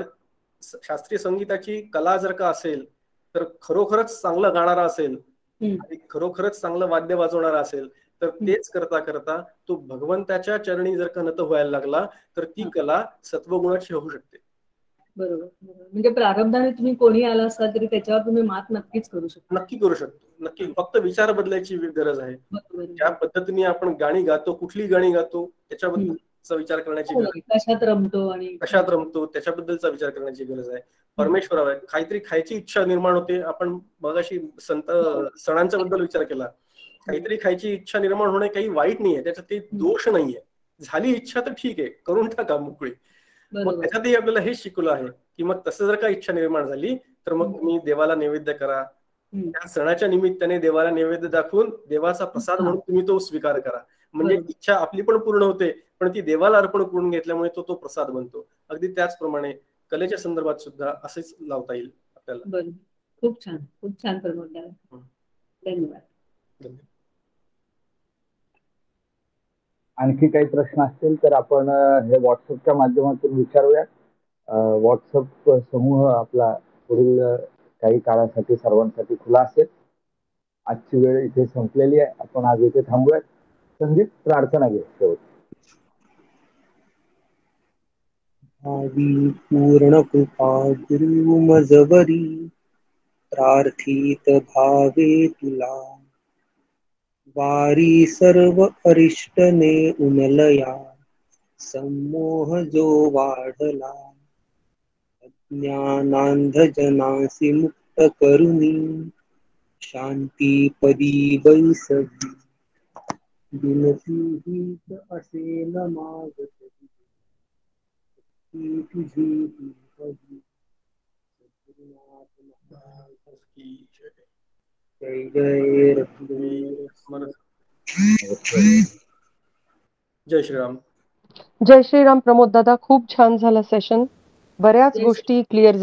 शास्त्रीय संगीताची कला जर का असेल तर खरोखरच चांगलं गाणारा असेल आणि खरोखरच चांगलं वाद्य वाजवणारा असेल तर तेच करता करता तो भगवंताच्या चरणी जर का नत व्हायला लागला तर ती कला सत्वगुणाची होऊ शकते. बरोबर. म्हणजे प्रारब्धाने तुम्ही कोणी आला असता तरी त्याच्यावर तुम्ही मात नक्कीच करू शकता. नक्की करू शकतो, नक्की. फक्त विचार बदलायची गरज आहे. ज्या पद्धतीने आपण गाणी गातो, कुठली गाणी गातो त्याच्याबद्दलचा विचार करण्याची गरज आहे. कशात रमतो त्याच्याबद्दलचा विचार करण्याची गरज आहे. परमेश्वरावर काहीतरी खायची इच्छा निर्माण होते. आपण मगाशी सणांच्या बद्दल विचार केला. काहीतरी खायची इच्छा निर्माण होणे काही वाईट नाहीये, त्याच्यात काही दोष नाहीये. झाली इच्छा तर ठीक आहे, करून टाका मोकळी. मग त्याच्यातही आपल्याला हे शिकवलं आहे की मग तसं जर का इच्छा निर्माण झाली तर मग तुम्ही देवाला नैवेद्य करा. त्या सणाच्या निमित्ताने देवाला नैवेद्य दाखवून देवाचा प्रसाद म्हणून तुम्ही तो स्वीकार करा. म्हणजे इच्छा आपली पण पूर्ण होते, पण ती देवाला अर्पण करून घेतल्यामुळे तो प्रसाद बनतो. अगदी त्याचप्रमाणे कलेच्या संदर्भात सुद्धा असेच लावता येईल आपल्याला. खूप छान, खूप छान प्रबोधन. धन्यवाद. आणखी काही प्रश्न असतील तर आपण हे व्हॉट्सअपच्या माध्यमातून विचारूया. व्हॉट्सअप समूह आपला पुढील काही काळासाठी सर्वांसाठी खुला असेल. आजची वेळ इथे संपलेली आहे, आपण आज इथे थांबूयात. संगीत प्रार्थना घेऊ शेवट. भावी पूर्ण कृपा गुरु मजवरी प्रार्थित भावे तुला वारी सर्व अरिष्ट ने उनलया संमोह जो वाढला ज्ञानांध जनासी मुक्त करुणी शांती पदी बैसवी बिनती हीच असे न मागत तुझी पदी. जय जय रघुवीर. जय श्रीराम. जय श्रीराम प्रमोद दादा, खूप छान झालं सेशन. बऱ्याच जय गोष्टी क्लिअर